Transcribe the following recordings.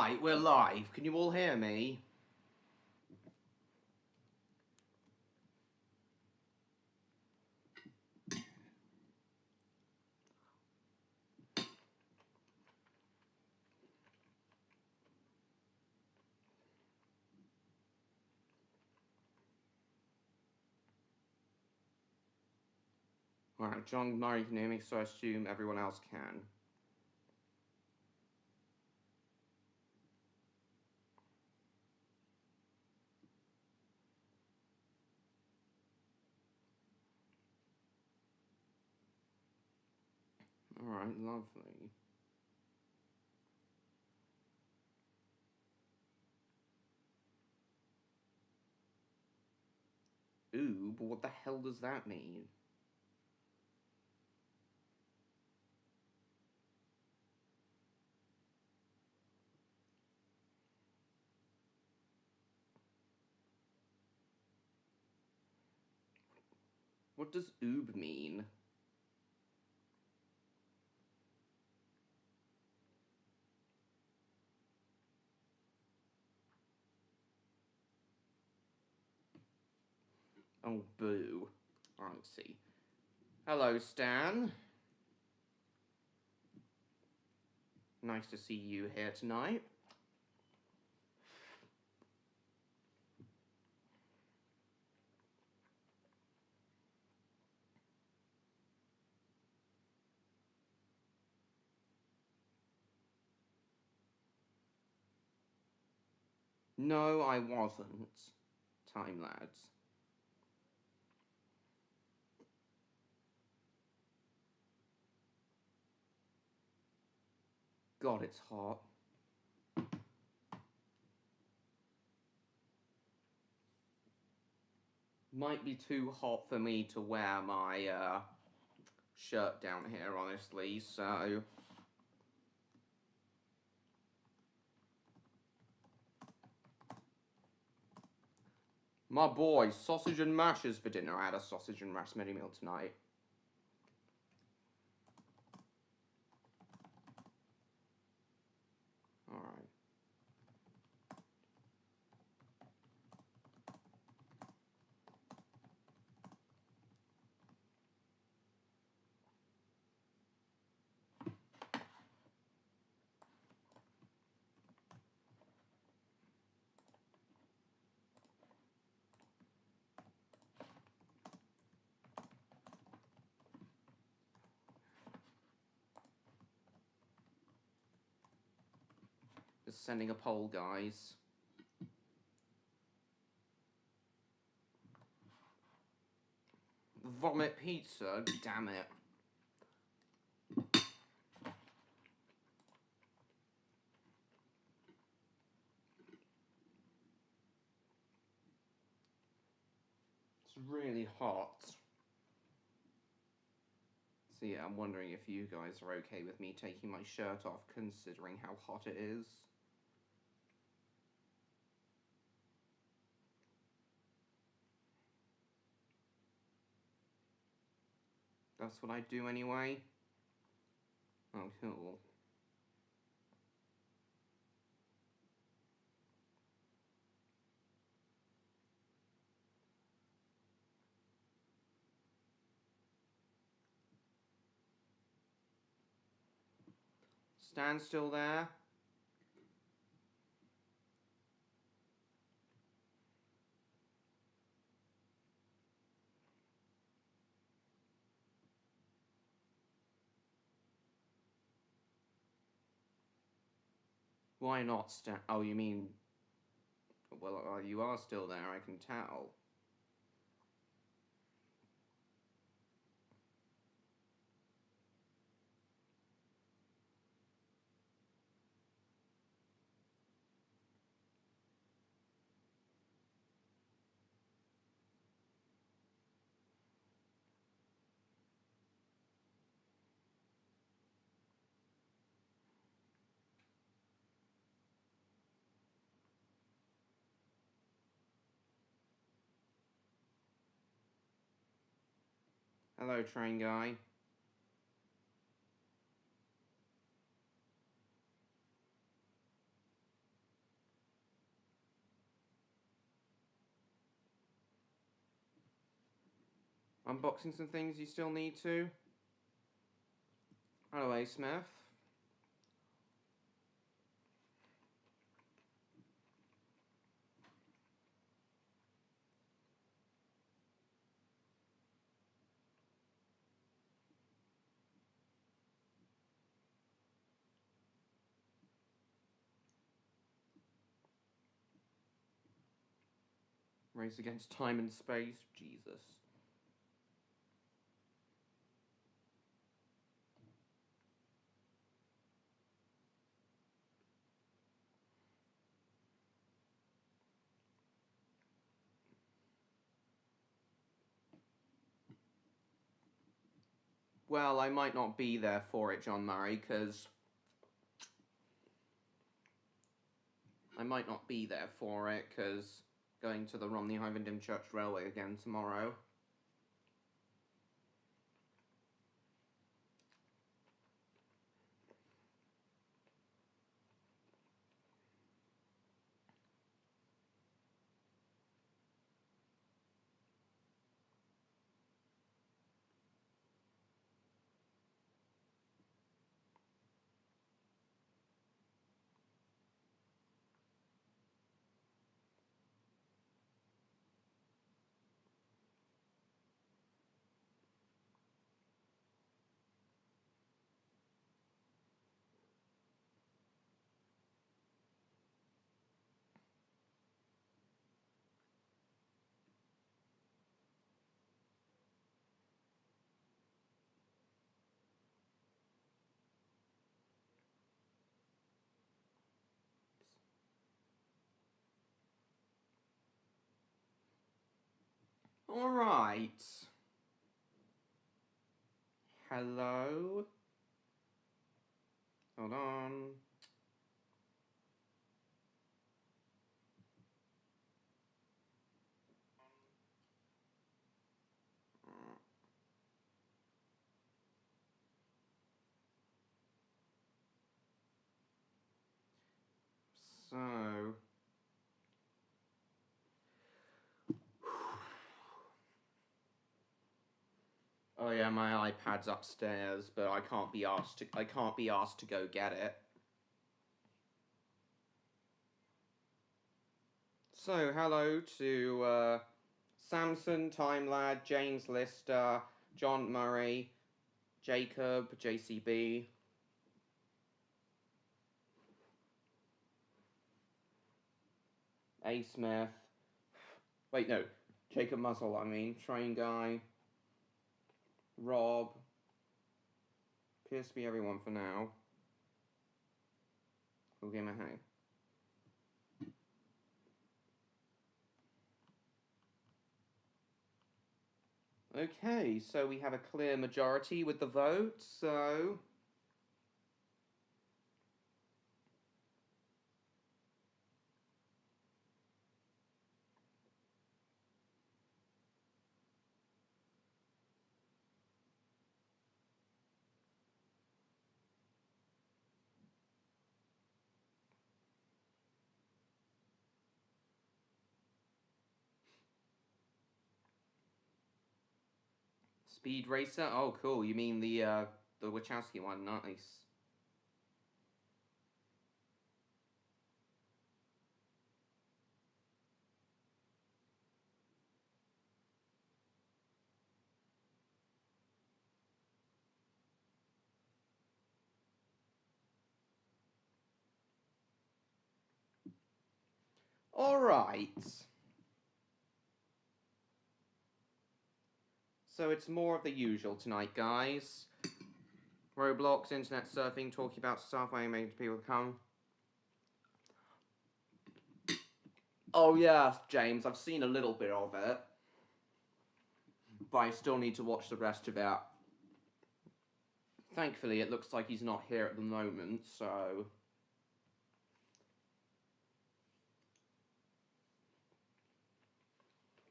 Right, we're live. Can you all hear me? Alright, John Murray can hear me, so I assume everyone else can. Alright, lovely. Ooh, but what the hell does that mean? What does oob mean? Oh, boo. Alright, let's see. Hello, Stan. Nice to see you here tonight. No, I wasn't. Time lads. God, it's hot. Might be too hot for me to wear my shirt down here, honestly, so... My boy, sausage and mashes for dinner. I had a sausage and mash mini meal tonight. Alright. Just sending a poll, guys. Vomit pizza? Damn it. It's really hot. So yeah, I'm wondering if you guys are okay with me taking my shirt off, considering how hot it is. That's what I do anyway. Oh, cool. Stand still there. Why not stand? Oh, you mean... Well, you are still there, I can tell. Hello, train guy. unboxing some things you still need to. Hello, Smith. Race against time and space. Jesus. Well, I might not be there for it, John Murray, because going to the Romney-Dim Church Railway again tomorrow. All right. Hello. Hold on. So. Oh yeah, my iPad's upstairs, but I can't be asked to go get it. So hello to Samson, Timelad, James Lister, John Murray, Jacob, JCB. A Smith. Wait, no. Jacob Muzzle, I mean. Train Guy. Rob. Appears to be everyone for now. We'll give him a hang. Okay, so we have a clear majority with the vote, so... Speed Racer? Oh, cool. You mean the Wachowski one. Nice. Alright. So it's more of the usual tonight, guys. Roblox, internet surfing, talking about stuff, I made people come. Oh yeah, James, I've seen a little bit of it. But I still need to watch the rest of it. Thankfully, it looks like he's not here at the moment, so...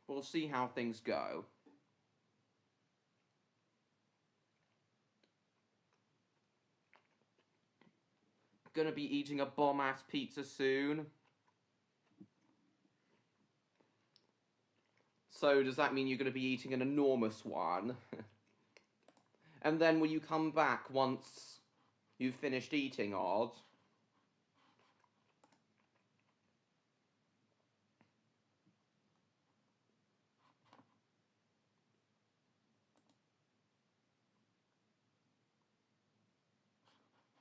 We'll see how things go. Gonna be eating a bomb-ass pizza soon. So does that mean you're going to be eating an enormous one? And then will you come back once you've finished eating, Odd?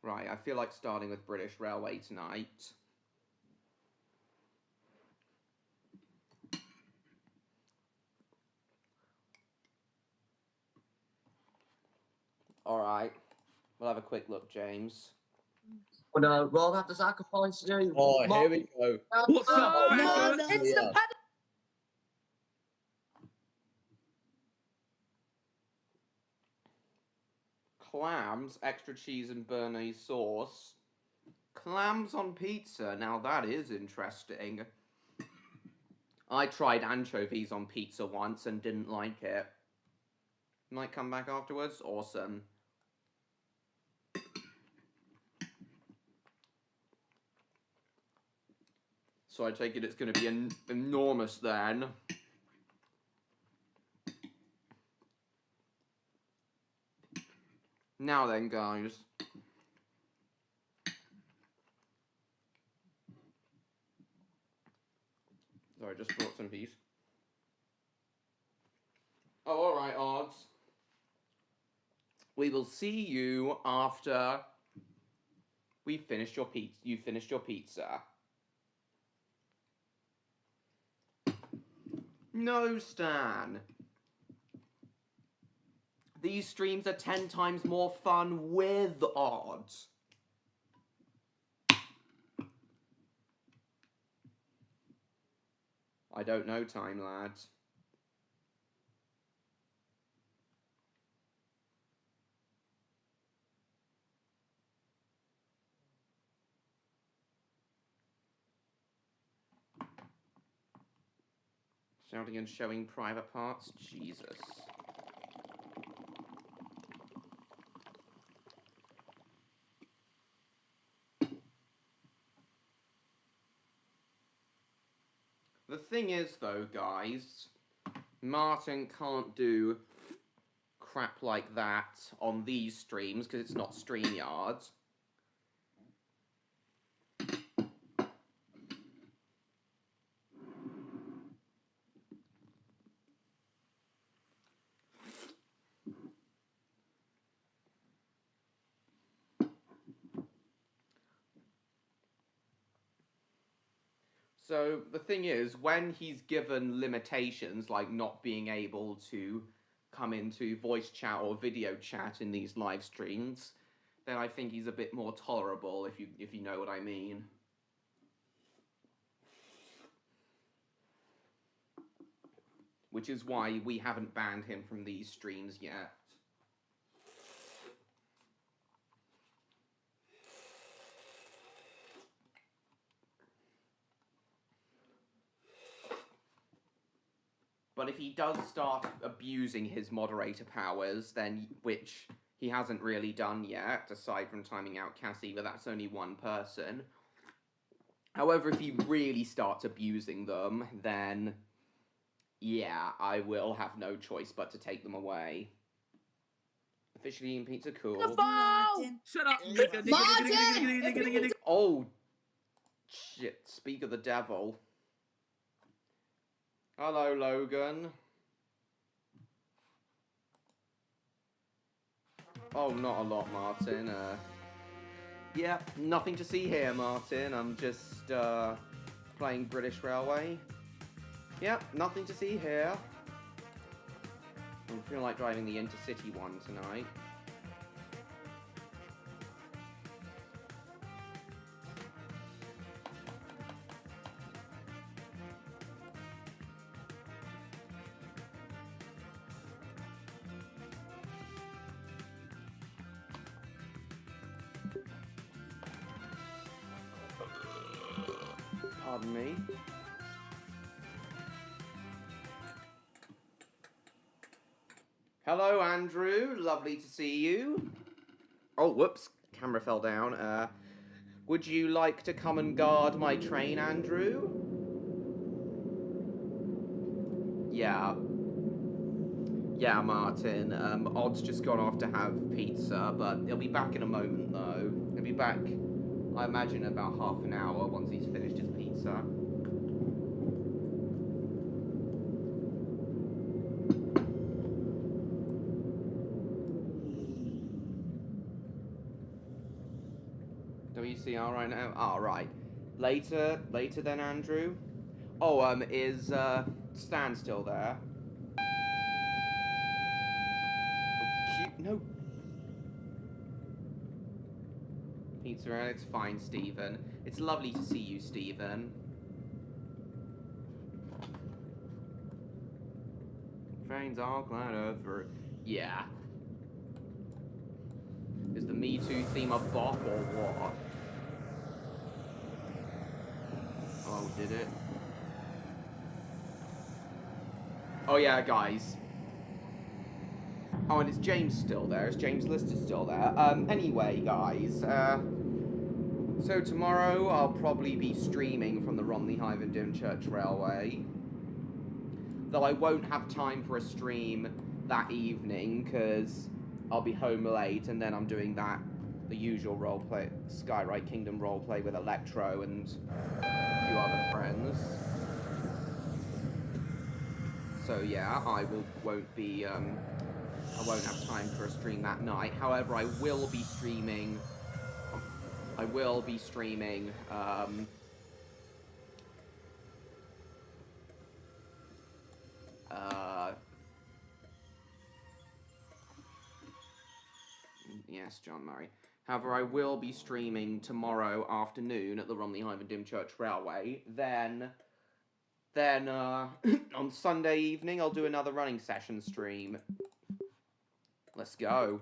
Right, I feel like starting with British Railway tonight. Alright, we'll have a quick look, James. But we'll have to sacrifice you. Oh, here we go. What's up, Oh, faggot? no, It's the yeah. Clams, extra cheese and béarnaise sauce. Clams on pizza, now that is interesting. I tried anchovies on pizza once and didn't like it. Might come back afterwards? Awesome. So I take it it's going to be enormous then. Now then, guys. Sorry, just brought some peas. Oh, alright, Odds. We will see you after we finished your pizza. You finished your pizza. No, Stan. These streams are 10 times more fun with Odds. I don't know, time lads. Shouting and showing private parts? Jesus. The thing is, though, guys, Martin can't do crap like that on these streams because it's not StreamYard. So the thing is, when he's given limitations like not being able to come into voice chat or video chat in these live streams, then I think he's a bit more tolerable, if you know what I mean. Which is why we haven't banned him from these streams yet. But if he does start abusing his moderator powers, then, which he hasn't really done yet, aside from timing out Cassie, but that's only one person. However, if he really starts abusing them, then, yeah, I will have no choice but to take them away. Officially eating pizza, cool. Martin. Shut up, nigga. Martin! Oh, shit, speak of the devil. Hello, Logan. Oh, not a lot, Martin. Yeah, nothing to see here, Martin. I'm just, playing British Railway. Yep, nothing to see here. I feel like driving the Intercity one tonight. Pardon me. Hello, Andrew. Lovely to see you. Oh, whoops. Camera fell down. Would you like to come and guard my train, Andrew? Yeah. Yeah, Martin. Odd's just gone off to have pizza, but he'll be back in a moment, though. He'll be back, I imagine, in about half an hour once he's finished his pizza. WCR right now? Oh, right. Later then, Andrew? Oh, is, Stan still there? No. Pizza, it's fine, Stephen. It's lovely to see you, Stephen. Trains all glad over. Yeah. Is the Me Too theme a bop or what? Oh, did it? Oh yeah, guys. Oh, and is James still there? Is James Lister still there? Anyway, guys, so tomorrow I'll probably be streaming from the Romney Hive and Dymchurch Railway. Though I won't have time for a stream that evening, because I'll be home late, and then I'm doing the usual roleplay, Skywrite Kingdom roleplay with Electro and a few other friends. So yeah, I won't have time for a stream that night. However, I will be streaming. Yes, John Murray. However, I will be streaming tomorrow afternoon at the Romney Hive and Dymchurch Railway. Then on Sunday evening, I'll do another running session stream. Let's go.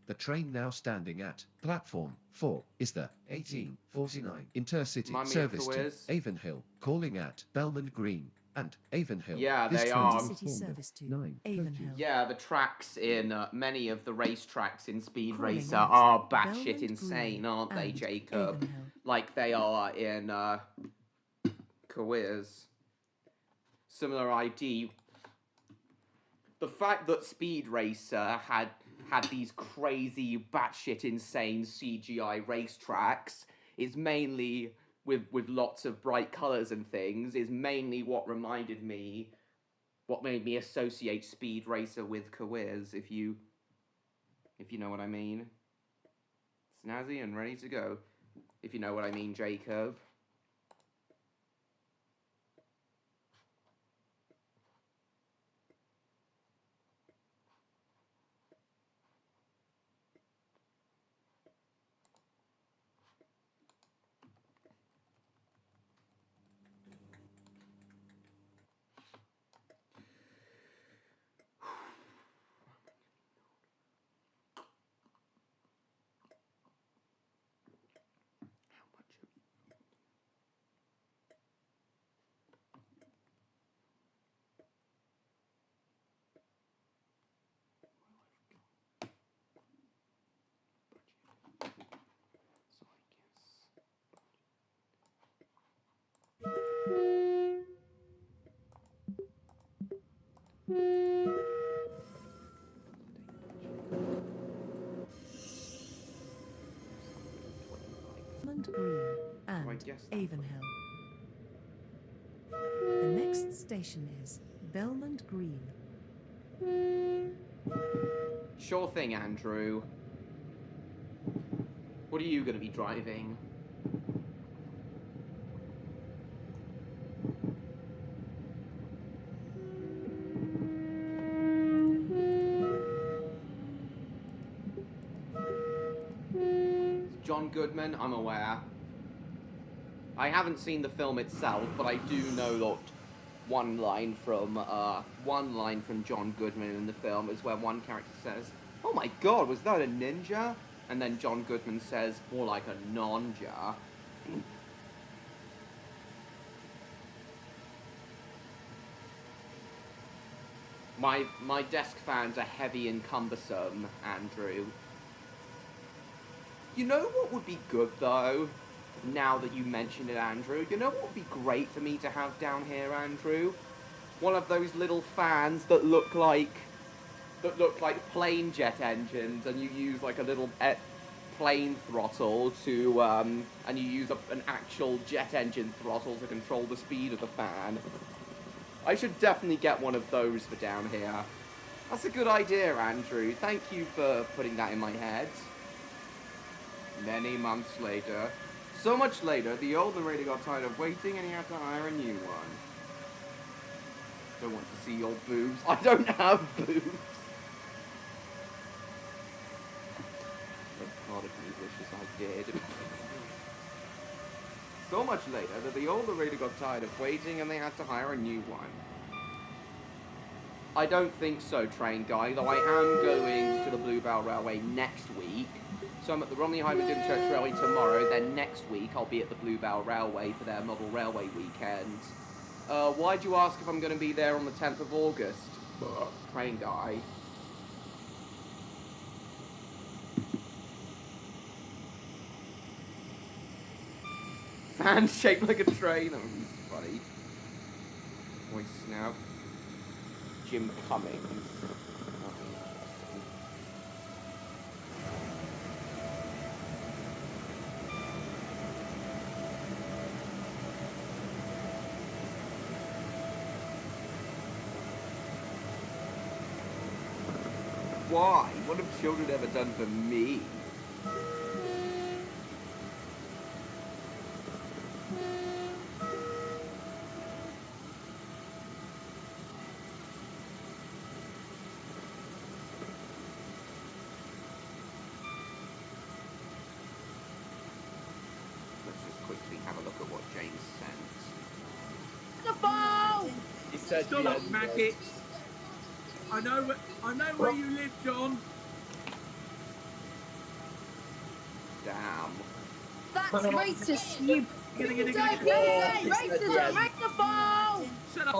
The train now standing at platform 4 is the 1849 Intercity service to Avonhill, calling at Belmont Green and Avonhill. Yeah, This they train are. is Service to 9. Avonhill. Yeah, the tracks in many of the racetracks in Speed Calling Racer at are batshit Belmont insane, Green aren't they, and Jacob? Avonhill. Like they are in Careers. Similar ID. The fact that Speed Racer had these crazy batshit insane CGI racetracks is mainly with lots of bright colours and things, is mainly what made me associate Speed Racer with Careers, if you know what I mean. Snazzy and ready to go, if you know what I mean, Jacob. Belmont Green and I guess that- Avonhill. The next station is Belmont Green. Sure thing, Andrew. What are you going to be driving? John Goodman, I'm aware. I haven't seen the film itself, but I do know that one line from John Goodman in the film is where one character says, "Oh my God, was that a ninja?" And then John Goodman says, "More like a nonja." My desk fans are heavy and cumbersome, Andrew. You know what would be good, though? Now that you mention it, Andrew, you know what would be great for me to have down here, Andrew? one of those little fans that look like plane jet engines, and you use like a little plane throttle to and you use an actual jet engine throttle to control the speed of the fan. I should definitely get one of those for down here. That's a good idea, Andrew. Thank you for putting that in my head. Many months later. So much later, the old narrator got tired of waiting and he had to hire a new one. Don't want to see your boobs. I don't have boobs. Part of me wishes I did. So much later that the old narrator got tired of waiting and they had to hire a new one. I don't think so, train guy, though I am going to the Bluebell Railway next week. So I'm at the Romney Hymenden Church Railway tomorrow, then next week I'll be at the Bluebell Railway for their model railway weekend. Why'd you ask if I'm going to be there on the 10th of August? Train guy. Fan shaped like a train. Oh, he's funny. Voice now. Jim Cummings. Why? What have children ever done for me? Have a look at what James sent. The ball! He said Shut up, maggots. I know where you live, John. Damn. That's racist, you Racism, break the ball! Shut up. Oh,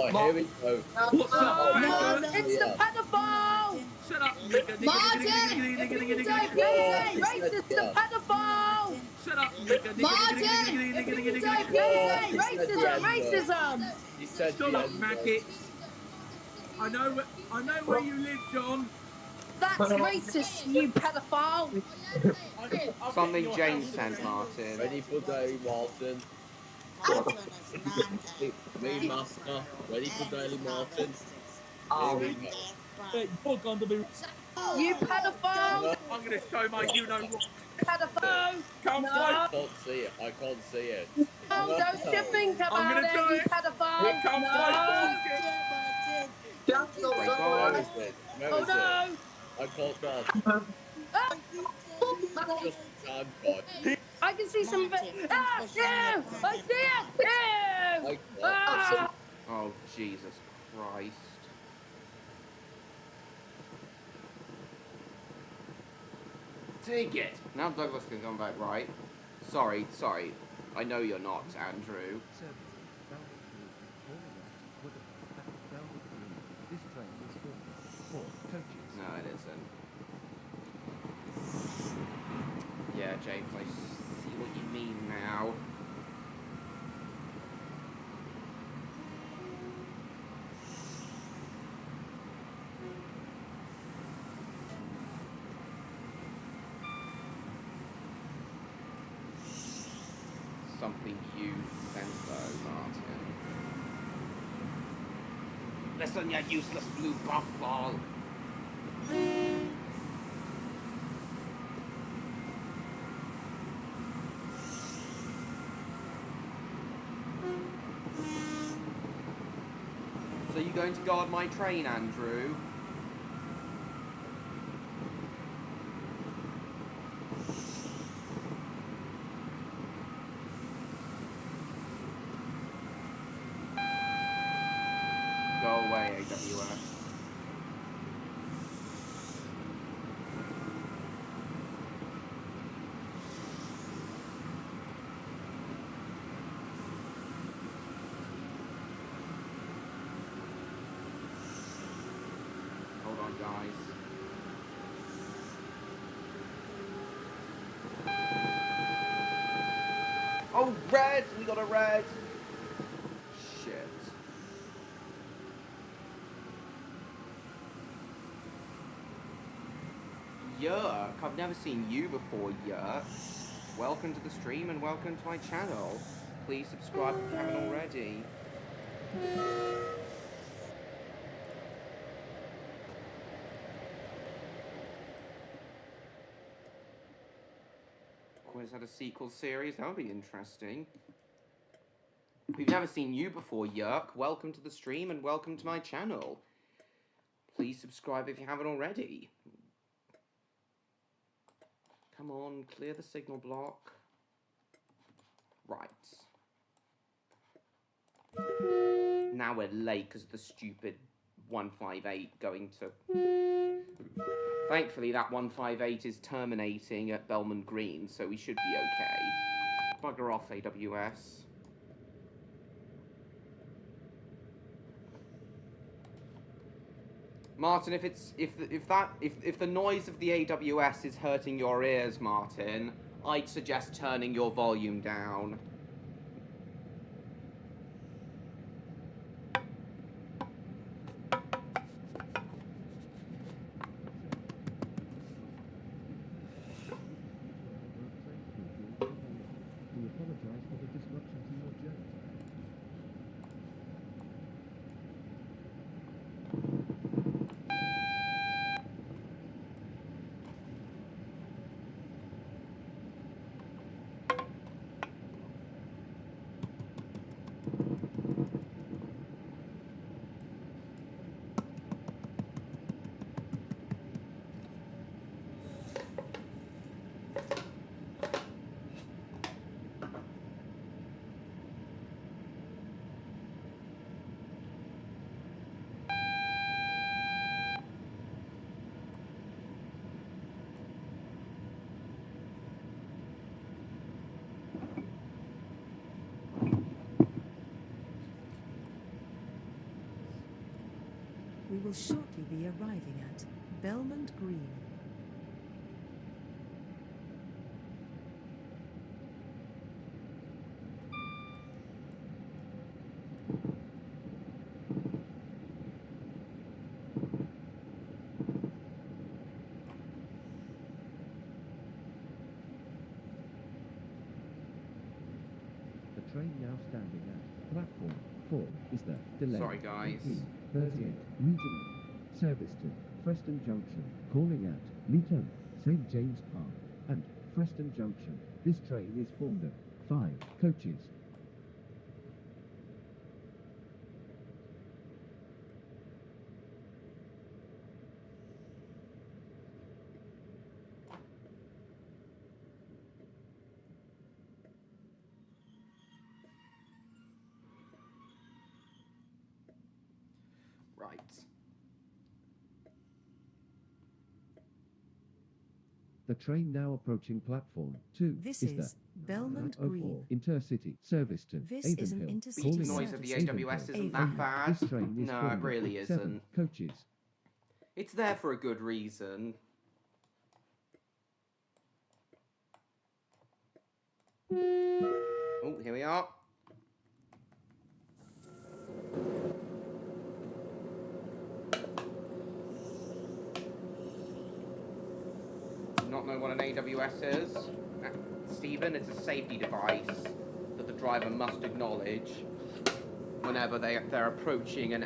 here we go. What's up, No, Martin? it's the pedophile! Shut up. Racist, the pedophile! Shut up. Racism! He said Shut up, maggots. I know where you live, John. That's racist, you pedophile! Something James sent, Martin. Ready for Daily Martin. Me, Master. Ready for Daily Martin. Here we go. You pedophile! I'm going to show my you-know-what. Pedophile! Come No. I can't see it. I can't see it. Oh, don't you think about gonna it, do you it. pedophile! Here comes my basket. Where is it? Where Oh is no! it? I can't God. Just can't God. I can see some. Ah! Ew! I see it! Ew! I can't. Ah! Oh, Jesus Christ. Dig it! Now Douglas can come back, right? Sorry. I know you're not, Andrew. This train is for coaches. No, it isn't. Yeah, James, I see what you mean now. Something you sent though, Martin. Listen, you useless blue buffball. So you going to guard my train, Andrew? Go away, AWS. Hold on, guys. Oh, red! We got a red! Shit. Yerk. I've never seen you before, Yerk. Welcome to the stream and welcome to my channel. Please subscribe if you haven't already. Quiz had a sequel series. That would be interesting. We've never seen you before, Yerk. Welcome to the stream and welcome to my channel. Please subscribe if you haven't already. Come on, clear the signal block. Right. Now we're late because of the stupid 158 going to... Thankfully, that 158 is terminating at Belmont Green, so we should be okay. Bugger off, AWS. Martin, if the noise of the AWS is hurting your ears, Martin, I'd suggest turning your volume down. We will shortly be arriving at Belmont Green. The train now standing at platform 4 is the delay. Sorry, guys. 38 regional service to Preston Junction, calling at Leeton, St James Park, and Preston Junction. This train is formed of 5 coaches. Right. The train now approaching platform 2 This is is the Belmont 904 Green. Intercity service to This is an Avonhill, intercity calling Beating at noise of the service to AWS isn't Avonhill. that bad. This train is No, it formed of really 7 isn't. coaches. It's there for a good reason. Oh, here we are. Not know what an AWS is? Stephen, it's a safety device that the driver must acknowledge whenever they're approaching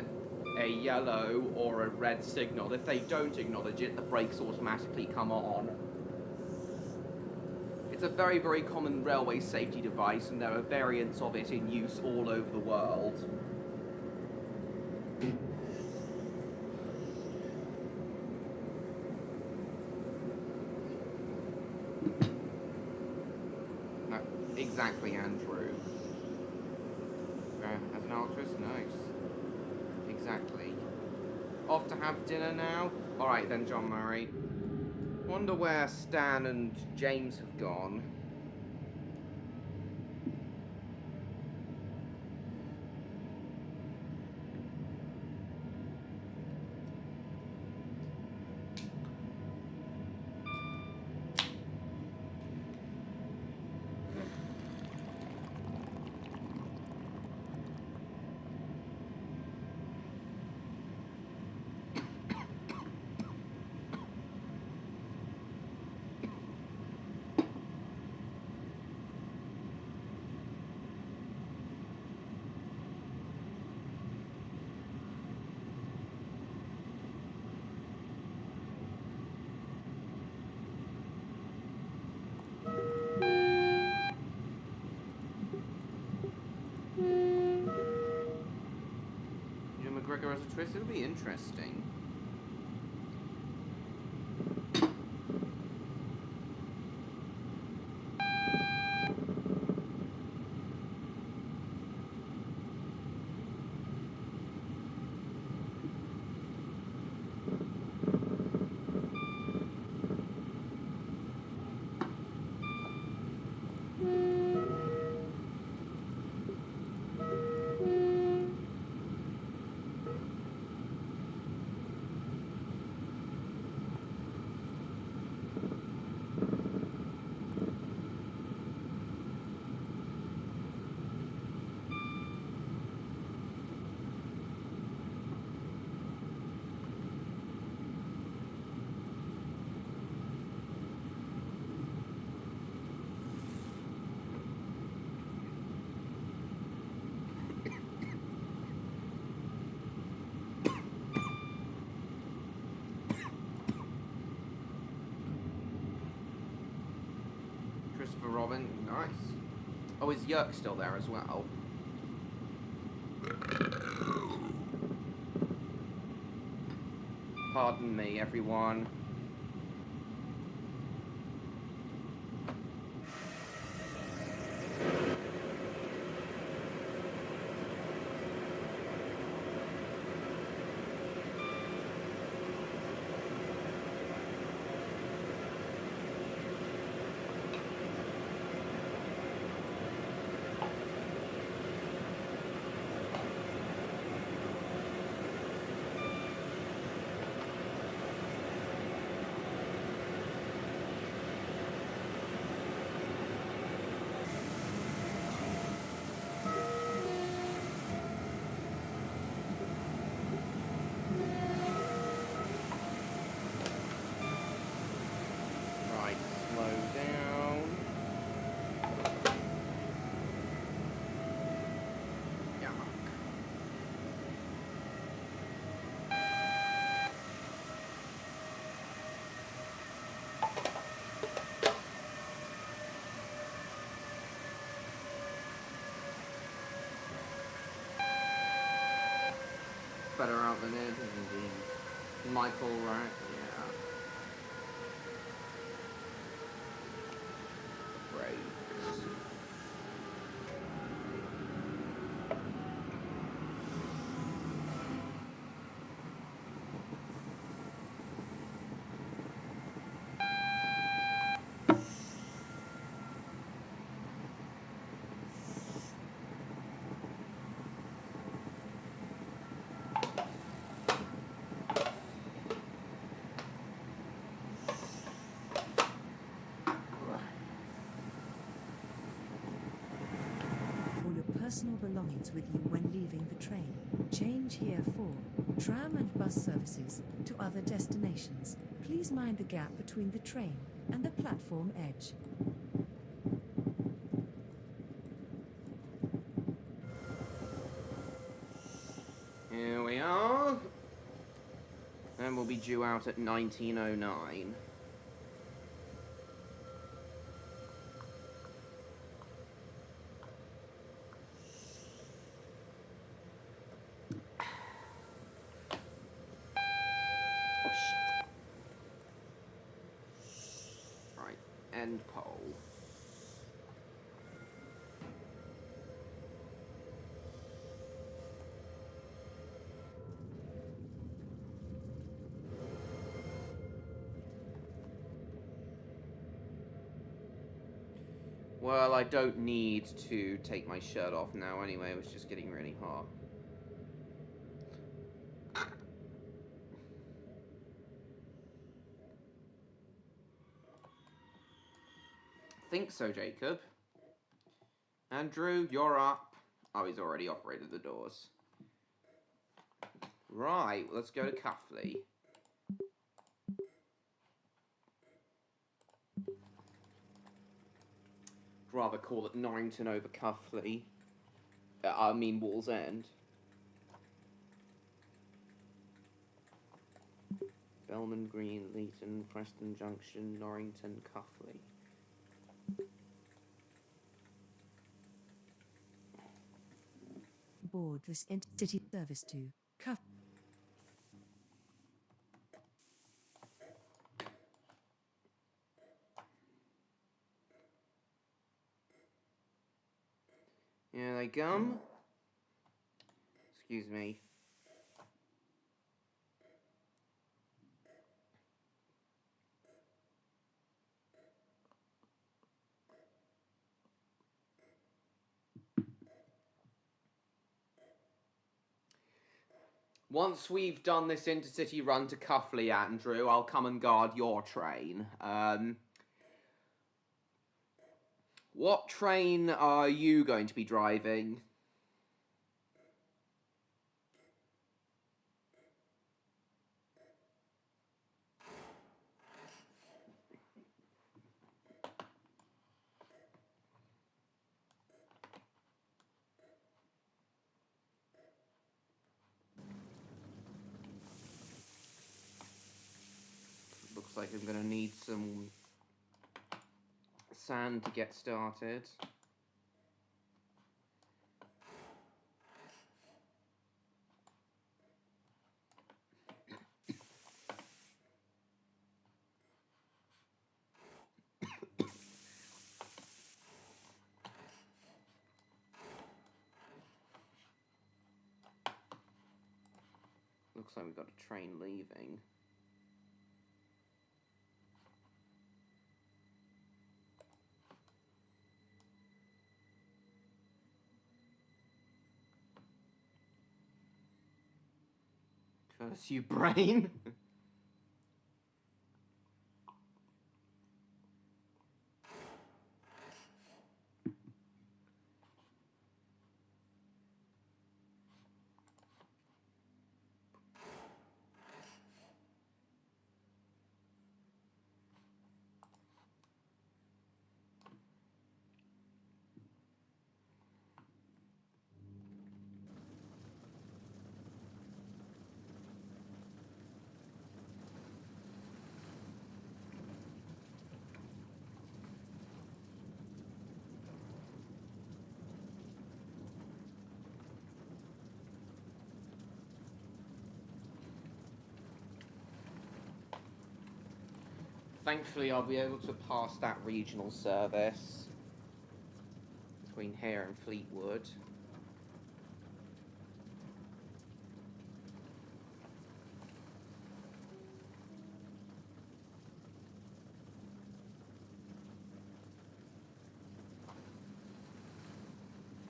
a yellow or a red signal. If they don't acknowledge it, the brakes automatically come on. It's a very, very common railway safety device, and there are variants of it in use all over the world. No, exactly, Andrew. As an actress, nice. Exactly. Off to have dinner now? Alright then, John Murray. Wonder where Stan and James have gone. America as a twist. It'll be interesting. Christopher Robin, nice. Oh, is Yerk still there as well? Pardon me, everyone. Right, slow down. Yeah. Better out than it, indeed. Michael, right? Yeah. Great. All your personal belongings with you when leaving the train. Change here for tram and bus services to other destinations. Please mind the gap between the train and the platform edge. Here we are. And we'll be due out at 1909. Oh, shit. Right, end poll. Well, I don't need to take my shirt off now anyway, it was just getting really hot. Think so, Jacob. Andrew, you're up. Oh, he's already operated the doors. Right, let's go to Cuffley. Rather call it Norrington over Cuffley. I mean Wall's End. Bellman Green, Leeton, Preston Junction, Norrington, Cuffley. Board this Intercity service to Cuff. Here they come. Excuse me. Once we've done this intercity run to Cuffley, Andrew, I'll come and guard your train. What train are you going to be driving? Looks like I'm gonna need some sand to get started. Looks like we've got a train leaving. Curse you, brain! Thankfully, I'll be able to pass that regional service between here and Fleetwood.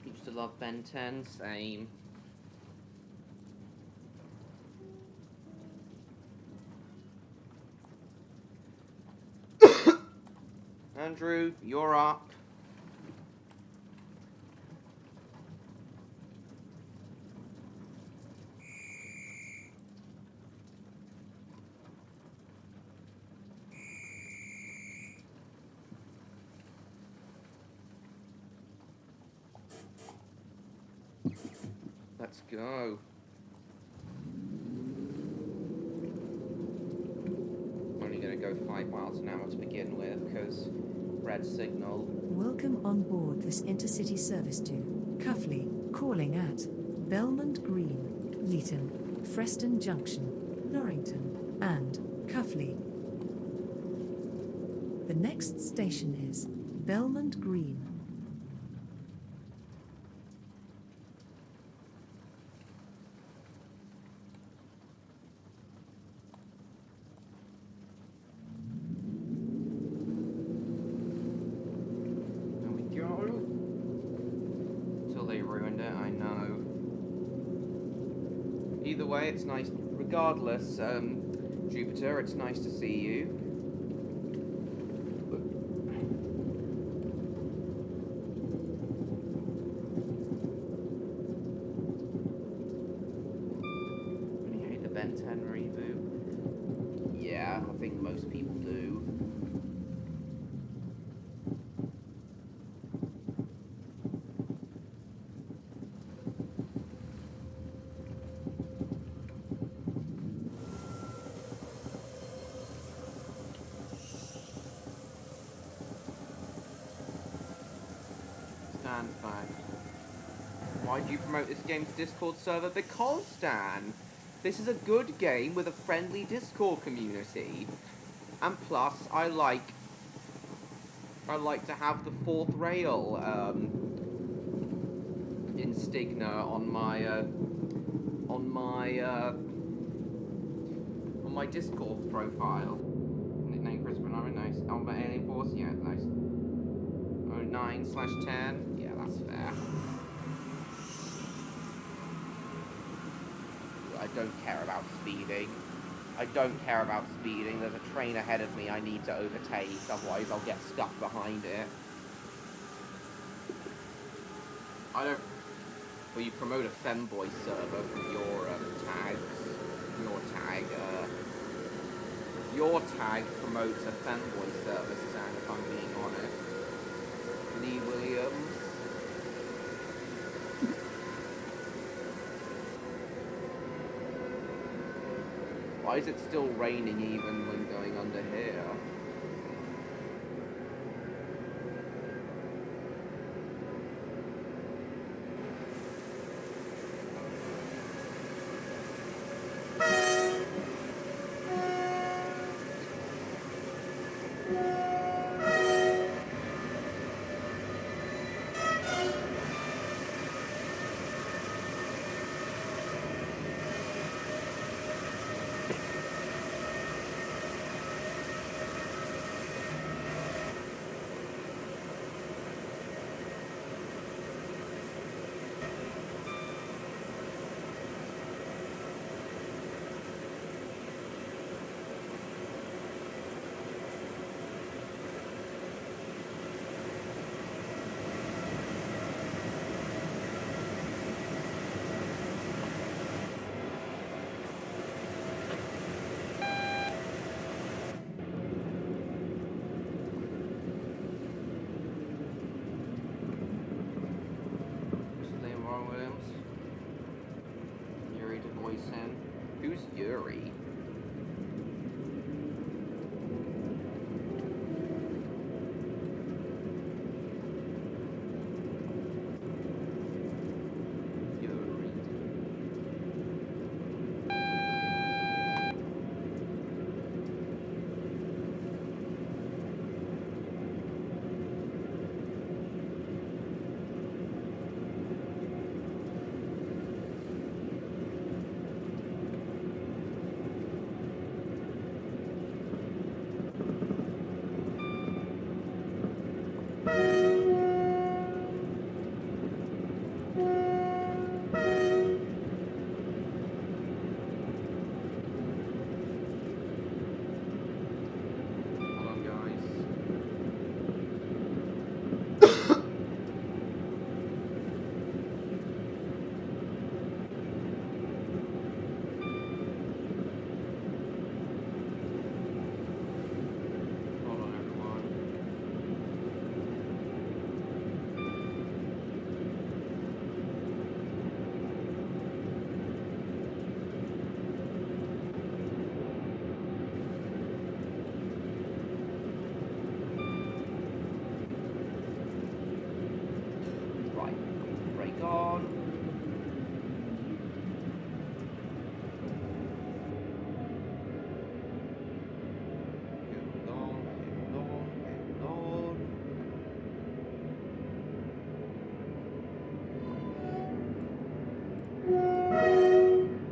Used to love Ben 10, same. Andrew, you're up. Let's go. I'm only going to go 5 miles an hour to begin with, because red signal. Welcome on board this intercity service to Cuffley, calling at Belmont Green, Leeton, Freston Junction, Norrington, and Cuffley. The next station is Belmont Green. Either way, it's nice. Regardless, Jupiter, it's nice to see you. You hate the Ben 10 reboot? Yeah, I think most people do. Fan. Why do you promote this game's Discord server? Because, Stan, this is a good game with a friendly Discord community. And plus, I like to have the fourth rail Instigna on my Discord profile. Nickname Christopher Norman, nice. Alpha Alien Force, yeah, nice. 09/10, yeah, that's fair. I don't care about speeding. I don't care about speeding. There's a train ahead of me I need to overtake, otherwise I'll get stuck behind it. I don't... Well, you promote a femboy server from your tags. Your tag promotes a femboy server, Stan, if I'm being honest. Lee Williams. Why is it still raining even when going under here? Who's Yuri?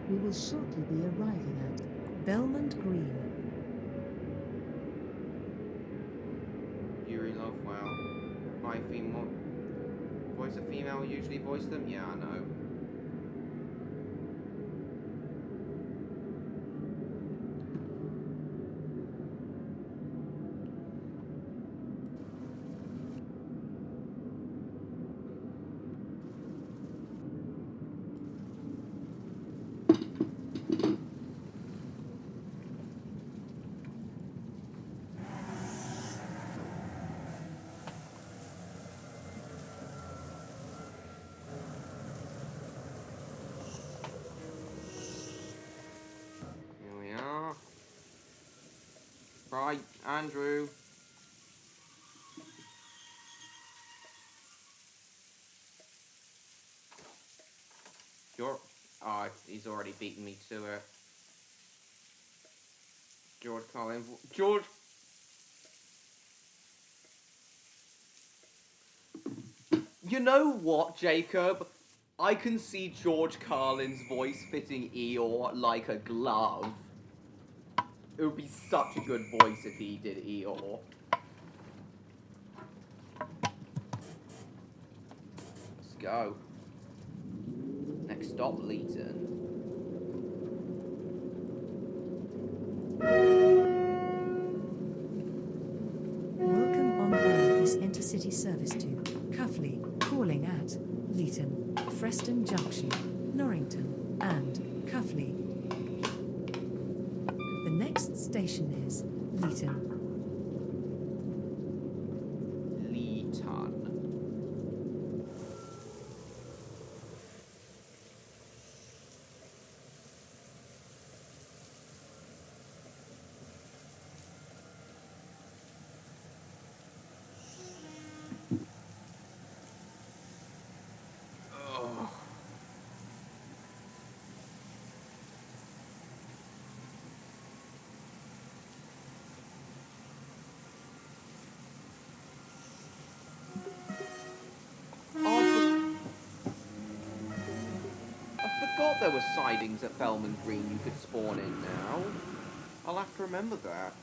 We will shortly be arriving at Belmont Green. Yuri Lovewell. Hi, female. Voice a female usually voice them? Yeah, I know. Right, Andrew. Oh, he's already beaten me to it. George Collins. George. You know what, Jacob? I can see George Carlin's voice fitting Eeyore like a glove. It would be such a good voice if he did Eeyore. Let's go. Next stop, Leeton. Welcome on board this Intercity service to Cuffley, calling at Leeton, Freston Junction, Norrington, and Cuffley. The next station is Leeton. Leeton. Oh. I forgot there were sidings at Bellman Green you could spawn in now. I'll have to remember that.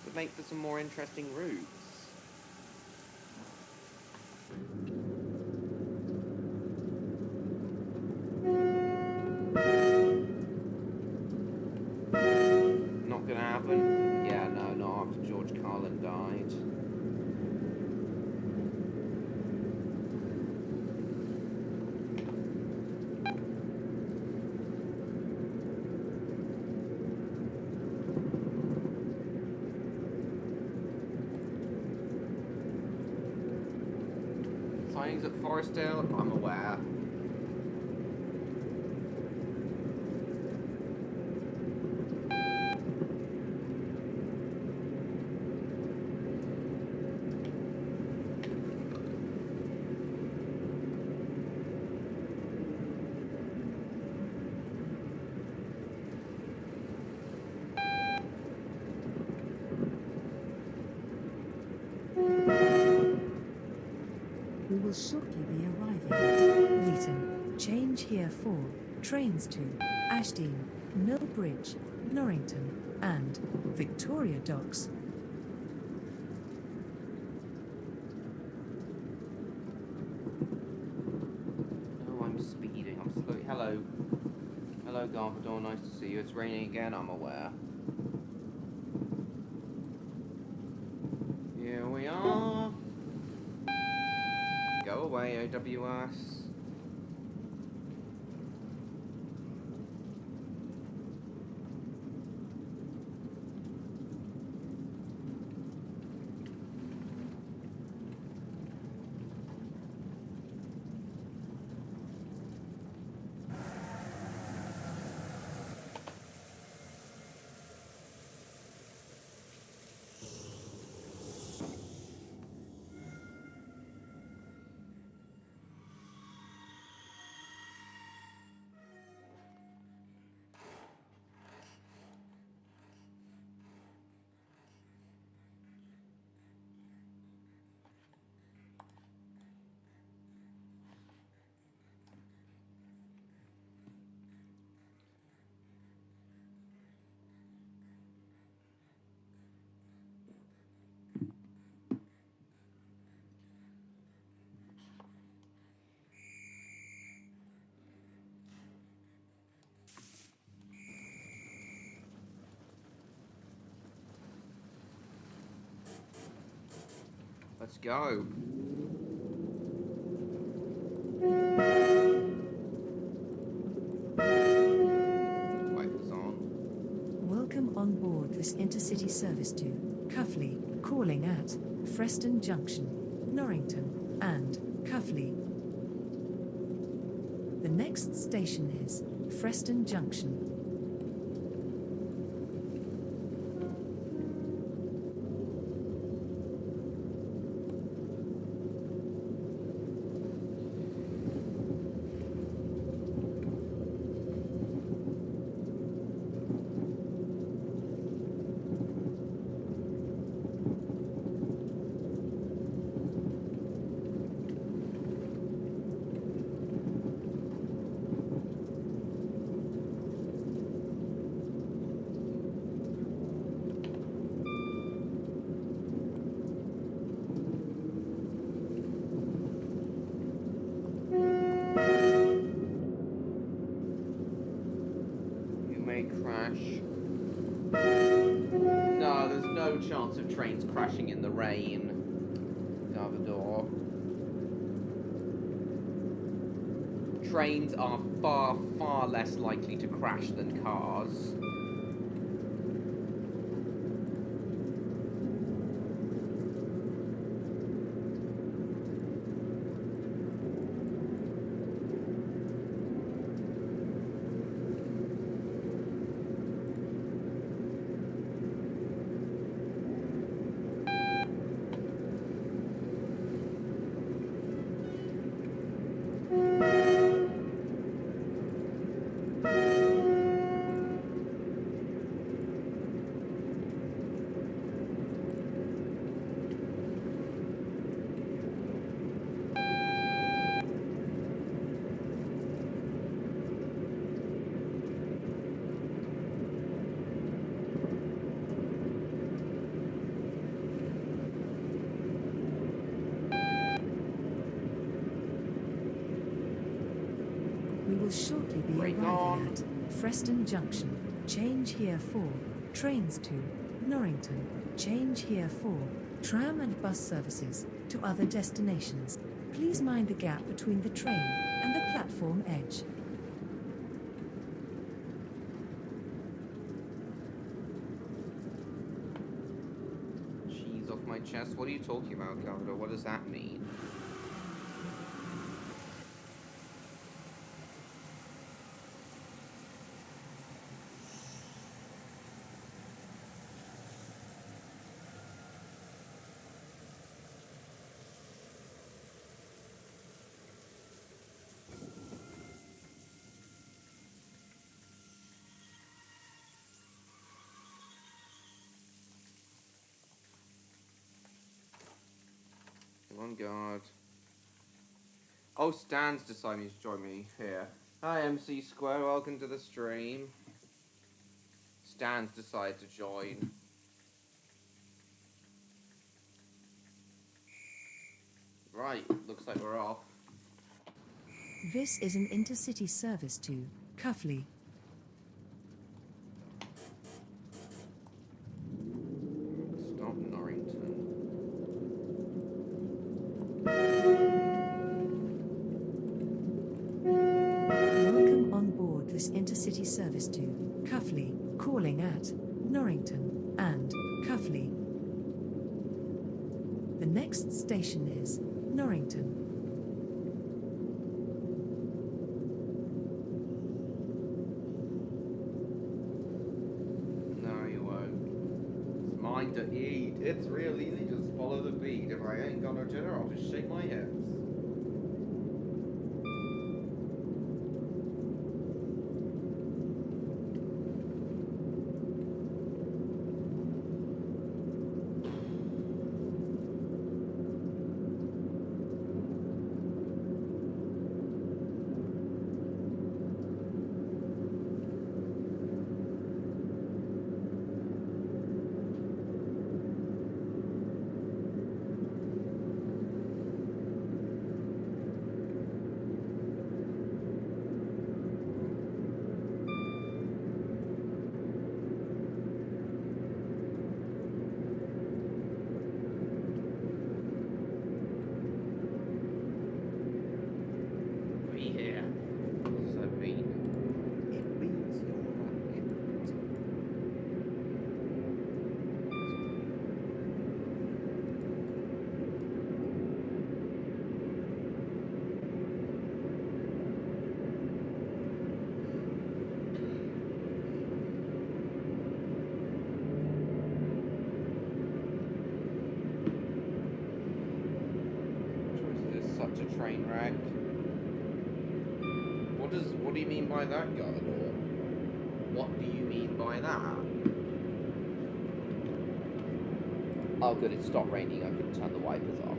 Would make for some more interesting routes. Not gonna happen? Yeah, no, not after George Carlin died. Sightings at Forestdale? I'm aware. We will shortly be arriving at Leeton. Change here for trains to Ashdean, Millbridge, Norrington, and Victoria Docks. Oh, I'm speeding. I'm slow. Hello. Hello, Garvador. Nice to see you. It's raining again, I'm aware. Here we are. Go away, AWS. Let's go. Wipers on. Welcome on board this Intercity service to Cuffley, calling at Freston Junction, Norrington, and Cuffley. The next station is Freston Junction. Okay, crash. No, there's no chance of trains crashing in the rain. Salvador. Trains are far, far less likely to crash than cars. We will shortly be Right arriving on. at Freston Junction. Change here for trains to Norrington. Change here for tram and bus services to other destinations. Please mind the gap between the train and the platform edge. Cheese off my chest. What are you talking about, Salvador? What does that mean? On guard. Oh, Stan's deciding to join me here. Hi, MC Square. Welcome to the stream. Stan's decided to join. Right, looks like we're off. This is an intercity service to Cuffley. Stop Norrington. Welcome on board this intercity service to Cuffley, calling at Norrington and Cuffley. The next station is Norrington. No, you won't. It's mine to eat. It's real easy. Just follow the beat. If I ain't got no dinner, I'll just shake my hips. Be here. So mean. It means you're This is such a train wreck. What do you mean by that, Gardevoir? What do you mean by that? Oh good, it stopped raining, I could turn the wipers off.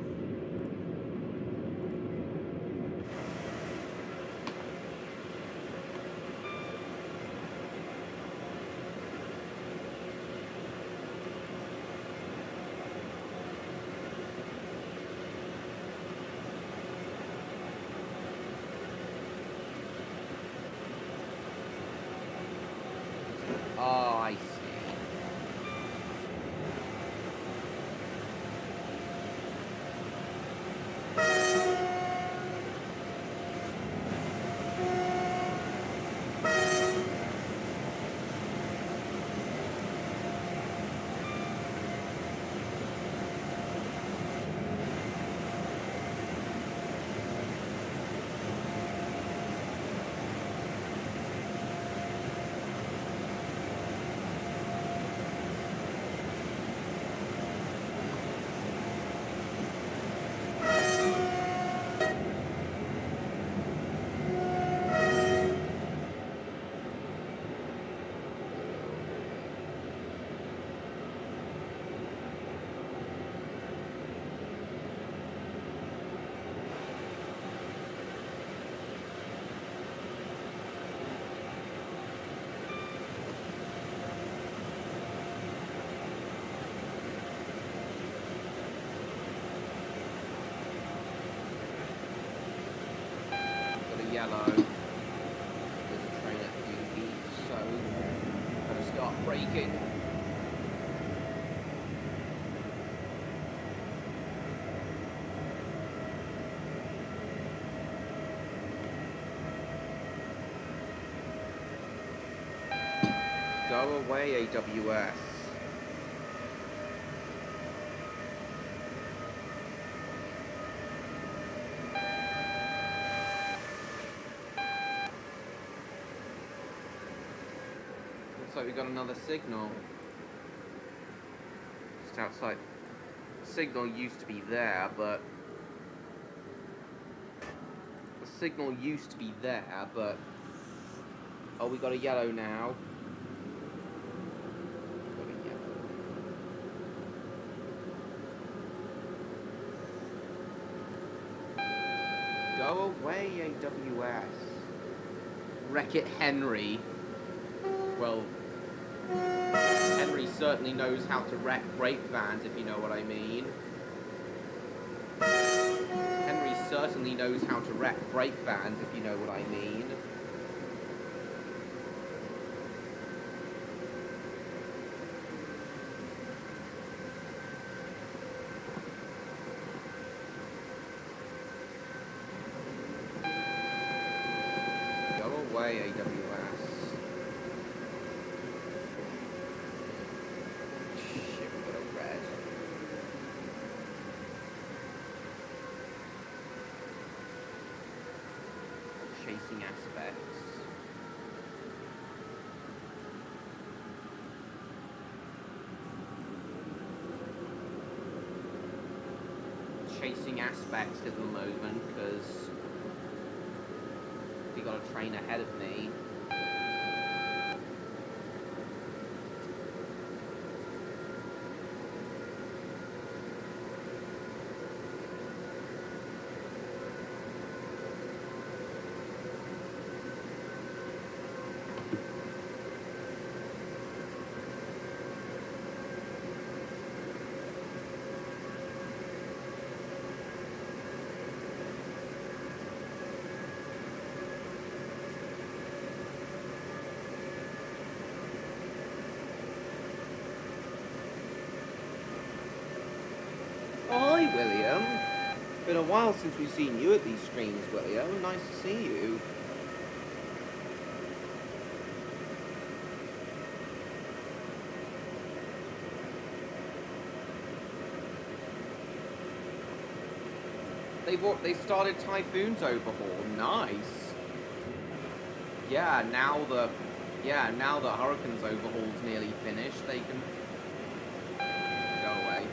yellow. There's a train at the east, so better start braking. Go away, AWS. Looks like we got another signal. Just outside. The signal used to be there, but... The signal used to be there, but... Oh, we got a yellow now. Got a yellow. Go away, AWS. Wreck-It Henry. Well, Henry certainly knows how to wreck brake vans, if you know what I mean. Henry certainly knows how to wreck brake vans, if you know what I mean. Go away, AWS. Shit, we got a red. Chasing aspects. Chasing aspects at the moment, because we got a train ahead of me. Hi, William. Been a while since we've seen you at these streams, William. Nice to see you. They started Typhoon's overhaul. Nice. Yeah, now the Hurricane's overhaul's nearly finished, they can go away.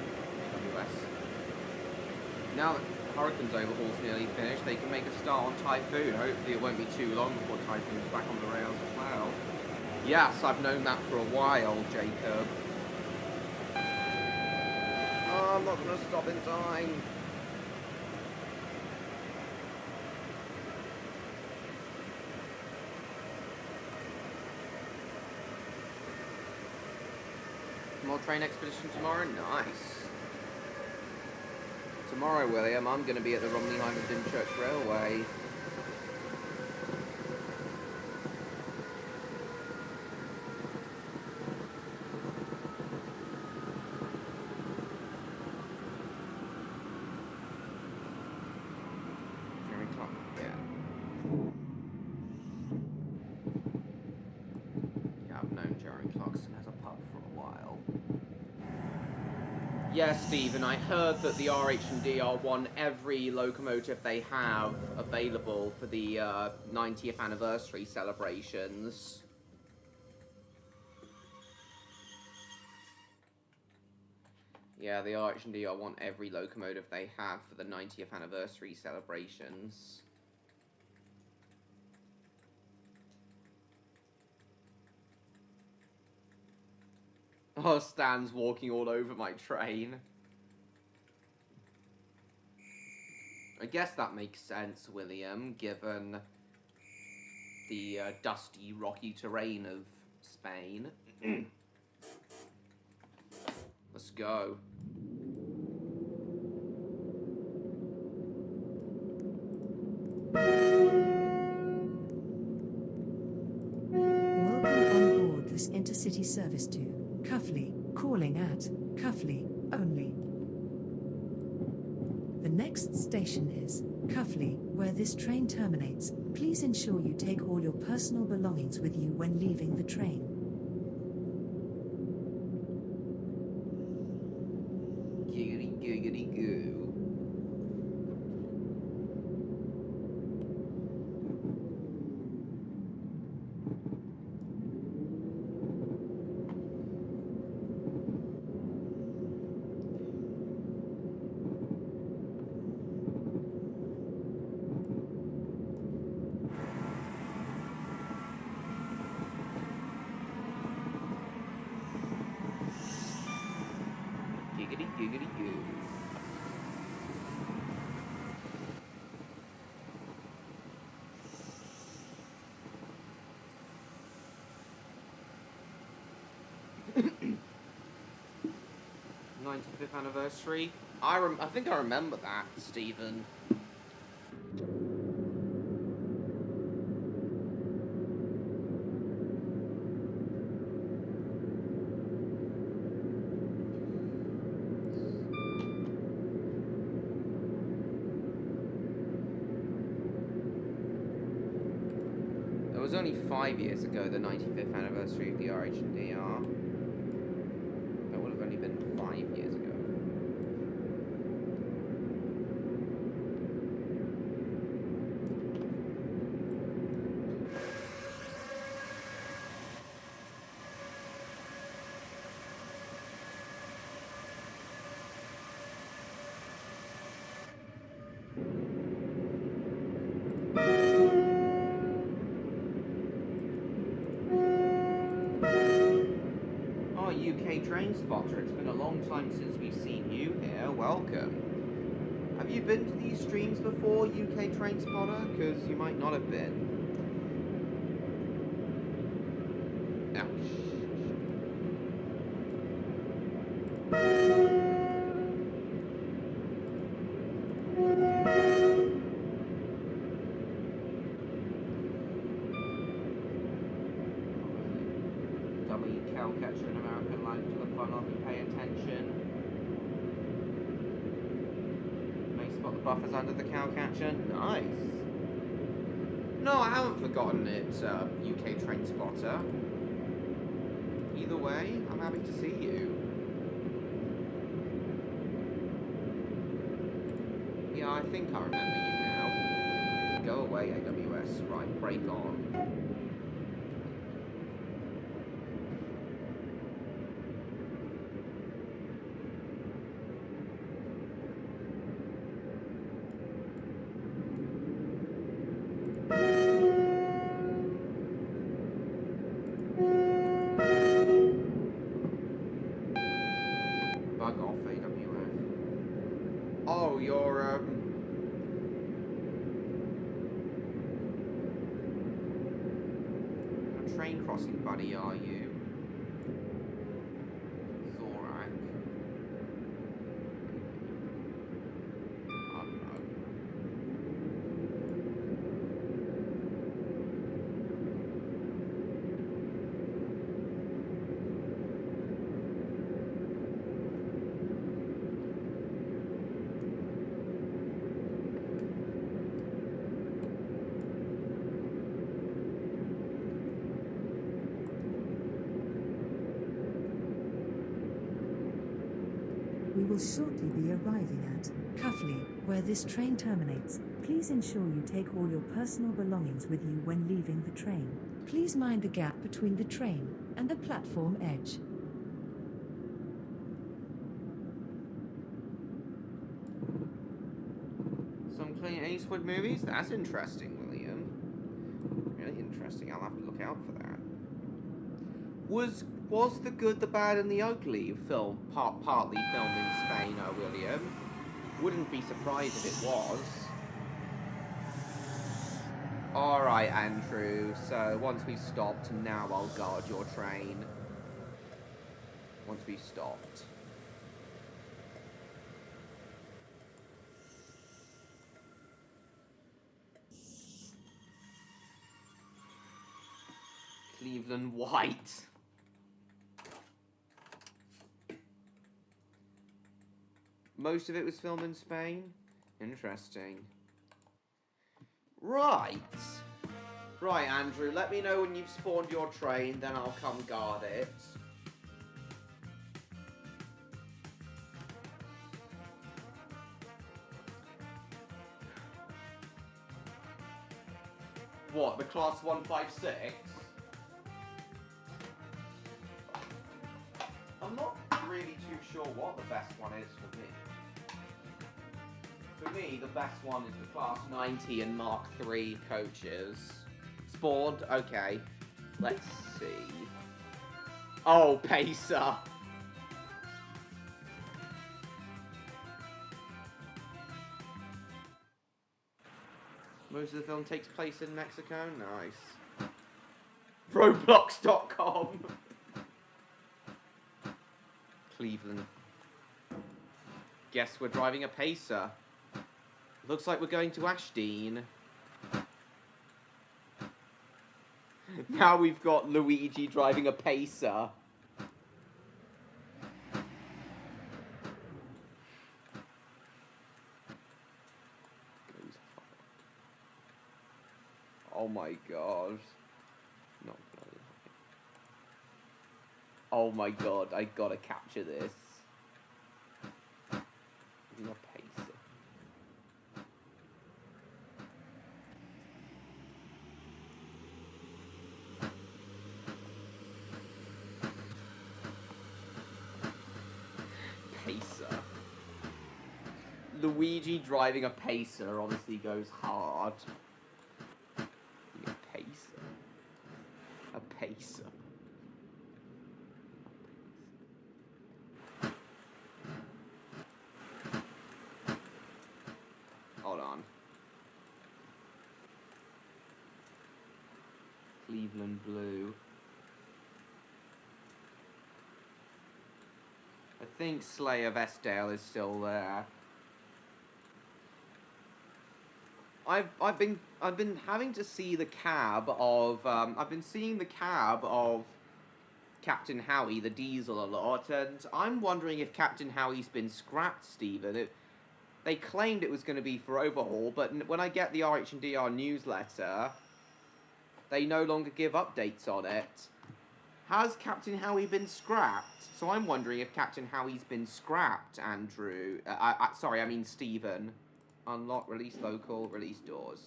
AWS. Now that Hurricane's overhaul's nearly finished, they can make a start on Typhoon. Hopefully it won't be too long before Typhoon's back on the rails as well. Yes, I've known that for a while, Jacob. Oh, I'm not gonna stop in time. More train expedition tomorrow? Nice. Tomorrow, William, I'm going to be at the Romneyheim and Dymchurch Railway. Jeremy Clark, yeah. Yeah, I've known Jeremy Clarkson as a pup for a while. Yes, Stephen, I heard that the RH&D are won every locomotive they have available for the 90th anniversary celebrations. Yeah, the RH&D are want every locomotive they have for the 90th anniversary celebrations. Oh, Stan's walking all over my train. I guess that makes sense, William, given the dusty, rocky terrain of Spain. Let's go. this intercity service to Cuffley, calling at Cuffley only. The next station is Cuffley, where this train terminates. Please ensure you take all your personal belongings with you when leaving the train. Giggity giggity goo. Giggity giggity goo. '95th anniversary. I think I remember that, Stephen. It was only 5 years ago, the 95th anniversary of the RH&DR. That would have only been 5 years ago. Oh, UK train spotter. It's been a long time since we've seen you here. Welcome. Have you been to these streams before, UK train spotter? Because you might not have been. Ouch. W cow catcher in American line to the fun of and pay attention. May spot the buffers under the cow catcher. Nice. No, I haven't forgotten it, UK train spotter. Either way, I'm happy to see you. Yeah, I think I remember you now. Go away, AWS. Right, break on. Bug off, AWS. Oh, you're, a train crossing buddy, are you? Zorak. I don't know. We will shortly be arriving at Cuffley, where this train terminates. Please ensure you take all your personal belongings with you when leaving the train. Please mind the gap between the train and the platform edge. Some Clint Eastwood movies? That's interesting, William. Really interesting. I'll have to look out for that. Was The Good, the Bad, and the Ugly film partly filmed in Spain, William? Wouldn't be surprised if it was. Alright, Andrew. So, once we've stopped, now I'll guard your train. Once we've stopped. Cleveland White. Most of it was filmed in Spain? Interesting. Right. Right, Andrew, let me know when you've spawned your train, then I'll come guard it. What, the class 156? I'm not really too sure what the best one is for me. For me, the best one is the class 90 and Mark III coaches. Spawned? Okay. Let's see. Oh, Pacer! Most of the film takes place in Mexico? Nice. Roblox.com. Cleveland. Guess we're driving a Pacer. Looks like we're going to Ashdean. Now we've got Luigi driving a Pacer. Oh my god. Not really. Oh my god, I gotta capture this. Not Pacer. Pacer. Luigi driving a Pacer honestly goes hard. A Pacer. A Pacer. Hold on. Cleveland Blue. I think Slay of Estdale is still there. I've been having to see the cab of I've been seeing the cab of Captain Howie, the diesel, a lot, and I'm wondering if Captain Howie's been scrapped, Stephen. They claimed it was going to be for overhaul, but when I get the RH&DR newsletter, they no longer give updates on it. Has Captain Howie been scrapped? So I'm wondering if Captain Howie's been scrapped, Andrew. Sorry, I mean Stephen. Unlock, release local, release doors.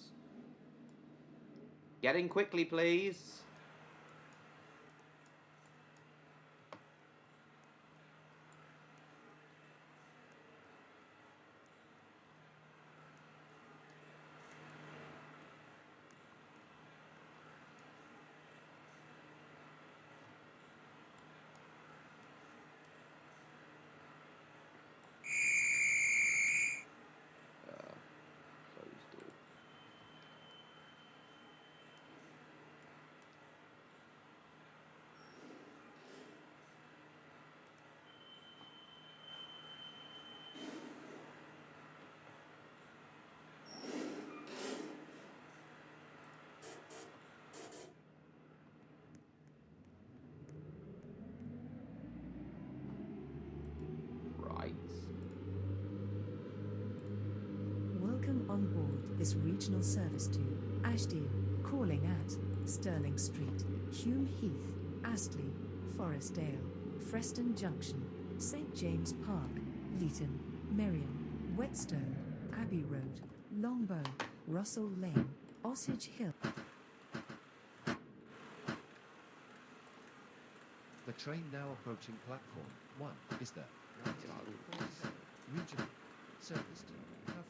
Get in quickly, please. Welcome on board this regional service to Ashdean, calling at Stirling Street, Hume Heath, Astley, Forestdale, Freston Junction, St James Park, Leeton, Merrion, Whetstone, Abbey Road, Longbow, Russell Lane, Osage Hill. The train now approaching platform 1 is the regional service to Cuffley.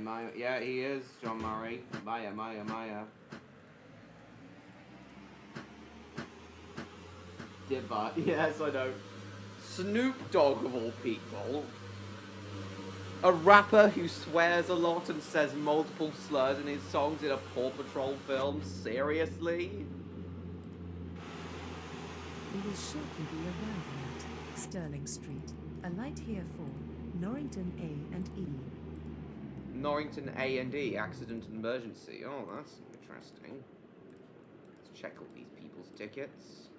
Maya. Yeah, he is, John Murray. Maya. Diva. Yes, I know. Snoop Dogg, of all people. A rapper who swears a lot and says multiple slurs in his songs in a Paw Patrol film? Seriously? We will shortly be arriving at Stirling Street. Alight here for Norrington A and E. Norrington A&E, accident and emergency. Oh, that's interesting. Let's check all these people's tickets.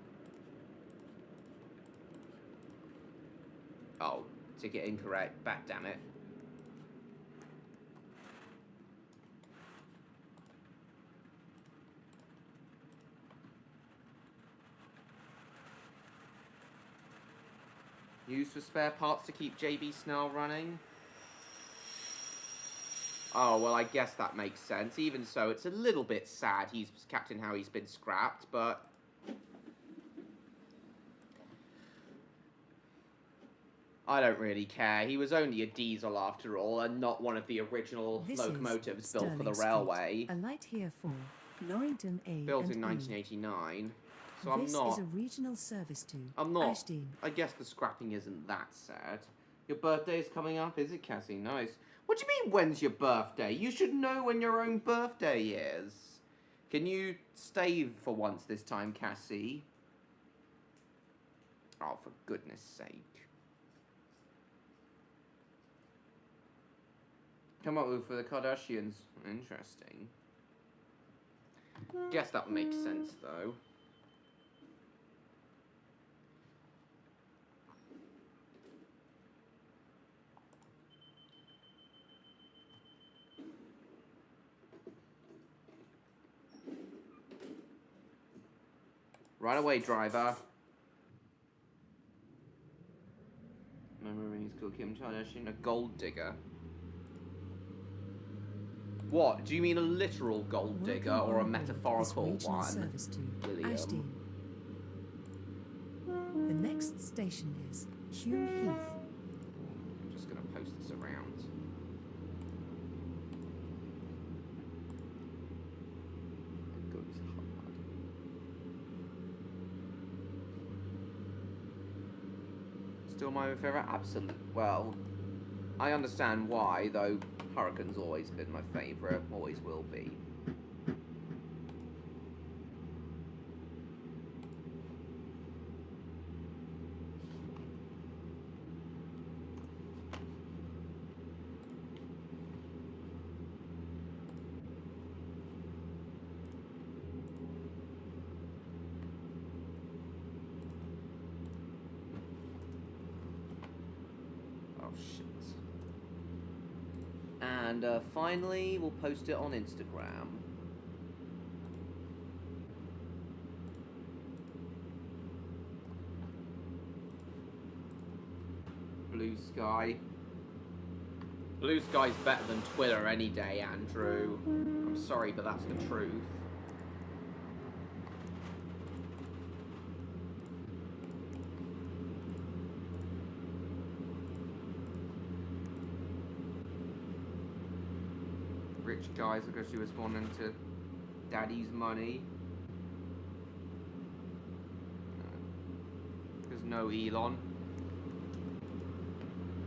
Oh, ticket incorrect. Back damn it. Used for spare parts to keep JB Snell running. Oh, well, I guess that makes sense. Even so, it's a little bit sad he's Captain how he's been scrapped, but... I don't really care. He was only a diesel after all, and not one of the original This locomotives is built for the Stirling railway. Street. A light here for Norrington A Built and in E. 1989. So I'm This not... is a regional service to I'm not. Ashdean. I guess the scrapping isn't that sad. Your birthday's coming up, is it, Cassie? Nice. What do you mean, when's your birthday? You should know when your own birthday is. Can you stay for once this time, Cassie? Oh, for goodness sake. Come up with for the Kardashians. Interesting. Guess that makes sense, though. Right away, driver. Memories called Kim Kardashian, a gold digger. What? Do you mean a literal gold digger Welcome or a on board metaphorical this regional one? service to William? Ashdean. The next station is Hume Heath. I'm just gonna post this around. It goes hard. Still my favourite? Absolute. Well, I understand why, though. Hurricane's always been my favourite, always will be. Oh shit. And finally, we'll post it on Instagram. Blue Sky. Blue Sky's better than Twitter any day, Andrew. I'm sorry, but that's the truth. Rich guys because she was wanting to daddy's money. There's no Elon.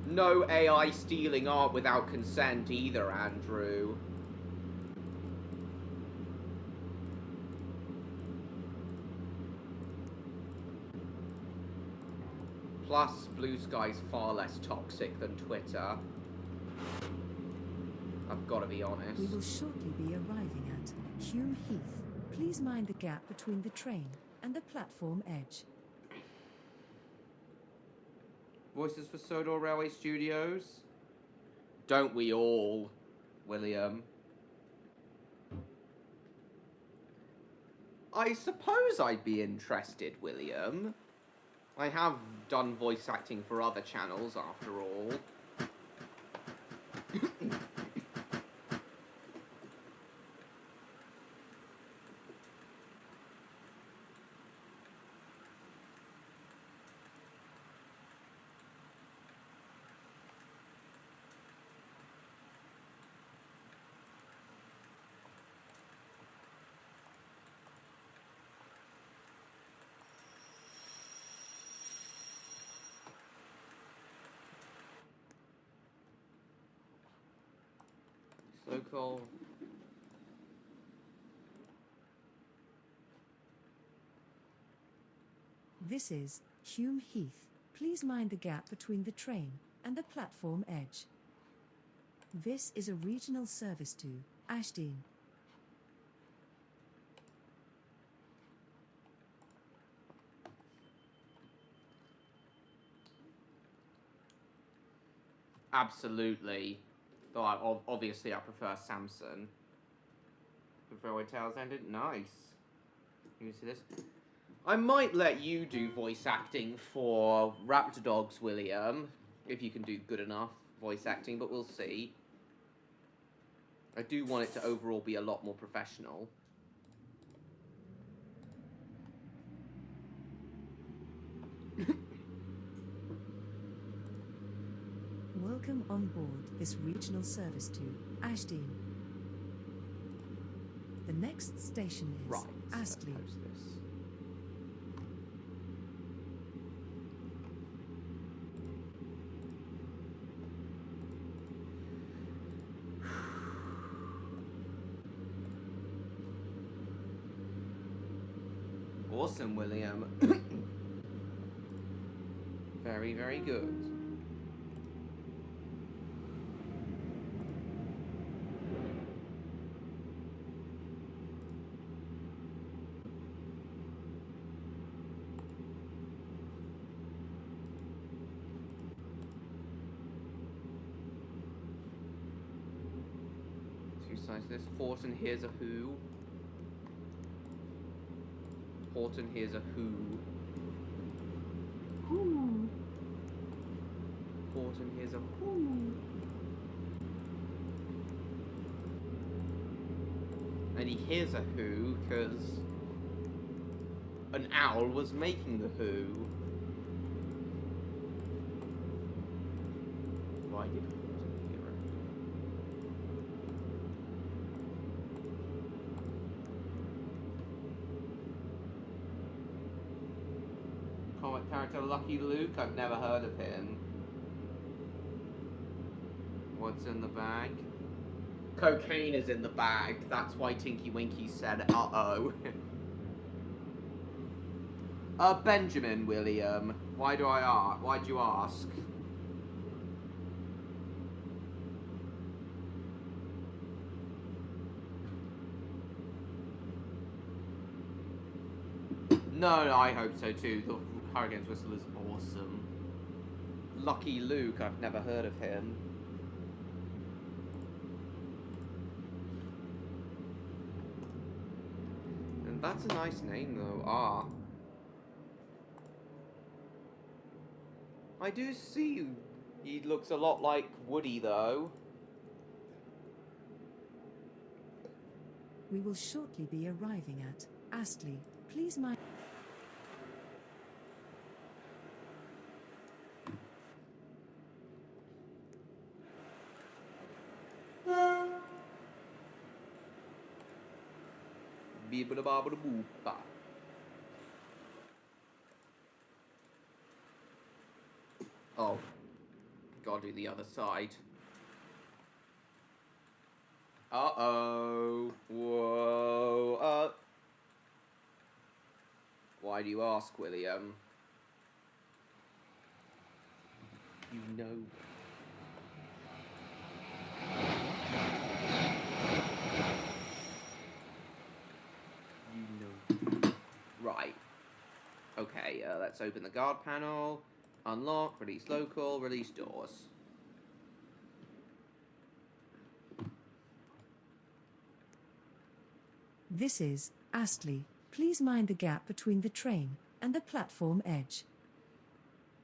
No AI stealing art without consent either, Andrew. Plus, Blue Sky's far less toxic than Twitter. I've got to be honest. We will shortly be arriving at Hume Heath. Please mind the gap between the train and the platform edge. Voices for Sodor Railway Studios? Don't we all, William? I suppose I'd be interested, William. I have done voice acting for other channels, after all. So-called... This is Hume Heath. Please mind the gap between the train and the platform edge. This is a regional service to Ashdean. Absolutely. Though obviously I prefer Samson. The Railway Tales ended. Nice. You see this? I might let you do voice acting for Raptor Dogs, William, if you can do good enough voice acting, but we'll see. I do want it to overall be a lot more professional. Welcome on board this regional service to Ashdean. The next station is Right. Astley. Let's post this. Awesome, William. Very, very good. Two sides to this. Horton, here's a who. Horton, here's a who. Who. Horton, here's a who. And he hears a who because an owl was making the who. Why did Horton hear it? Comic character Lucky Luke, I've never heard of him. What's in the bag? Cocaine is in the bag. That's why Tinky Winky said, uh-oh. Benjamin William. Why'd you ask? No, I hope so too. The Hurricane's Whistle is awesome. Lucky Luke, I've never heard of him. And that's a nice name though, Ah. I do see he looks a lot like Woody though. We will shortly be arriving at Astley. Please mind. Beebada-ba-ba-da-boop-ba. Oh. Gotta do the other side. Uh-oh. Whoa. Why do you ask, William? You know. Right. Okay, let's open the guard panel. Unlock, release local, release doors. This is Astley. Please mind the gap between the train and the platform edge.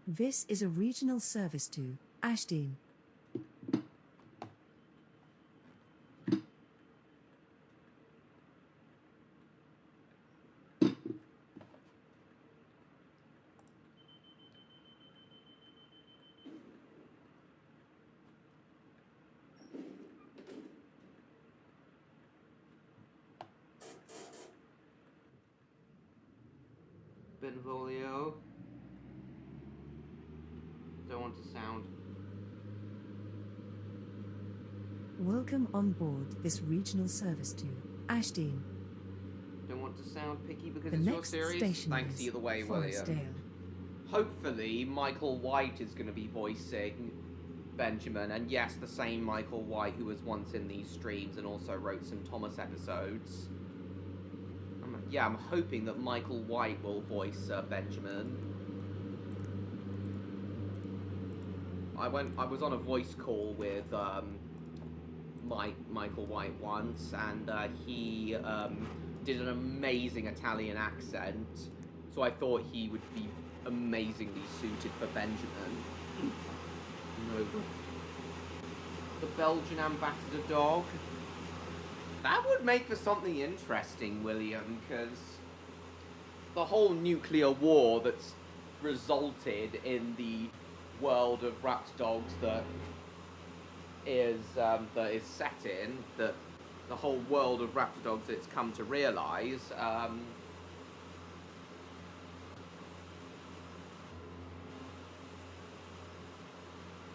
This is a regional service to Ashdean. Benvolio. Don't want to sound. Welcome on board this regional service to Ashdean. Don't want to sound picky because The it's your next series. station Thanks is either way, William. Forestdale. Hopefully, Michael White is going to be voicing Benjamin, and yes, the same Michael White who was once in these streams and also wrote some Thomas episodes. Yeah, I'm hoping that Michael White will voice Benjamin. I was on a voice call with Michael White once, and he did an amazing Italian accent, so I thought he would be amazingly suited for Benjamin. No. The Belgian ambassador dog. That would make for something interesting, William, because the whole nuclear war that's resulted in the world of Raptor Dogs that is set in, that the whole world of Raptor Dogs it's come to realise,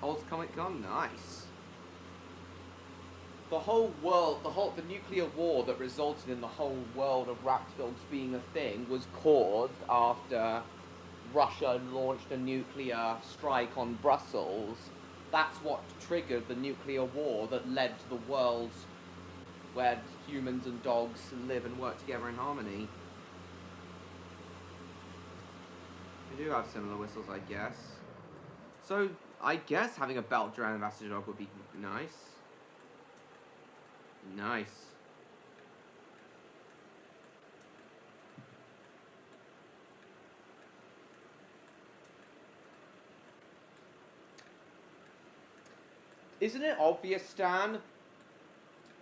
Oz Comic Con, nice. The whole world, the nuclear war that resulted in the whole world of Raptor Dogs being a thing was caused after Russia launched a nuclear strike on Brussels. That's what triggered the nuclear war that led to the world where humans and dogs live and work together in harmony. We do have similar whistles, I guess. So, I guess having a Belgian ambassador dog would be nice. Nice. Isn't it obvious, Stan?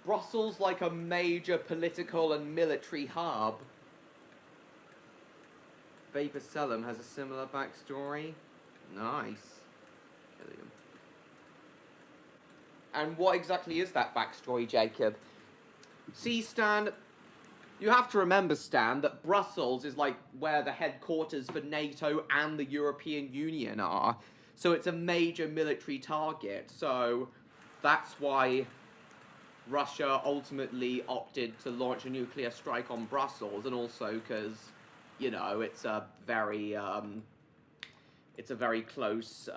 Brussels like a major political and military hub. Vapor Selim has a similar backstory. Nice. Killian. And what exactly is that backstory, Jacob? See, Stan, you have to remember, Stan, that Brussels is like where the headquarters for NATO and the European Union are. So it's a major military target. So that's why Russia ultimately opted to launch a nuclear strike on Brussels, and also because, you know, it's a very close,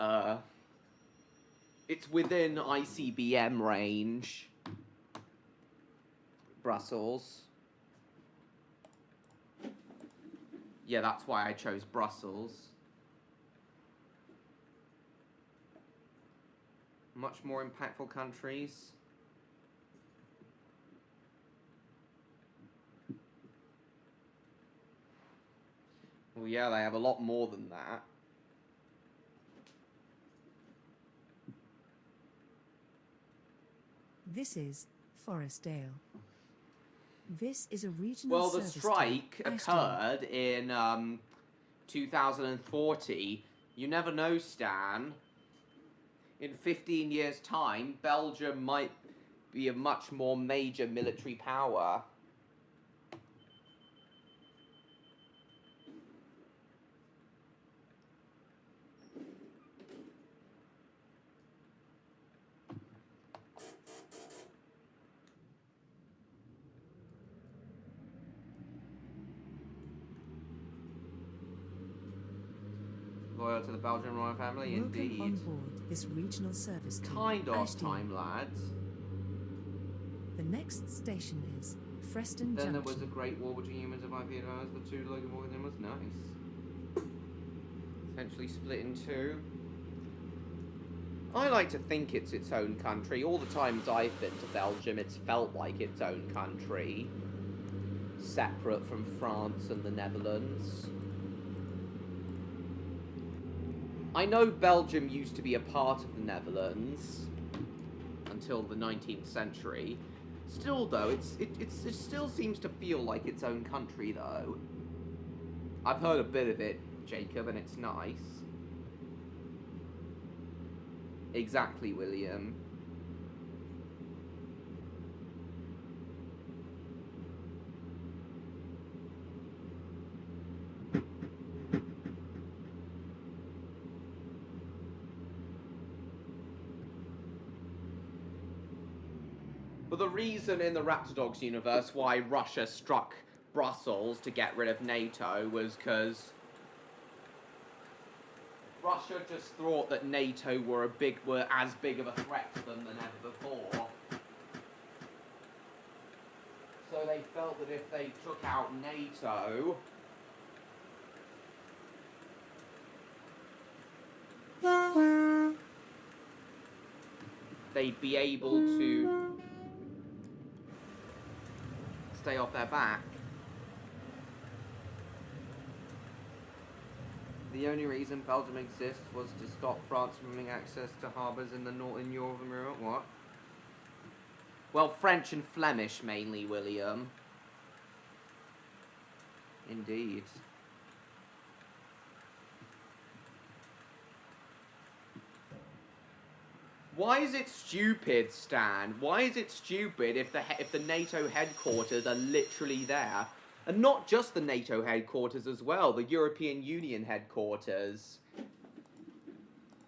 it's within ICBM range, Brussels. Yeah, that's why I chose Brussels. Much more impactful countries. Well, yeah, they have a lot more than that. This is Forestdale. This is a regional Well, the service strike town. occurred in 2040. You never know, Stan. In 15 years' time, Belgium might be a much more major military power. Loyal to the Belgian royal family, Welcome indeed. on board this regional service to Kind of Ashton. time, lads. The next station is Freston Then there Junction. was a great war between humans and bipedals. The two Logan Morgan was nice. Essentially split in two. I like to think it's its own country. All the times I've been to Belgium, it's felt like its own country. Separate from France and the Netherlands. I know Belgium used to be a part of the Netherlands until the 19th century. Still, though, it still seems to feel like its own country, though. I've heard a bit of it, Jacob, and it's nice. Exactly, William. But the reason in the Raptor Dogs universe why Russia struck Brussels to get rid of NATO was because Russia just thought that NATO were as big of a threat to them than ever before. So they felt that if they took out NATO, they'd be able to stay off their back. The only reason Belgium exists was to stop France from having access to harbours in the northern Europe. What? Well, French and Flemish mainly, William. Indeed. Why is it stupid, Stan? Why is it stupid if the NATO headquarters are literally there? And not just the NATO headquarters as well, the European Union headquarters.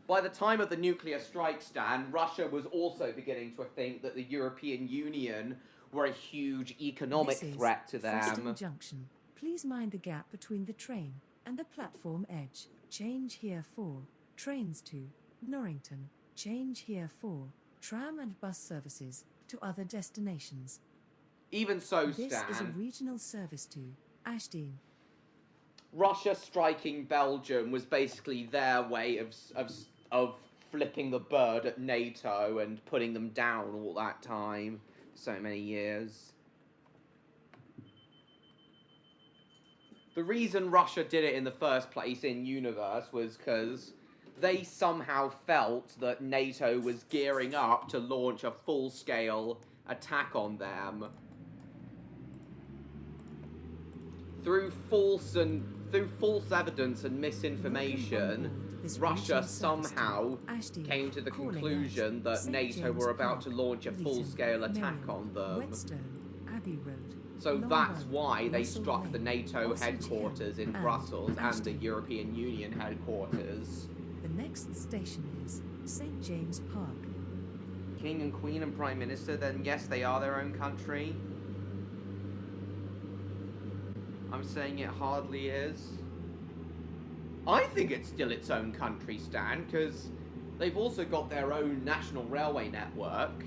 By the time of the nuclear strike, Stan, Russia was also beginning to think that the European Union were a huge economic threat to Preston them. Junction. Please mind the gap between the train and the platform edge. Change here for trains to Norrington. Change here for tram and bus services to other destinations. Even so, This is a Stan, regional service to Ashdean. Russia striking Belgium was basically their way of flipping the bird at NATO and putting them down all that time. So many years. The reason Russia did it in the first place in Universe was because they somehow felt that NATO was gearing up to launch a full-scale attack on them. Through false evidence and misinformation, Russia somehow came to the conclusion that NATO were about to launch a full-scale attack on them. So that's why they struck the NATO headquarters in Brussels and the European Union headquarters. The next station is St. James Park. King and Queen and Prime Minister, then yes, they are their own country. I'm saying it hardly is. I think it's still its own country, Stan, because they've also got their own national railway network.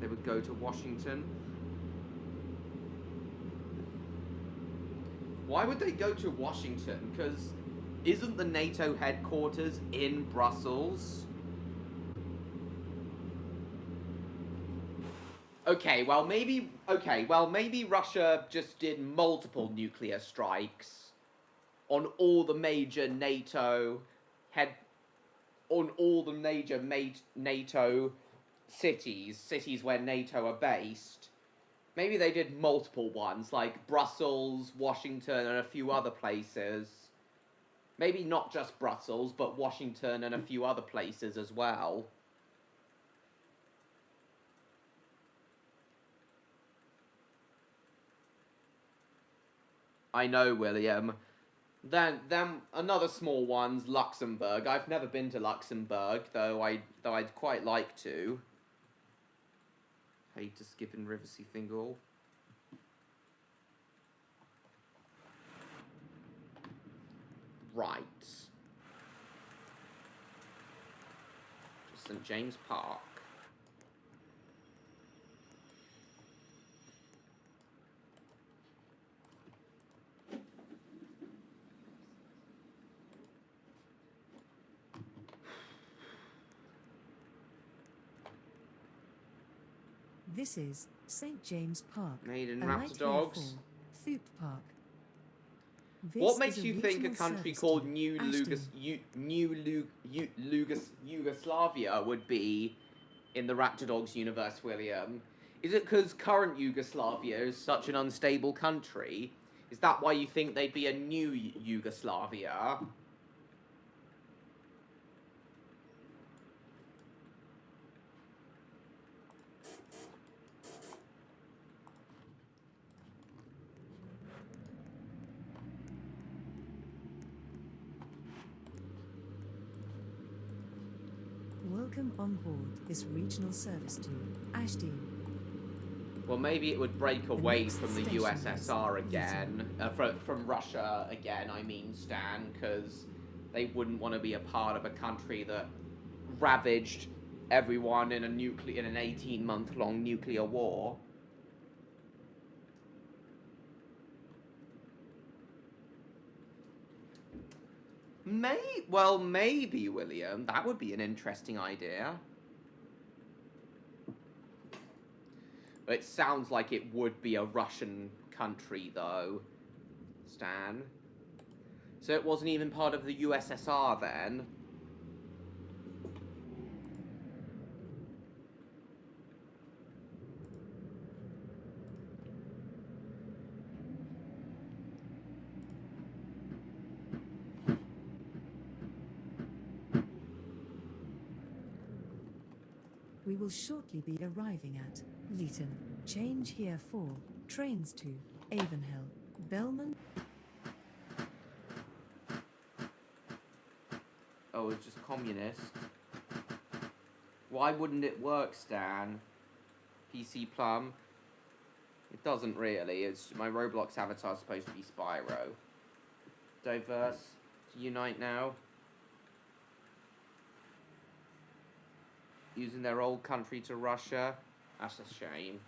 They would go to Washington. Why would they go to Washington? Because isn't the NATO headquarters in Brussels? Okay, well maybe Russia just did multiple nuclear strikes on all the major NATO NATO cities where NATO are based. Maybe they did multiple ones, like Brussels, Washington, and a few other places. Maybe not just Brussels, but Washington and a few other places as well. I know, William. Then another small one's Luxembourg. I've never been to Luxembourg, though I'd quite like to. Hate to skip in Riversea Fingal. Right. St. James Park. This is St. James Park. Made in A light Raptor Dogs. here for Thoup Park. This What makes is a you think a regional country service called to Yugoslavia would be in the Raptor Dogs universe, William? Is it because current Yugoslavia is such an unstable country? Is that why you think they'd be a new Yugoslavia? Welcome on board this regional service to Ashdene. Well, maybe it would break away next from the station USSR is again. From Russia again, I mean, Stan, because they wouldn't want to be a part of a country that ravaged everyone in an 18-month-long nuclear war. Well, maybe, William. That would be an interesting idea. It sounds like it would be a Russian country, though, Stan. So it wasn't even part of the USSR then? We will shortly be arriving at Leeton. Change here for trains to Avonhill, Belmont. Oh, it's just communist. Why wouldn't it work, Stan? PC Plum? It doesn't really. It's my Roblox avatar is supposed to be Spyro. Diverse. Unite now. Using their old country to Russia. That's a shame.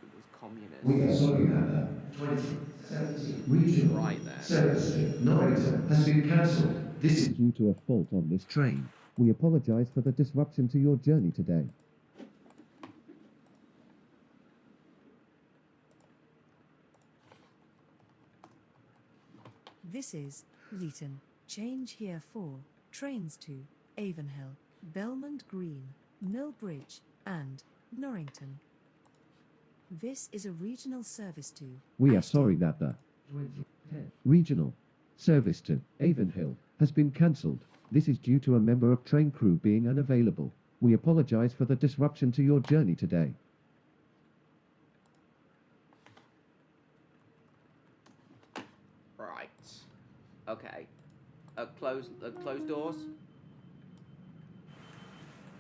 It was communist. We are sorry that the 2017 regional Right then. service to Norrington has been cancelled. This is due to a fault on this train. We apologize for the disruption to your journey today. This is Leeton. Change here for trains to Avonhill, Belmont Green, Millbridge, and Norrington. This is a regional service to We are Ashdene. sorry that the 2010 regional service to Avonhill has been cancelled. This is due to a member of train crew being unavailable. We apologize for the disruption to your journey today. Right. Okay. Close doors.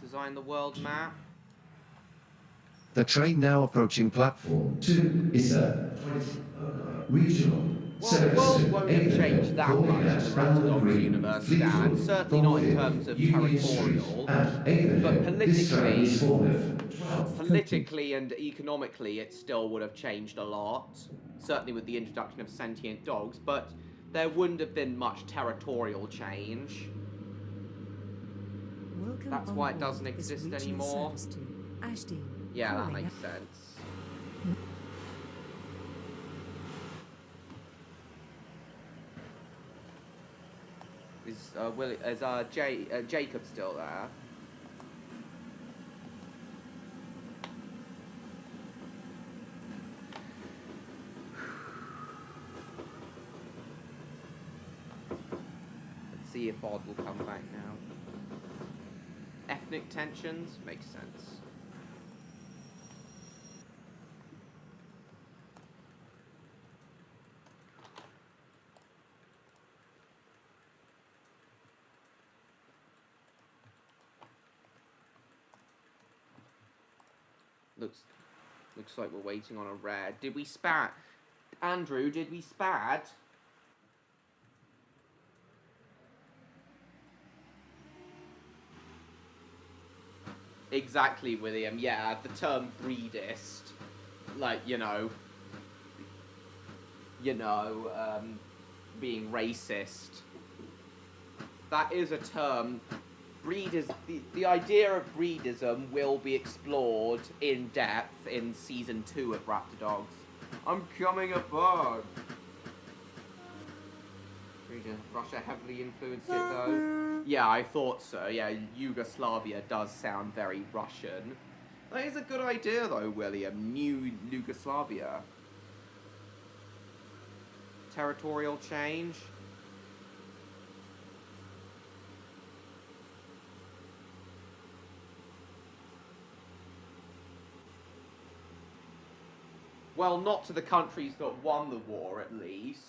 Design the world map. The train now approaching platform 2 is a 2009 regional Well, the service world to won't have Avonhill, changed that calling much in at the Balmer Raptor Dogs Green, universe, Fleetwood, Stan. Certainly from not in within terms of Union Street territorial. and Avonhill. But This train politically, is full of 12 politically and economically, it still would have changed a lot. Certainly with the introduction of sentient dogs, but there wouldn't have been much territorial change. Welcome That's on why it board doesn't this exist regional anymore. service to Ashdene. Yeah, that Calling makes at- sense. Is Jacob still there? Let's see if Odd will come back now. Ethnic tensions? Makes sense. Looks like we're waiting on a red. Did we spat? Andrew, did we spat? Exactly, William. Yeah, the term breedist. Like, being racist. That is a term. The idea of breedism will be explored in depth in season 2 of Raptor Dogs. I'm coming aboard. Russia heavily influenced it though. Yeah, I thought so. Yeah, Yugoslavia does sound very Russian. That is a good idea though, William. New Yugoslavia. Territorial change. Well, not to the countries that won the war, at least.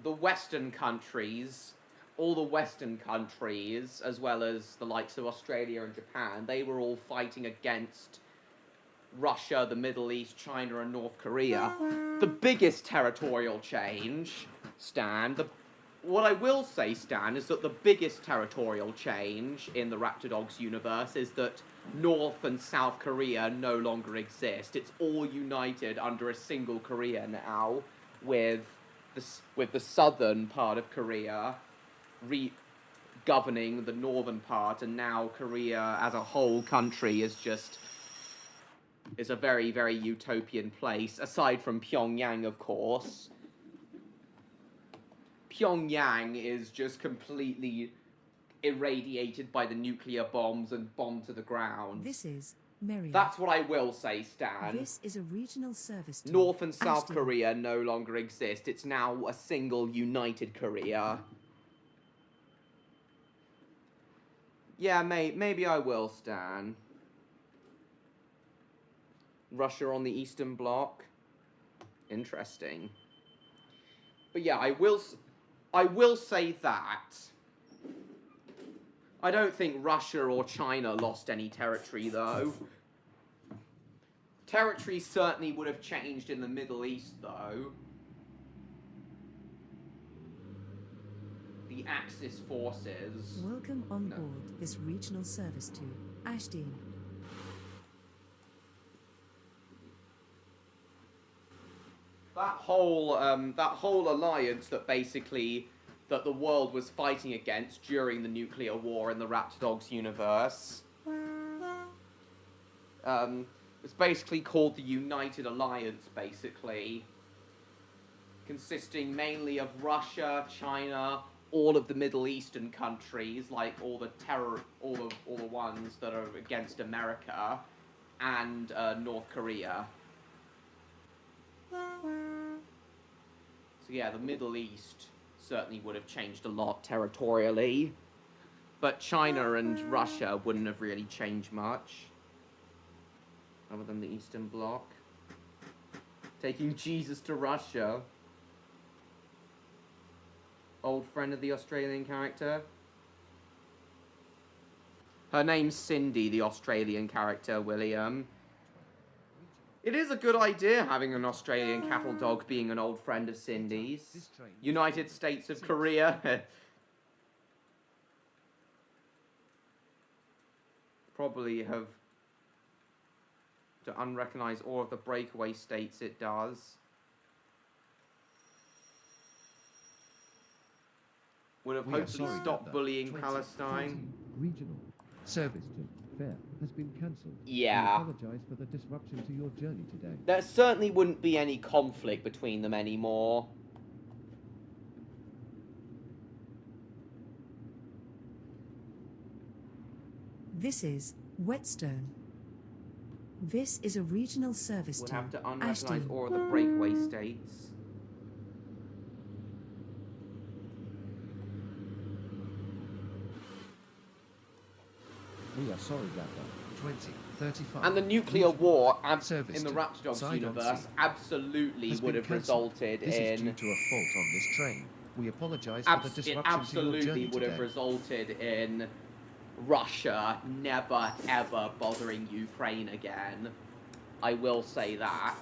the Western countries, all the Western countries, as well as the likes of Australia and Japan, they were all fighting against Russia, the Middle East, China, and North Korea. The biggest territorial change, Stan, what I will say, Stan, is that the biggest territorial change in the Raptor Dogs universe is that North and South Korea no longer exist. It's all united under a single Korea now, with the southern part of Korea governing the northern part, and now Korea as a whole country is a very, very utopian place, aside from Pyongyang, of course. Pyongyang is just completely irradiated by the nuclear bombs and bombed to the ground. This is Miriam. That's what I will say, Stan. This is a regional service to North and South Ashton. Korea no longer exist. It's now a single united Korea. Yeah, maybe I will, Stan. Russia on the Eastern Bloc. Interesting. But yeah, I will say that. I don't think Russia or China lost any territory, though. Territory certainly would have changed in the Middle East, though. The Axis forces. Welcome on board this regional service to Ashton. That whole alliance that the world was fighting against during the nuclear war in the Raptor Dogs universe. It's basically called the United Alliance, basically. Consisting mainly of Russia, China, all of the Middle Eastern countries, like all the ones that are against America, and North Korea. So yeah, the Middle East certainly would have changed a lot territorially, but China and Russia wouldn't have really changed much, other than the Eastern Bloc. Taking Jesus to Russia. Old friend of the Australian character. Her name's Cindy, the Australian character, William. It is a good idea having an Australian cattle dog being an old friend of Cindy's. United States of Korea. Probably have to unrecognize all of the breakaway states it does. Would have hopefully stopped bullying Palestine. Regional service to Fair has been cancelled. Yeah. We apologize for the disruption to your journey today. There certainly wouldn't be any conflict between them anymore. This is Whetstone. This is a regional service Would to have to unrecognize Ashton. all of the breakaway states. We are sorry, Raptor. 2035. And the nuclear war Service in the to Raptor Dogs Side on universe Sea absolutely has would been have cancelled. resulted This is due in... to a fault on this train. We apologize for the It disruption to your absolutely journey would have today. resulted in Russia never ever bothering Ukraine again. I will say that.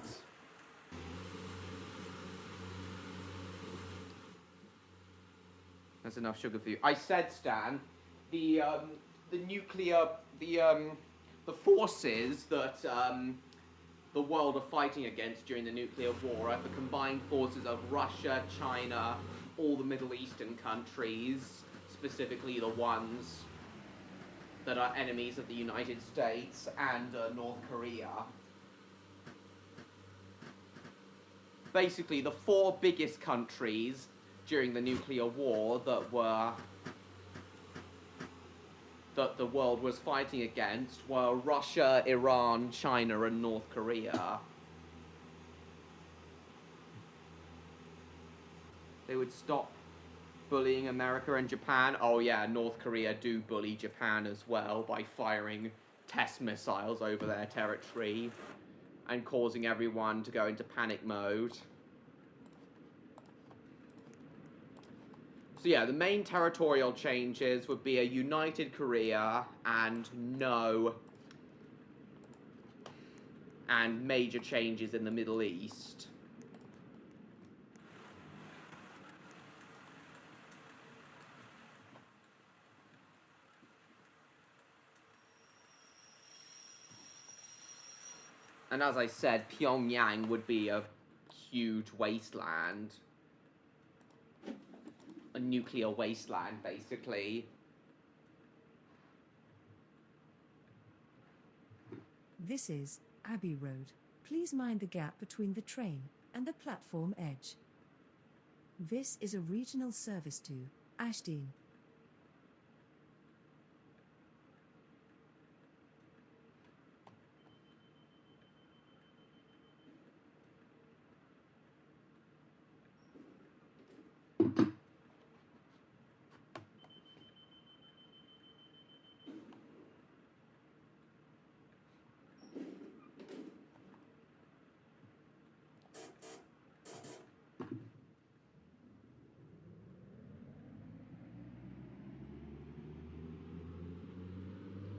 That's enough sugar for you. I said, Stan, the forces that the world are fighting against during the nuclear war are the combined forces of Russia, China, all the Middle Eastern countries, specifically the ones that are enemies of the United States, and North Korea. Basically, the four biggest countries during the nuclear war that the world was fighting against were Russia, Iran, China, and North Korea. They would stop bullying America and Japan. Oh yeah, North Korea do bully Japan as well by firing test missiles over their territory and causing everyone to go into panic mode. So yeah, the main territorial changes would be a united Korea and major changes in the Middle East. And as I said, Pyongyang would be a huge wasteland. A nuclear wasteland, basically. This is Abbey Road. Please mind the gap between the train and the platform edge. This is a regional service to Ashdean.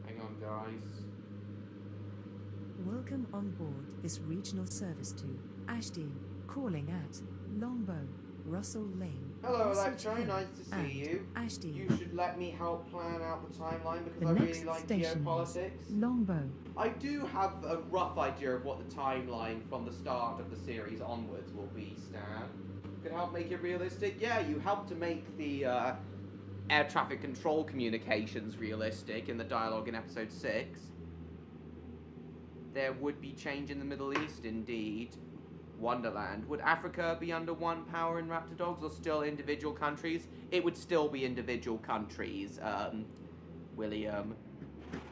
Hang on, guys. Welcome on board this regional service to Ashdean, calling at Longbow, Russell Lane. Hello, Message Electro. Hill, Nice to and see you. Ashdean. You should let me help plan out the timeline because The I really next like station geopolitics. is Longbow. I do have a rough idea of what the timeline from the start of the series onwards will be, Stan. Could help make it realistic? Yeah, you helped to make the air traffic control communications realistic in the dialogue in episode 6. There would be change in the Middle East, indeed. Wonderland. Would Africa be under one power in Raptor Dogs or still individual countries? It would still be individual countries, William.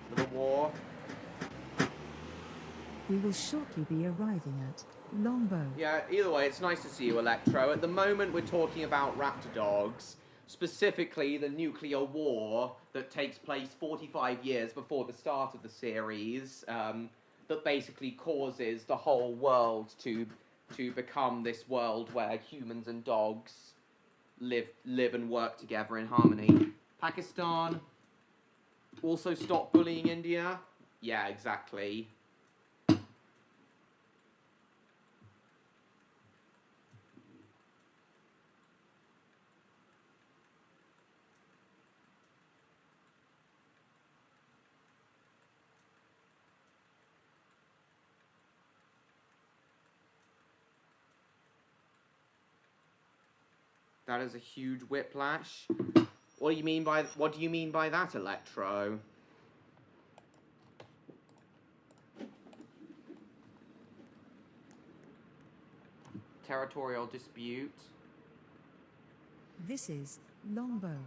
For the war. We will shortly be arriving at Longbow. Yeah, either way, it's nice to see you, Electro. At the moment, we're talking about Raptor Dogs, specifically the nuclear war that takes place 45 years before the start of the series, that basically causes the whole world to become this world where humans and dogs live and work together in harmony. Pakistan also stop bullying India? Yeah, exactly. That is a huge whiplash. What do you mean by that, Electro? Territorial dispute. This is Longbow.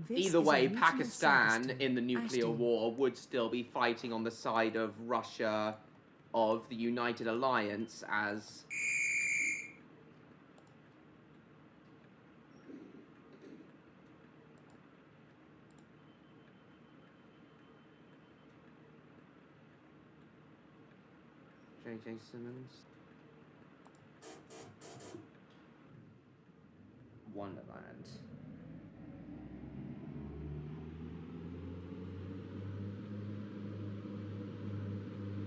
This Either is a way, regional Pakistan service to in the nuclear Ashdean. war would still be fighting on the side of Russia, of the United Alliance, as J.J. Simmons. Wonderland.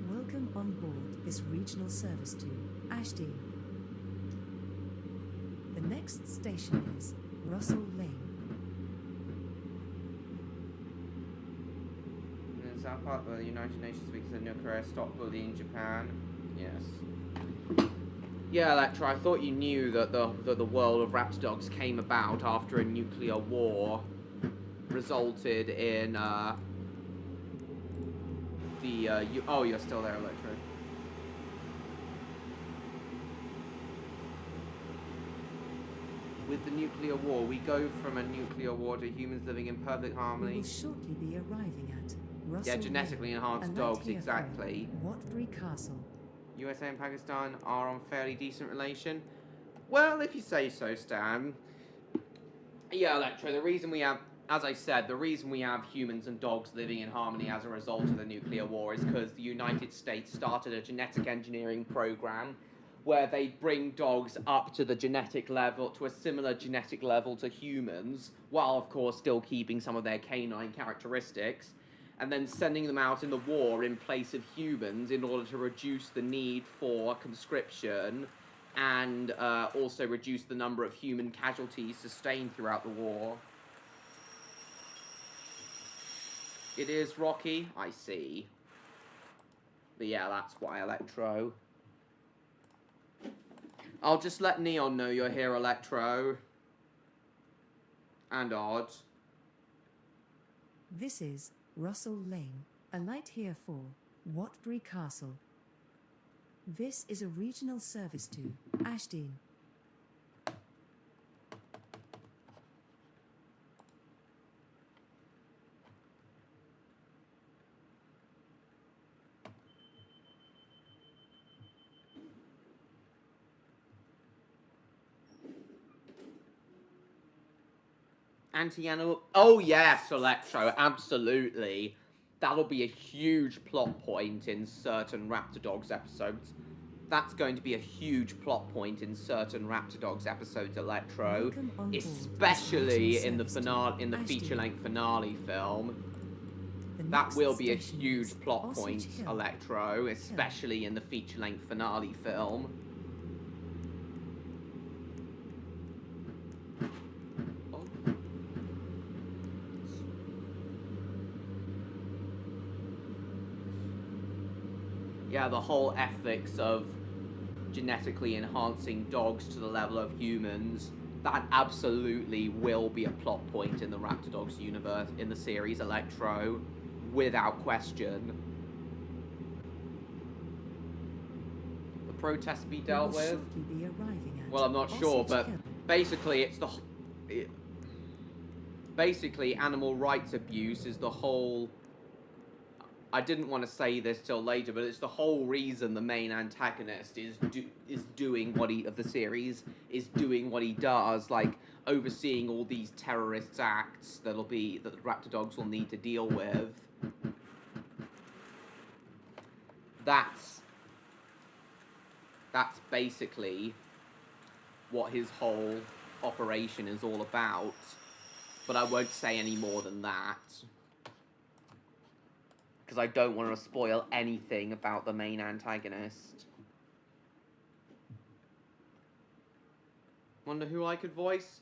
Welcome on board this regional service to Ashdean. The next station is Russell Lane. Is that part of the United Nations speaks of nuclear stop bullying Japan? Yes. Yeah, Electra, I thought you knew that the world of Raptor Dogs came about after a nuclear war resulted in oh, you're still there, Electra. With the nuclear war, we go from a nuclear war to humans living in perfect We harmony. will shortly be arriving at Russell Yeah, genetically Lane. enhanced And dogs, here from exactly. Watbury Castle. USA and Pakistan are on fairly decent relation. Well, if you say so, Stan. Yeah, Electra, the reason we have, as I said, the reason we have humans and dogs living in harmony as a result of the nuclear war is because the United States started a genetic engineering program where they bring dogs up to the genetic level, to a similar genetic level to humans, while of course still keeping some of their canine characteristics, and then sending them out in the war in place of humans in order to reduce the need for conscription and also reduce the number of human casualties sustained throughout the war. It is Rocky? I see. But yeah, that's why, Electro. I'll just let Neon know you're here, Electro. And Odd. This is Russell Lane, a light here for Watbury Castle. This is a regional service to Ashdean. Anti-animal... Oh yes, Electro, absolutely. That'll be a huge plot point in certain Raptor Dogs episodes. That's going to be a huge plot point in certain Raptor Dogs episodes, Electro. Especially in the finale, in the feature-length finale film. That will be a huge plot point, Electro, especially in the feature-length finale film. Yeah, the whole ethics of genetically enhancing dogs to the level of humans, that absolutely will be a plot point in the Raptor Dogs universe, in the series Electro, without question. The protests be dealt with? Well, I'm not sure, but basically it's basically animal rights abuse is the whole... I didn't want to say this till later, but it's the whole reason the main antagonist is doing what he, of the series, is doing what he does, like overseeing all these terrorist acts that the Raptor Dogs will need to deal with. That's basically what his whole operation is all about, but I won't say any more than that. Because I don't want to spoil anything about the main antagonist. Wonder who I could voice?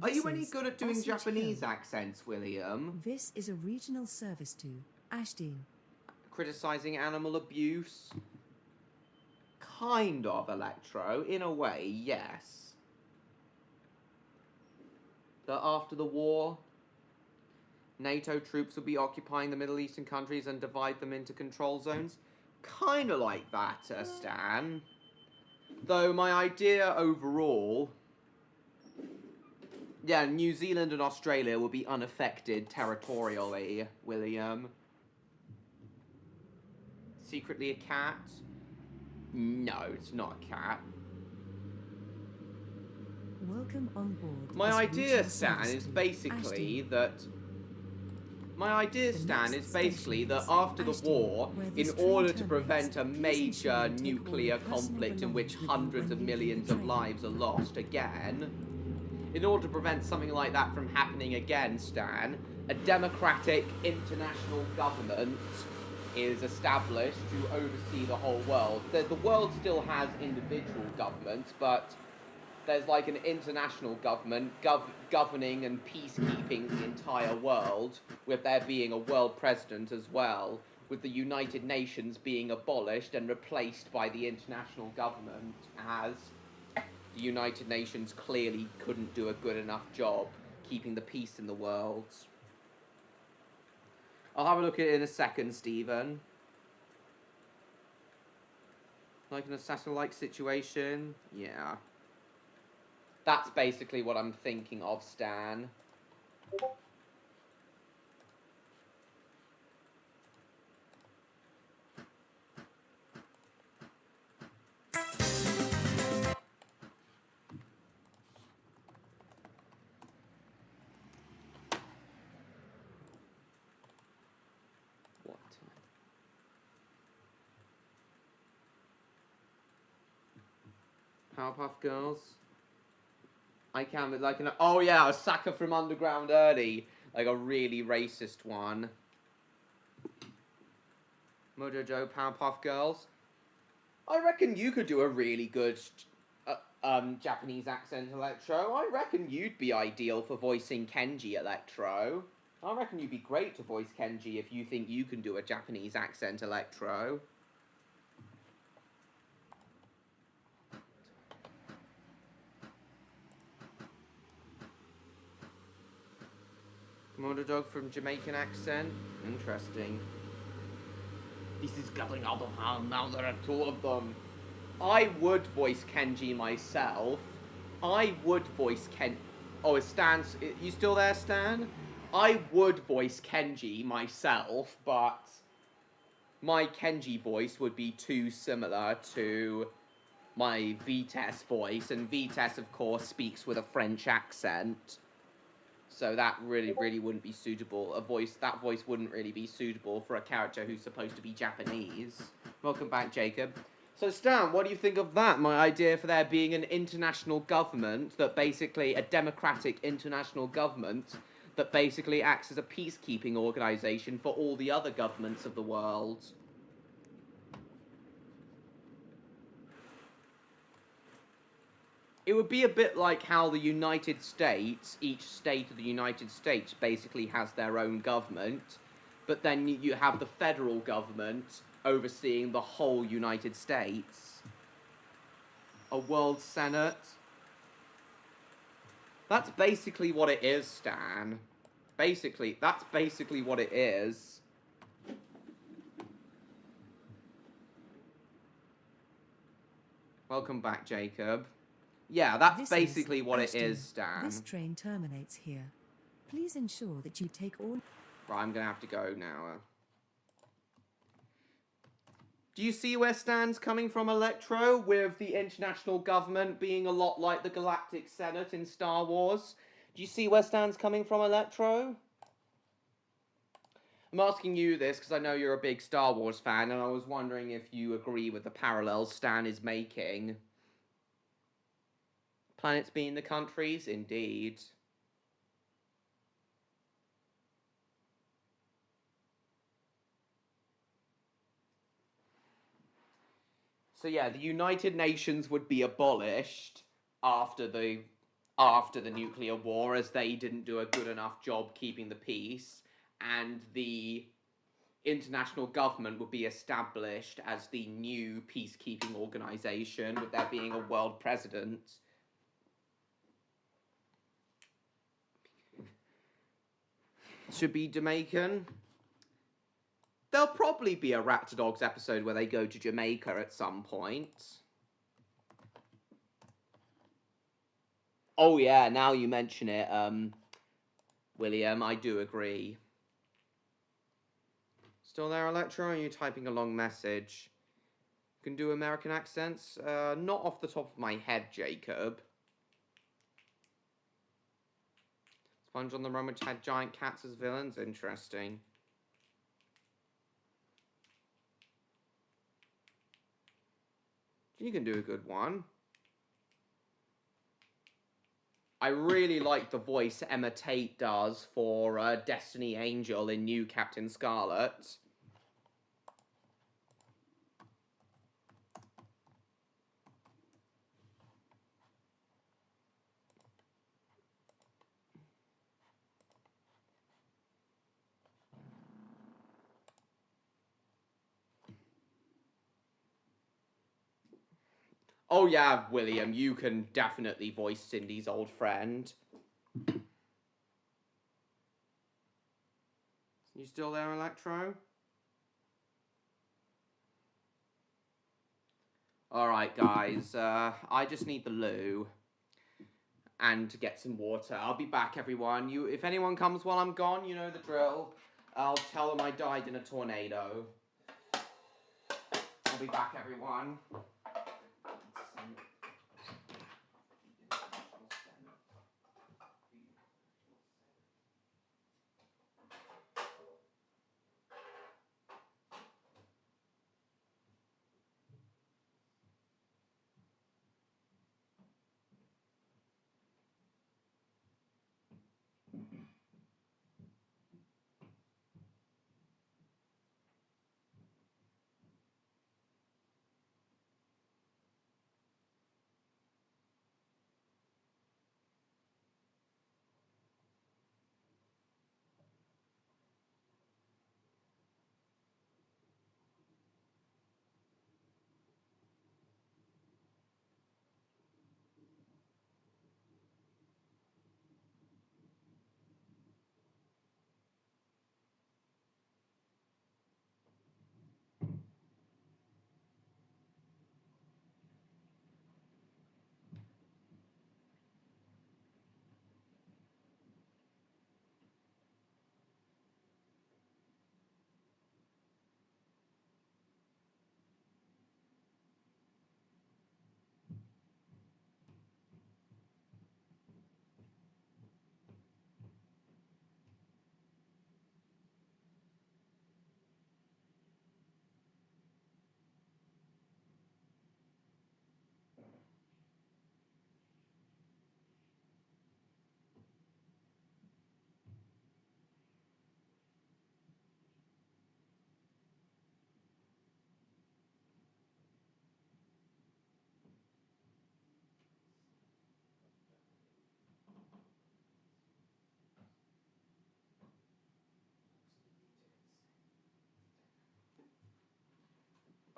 Are you any good at doing Japanese accents, William? This is a regional service to Ashdean. Criticizing animal abuse? Kind of, Electro. In a way, yes. That after the war, NATO troops will be occupying the Middle Eastern countries and divide them into control zones. Kinda like that, Stan. Though my idea overall... Yeah, New Zealand and Australia will be unaffected territorially, William. Secretly a cat? No, it's not a cat. Welcome on board. My idea, Stan, is basically that... My idea, Stan, is basically that after the war, in order to prevent a major nuclear conflict in which hundreds of millions of lives are lost again, in order to prevent something like that from happening again, Stan, a democratic international government is established to oversee the whole world. The world still has individual governments, but there's like an international government governing and peacekeeping the entire world, with there being a world president as well, with the United Nations being abolished and replaced by the international government, as the United Nations clearly couldn't do a good enough job keeping the peace in the world. I'll have a look at it in a second, Stephen. Like an assassin-like situation? Yeah. That's basically what I'm thinking of, Stan. What? Powerpuff Girls. I can with like an... Oh yeah, a sucker from Underground Early. Like a really racist one. Mojo Joe, Powerpuff Girls. I reckon you could do a really good Japanese accent Electro. I reckon you'd be ideal for voicing Kenji Electro. I reckon you'd be great to voice Kenji if you think you can do a Japanese accent Electro. Komodo dog from Jamaican accent. Interesting. This is getting out of hand now there are two of them. I would voice Kenji myself. I would voice Oh, is Stan's... You still there, Stan? I would voice Kenji myself, but... my Kenji voice would be too similar to my Vitesse voice. And Vitesse, of course, speaks with a French accent. So that really wouldn't be suitable. That voice wouldn't really be suitable for a character who's supposed to be Japanese. Welcome back, Jacob. So Stan, what do you think of that? My idea for there being an international government that basically, a democratic international government that basically acts as a peacekeeping organization for all the other governments of the world. It would be a bit like how the United States, each state of the United States basically has their own government, but then you have the federal government overseeing the whole United States. A world senate. That's basically what it is, Stan. That's basically what it is. Welcome back, Jacob. Yeah, that's basically what it is, Stan. This train terminates here. Please ensure that you take all... Right, I'm gonna have to go now. Do you see where Stan's coming from, Electro? With the international government being a lot like the Galactic Senate in Star Wars? Do you see where Stan's coming from, Electro? I'm asking you this because I know you're a big Star Wars fan, and I was wondering if you agree with the parallels Stan is making. Planets being the countries? Indeed. So yeah, the United Nations would be abolished after the nuclear war, as they didn't do a good enough job keeping the peace, and the international government would be established as the new peacekeeping organization, with there being a world president. Should be Jamaican. There'll probably be a Raptor Dogs episode where they go to Jamaica at some point. Oh yeah, now you mention it, William, I do agree. Still there, Electro? Or are you typing a long message? You can do American accents? Not off the top of my head, Jacob. Sponge on the Run, which had giant cats as villains? Interesting. You can do a good one. I really like the voice Emma Tate does for Destiny Angel in New Captain Scarlet. Oh yeah, William, you can definitely voice Cindy's old friend. You still there, Electro? Alright, guys, I just need the loo. And to get some water. I'll be back, everyone. If anyone comes while I'm gone, you know the drill. I'll tell them I died in a tornado. I'll be back, everyone.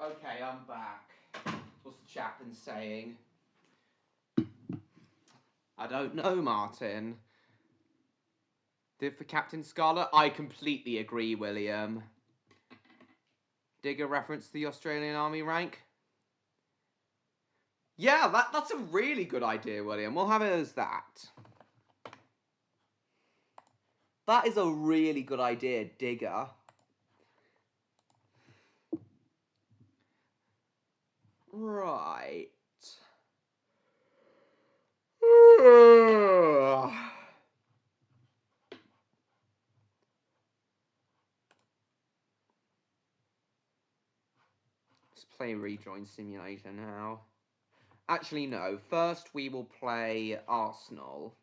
Okay, I'm back. What's the chaplain saying? I don't know, Martin. Did for Captain Scarlet? I completely agree, William. Dig a reference to the Australian Army rank? Yeah, that's a really good idea, William. We'll have it as that. That is a really good idea, Digger. Right. Let's play Rejoin Simulator now. Actually, no. First, we will play Arsenal.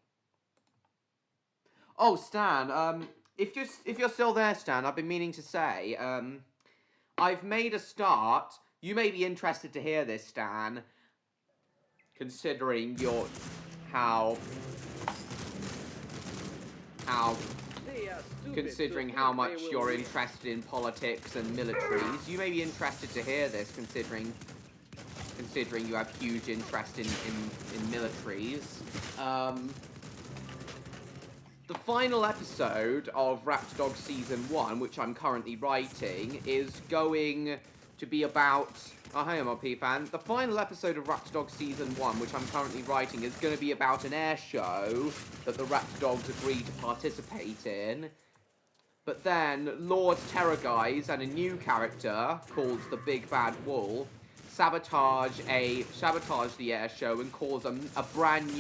Oh, Stan. If you're still there, Stan, I've been meaning to say. I've made a start. You may be interested to hear this, Stan. Considering considering how much you're interested in politics and militaries, you may be interested to hear this. Considering you have huge interest in militaries. The final episode of Raptor Dogs Season 1, which I'm currently writing, is going to be about... Oh, hey, I'm a P fan. The final episode of Raptor Dogs Season 1, which I'm currently writing, is going to be about an air show that the Raptor Dogs agreed to participate in. But then, Lord Terrorguise and a new character, called the Big Bad Wolf, sabotage the air show and cause a brand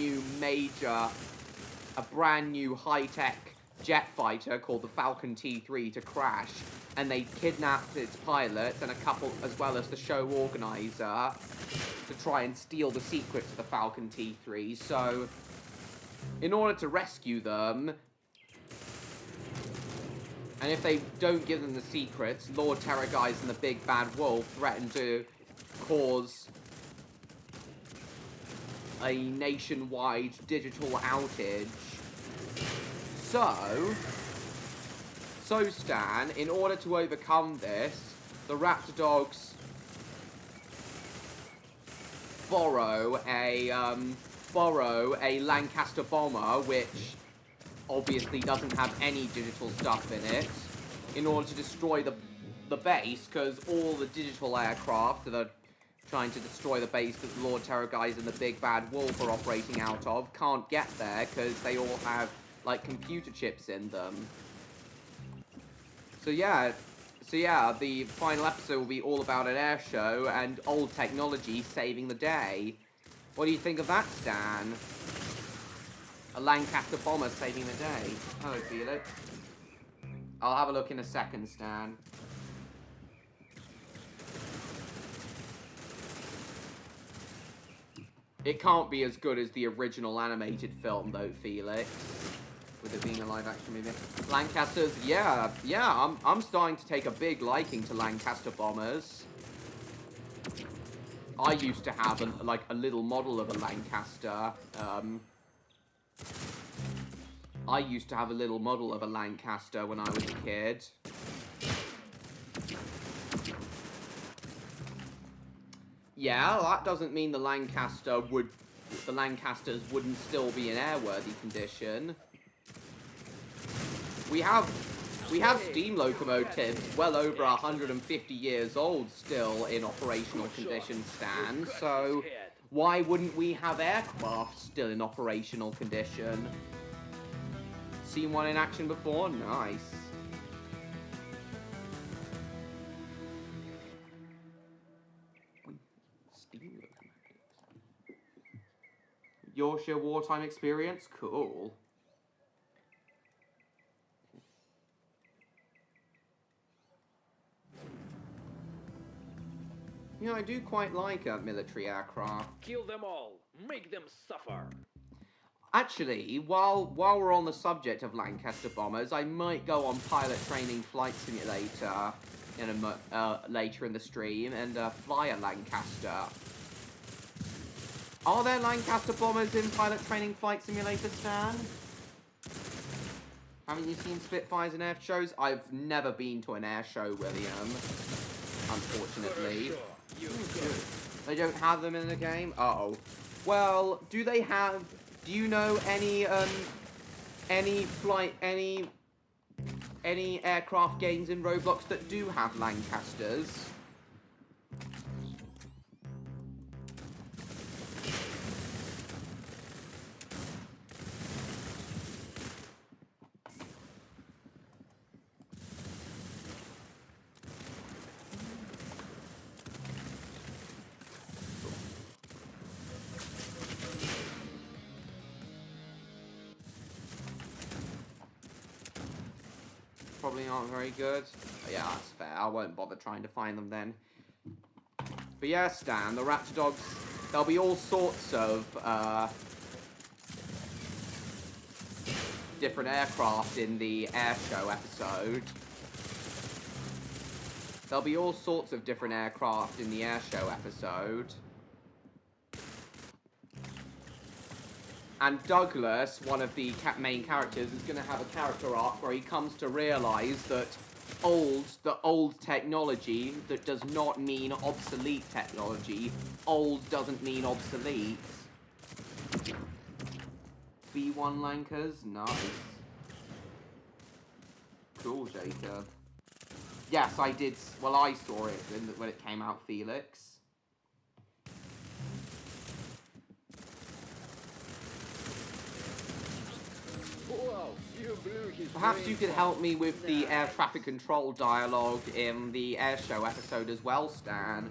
new high-tech jet fighter called the Falcon T3 to crash, and they kidnapped its pilot and a couple, as well as the show organizer, to try and steal the secrets of the Falcon T3. So, in order to rescue them, and if they don't give them the secrets, Lord Terrorguise and the Big Bad Wolf threaten to cause a nationwide digital outage. So Stan, in order to overcome this, the Raptor Dogs borrow a Lancaster bomber, which obviously doesn't have any digital stuff in it, in order to destroy the base, because all the digital aircraft that are trying to destroy the base that Lord Terrorguise and the Big Bad Wolf are operating out of can't get there because they all have, like, computer chips in them. So yeah, the final episode will be all about an air show and old technology saving the day. What do you think of that, Stan? A Lancaster bomber saving the day. How do I feel it? I'll have a look in a second, Stan. It can't be as good as the original animated film, though, Felix. With it being a live-action movie. Lancasters, yeah, I'm starting to take a big liking to Lancaster bombers. I used to have, a little model of a Lancaster. I used to have a little model of a Lancaster when I was a kid. Yeah, that doesn't mean the Lancasters wouldn't still be in airworthy condition. We have steam locomotives well over 150 years old still in operational condition, Stan, so why wouldn't we have aircraft still in operational condition? Seen one in action before? Nice. Steam locomotives. Yorkshire wartime experience? Cool. You know, I do quite like military aircraft. Kill them all. Make them suffer. Actually, while we're on the subject of Lancaster bombers, I might go on Pilot Training Flight Simulator later in the stream and fly a Lancaster. Are there Lancaster bombers in Pilot Training Flight Simulator, Stan? Haven't you seen Spitfires in air shows? I've never been to an air show, William. unfortunately. For sure. You good. They don't have them in the game? Uh-oh. Well, do they have... Do you know any aircraft games in Roblox that do have Lancasters? Probably aren't very good. But yeah, that's fair. I won't bother trying to find them then. But yeah, Stan, the Raptor Dogs, there'll be all sorts of different aircraft in the air show episode. There'll be all sorts of different aircraft in the air show episode. And Douglas, one of the main characters, is going to have a character arc where he comes to realise that the old technology, that does not mean obsolete technology. Old doesn't mean obsolete. B1 Lankers, nice. Cool, Jacob. Yes, I did. Well, I saw it when it came out, Felix. Wow, you blew his Perhaps brains you could out. help me with the air traffic control dialogue in the air show episode as well, Stan.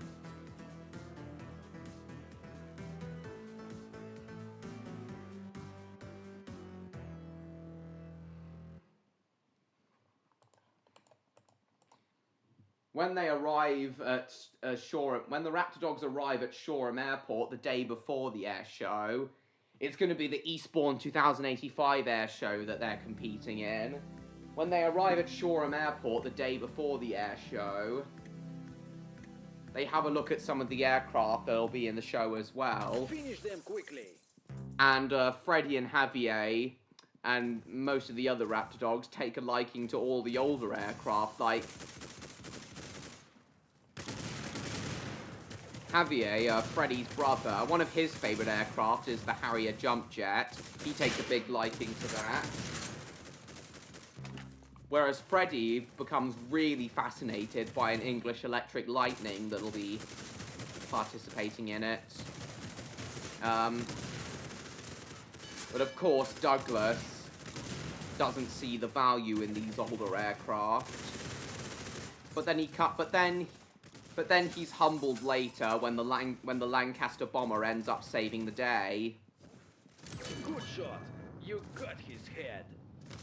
When they arrive at Shoreham, when the Raptor Dogs arrive at Shoreham Airport the day before the air show, it's going to be the Eastbourne 2085 air show that they're competing in. When they arrive at Shoreham Airport the day before the air show, they have a look at some of the aircraft that'll be in the show as well. Finish them quickly. And Freddie and Javier and most of the other Raptor Dogs take a liking to all the older aircraft, like Javier, Freddie's brother. One of his favourite aircraft is the Harrier jump jet. He takes a big liking to that. Whereas Freddie becomes really fascinated by an English Electric Lightning that'll be participating in it. But of course, Douglas doesn't see the value in these older aircraft. But then he's humbled later when the Lancaster bomber ends up saving the day. Good shot. You got his head.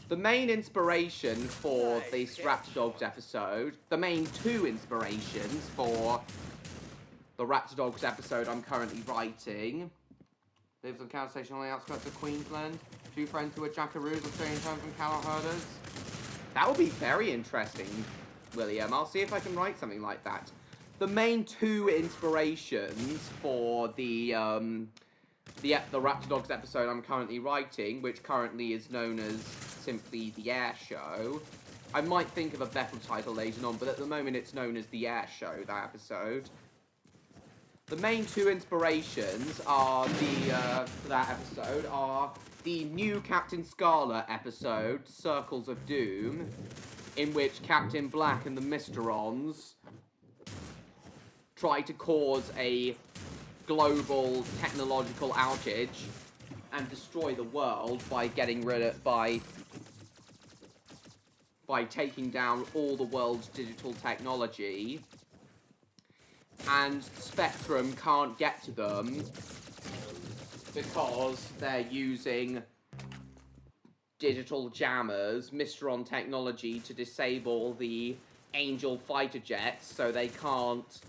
The main inspiration for this Raptor Dogs episode, the main two inspirations for the Raptor Dogs episode I'm currently writing, lives on Cow Station on the outskirts of Queensland, two friends who are jackaroos, Australian terms from cattle herders. That would be very interesting, William. I'll see if I can write something like that. The main two inspirations for the Raptor Dogs episode I'm currently writing, which currently is known as simply The Air Show. I might think of a better title later on, but at the moment it's known as The Air Show, that episode. The main two inspirations are for that episode are the new Captain Scarlet episode, Circles of Doom, in which Captain Black and the Mysterons try to cause a global technological outage and destroy the world by taking down all the world's digital technology, and Spectrum can't get to them because they're using digital jammers, Mysteron technology, to disable the Angel fighter jets, so they can't,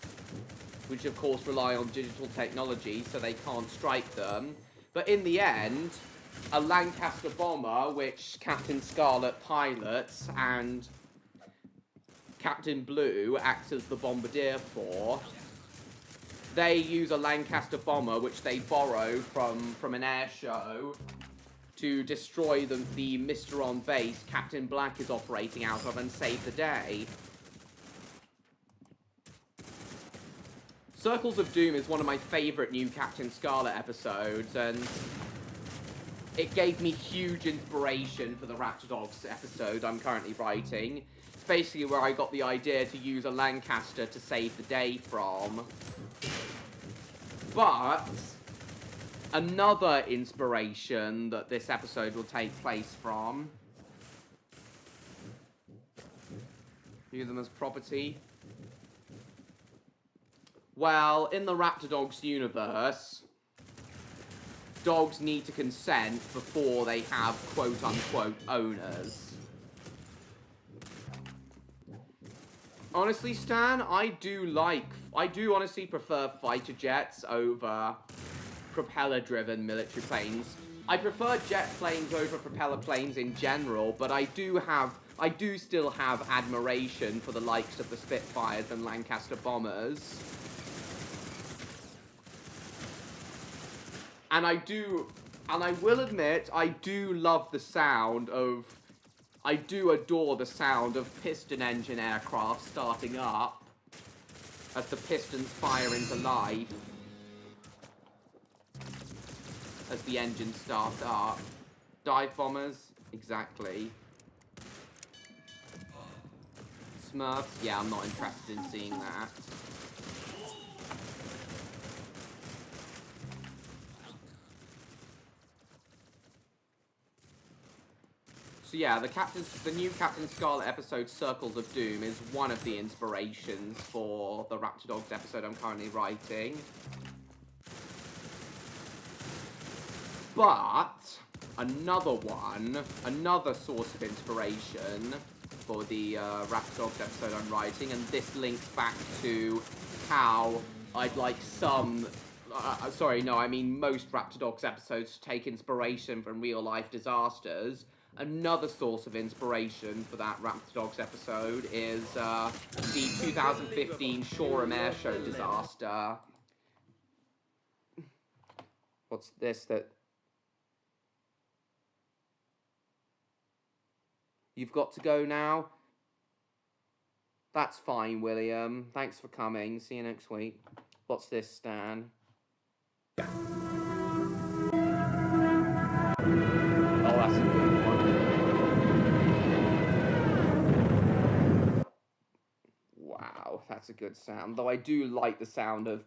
which of course rely on digital technology, so they can't strike them. But in the end, a Lancaster bomber, which Captain Scarlet pilots and Captain Blue acts as the bombardier for, they use a Lancaster bomber, which they borrow from an air show, to destroy the Mysteron base Captain Black is operating out of and save the day. Circles of Doom is one of my favourite new Captain Scarlet episodes, and it gave me huge inspiration for the Raptor Dogs episode I'm currently writing. It's basically where I got the idea to use a Lancaster to save the day from. But another inspiration that this episode will take place from. Use them as property. Well, in the Raptor Dogs universe, dogs need to consent before they have quote-unquote owners. Honestly, Stan, I do honestly prefer fighter jets over propeller-driven military planes. I prefer jet planes over propeller planes in general, but I do still have admiration for the likes of the Spitfires and Lancaster bombers. And I will admit, I do love the sound of, I do adore the sound of piston engine aircraft starting up as the pistons fire into life as the engines start up. Dive bombers? Exactly. Smurfs? Yeah, I'm not interested in seeing that. So yeah, the new Captain Scarlet episode, Circles of Doom, is one of the inspirations for the Raptor Dogs episode I'm currently writing. But another source of inspiration for the Raptor Dogs episode I'm writing, and this links back to how I'd like some... most Raptor Dogs episodes to take inspiration from real-life disasters. Another source of inspiration for that Raptor Dogs episode is the 2015 Shoreham Airshow disaster. What's this that... You've got to go now? That's fine, William. Thanks for coming. See you next week. What's this, Stan? Oh, that's a good one. Wow, that's a good sound. Though I do like the sound of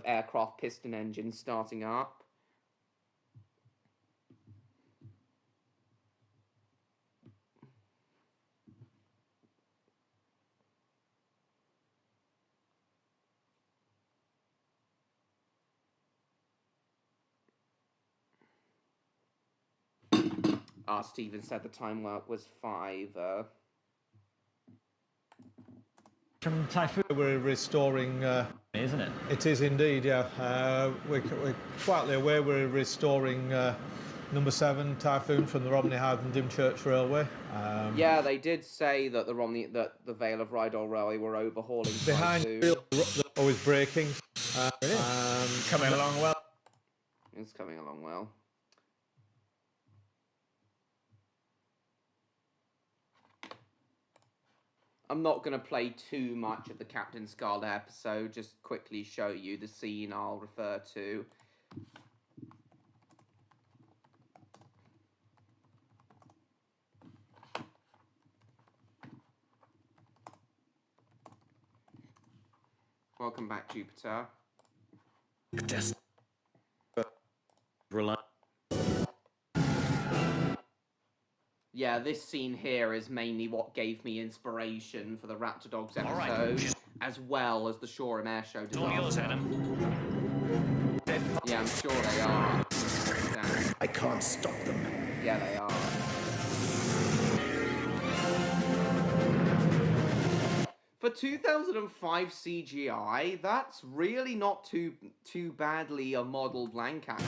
aircraft piston engines starting up. Stephen said the time was 5. From Typhoon, we're restoring. Isn't it? It is indeed, yeah. We're quietly aware we're restoring number 7 Typhoon from the Romney Hyde and Dymchurch Railway. Yeah, they did say that the Vale of Rydal Railway were overhauling behind Typhoon. the always breaking. Coming along well. It's coming along well. I'm not going to play too much of the Captain Scarlet episode, just quickly show you the scene I'll refer to. Welcome back, Jupiter. Yeah, this scene here is mainly what gave me inspiration for the Raptor Dogs episode, as well as the Shoreham Airshow disaster. Yeah, I'm sure they are. I can't stop them. Yeah, they are. For 2005 CGI, that's really not too badly a modelled Lancaster.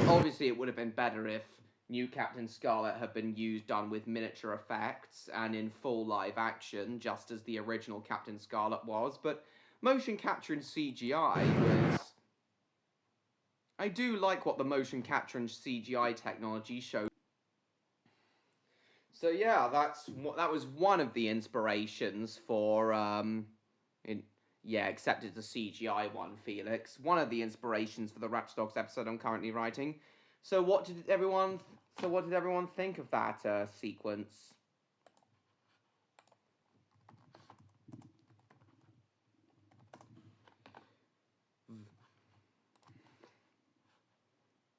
Obviously, it would have been better if new Captain Scarlet had been done with miniature effects and in full live action, just as the original Captain Scarlet was, but motion capture and CGI was... I do like what the motion capture and CGI technology showed. So yeah, that was one of the inspirations for Yeah, except it's a CGI one, Felix. One of the inspirations for the Raptor Dogs episode I'm currently writing. So what did everyone think of that sequence?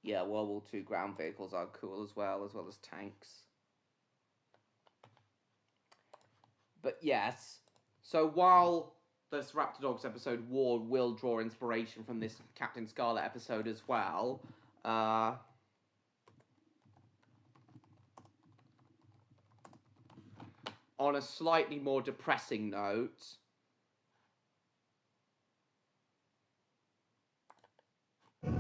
Yeah, World War II ground vehicles are cool as well as tanks. But yes, so while this Raptor Dogs episode will draw inspiration from this Captain Scarlet episode as well, on a slightly more depressing note, oh,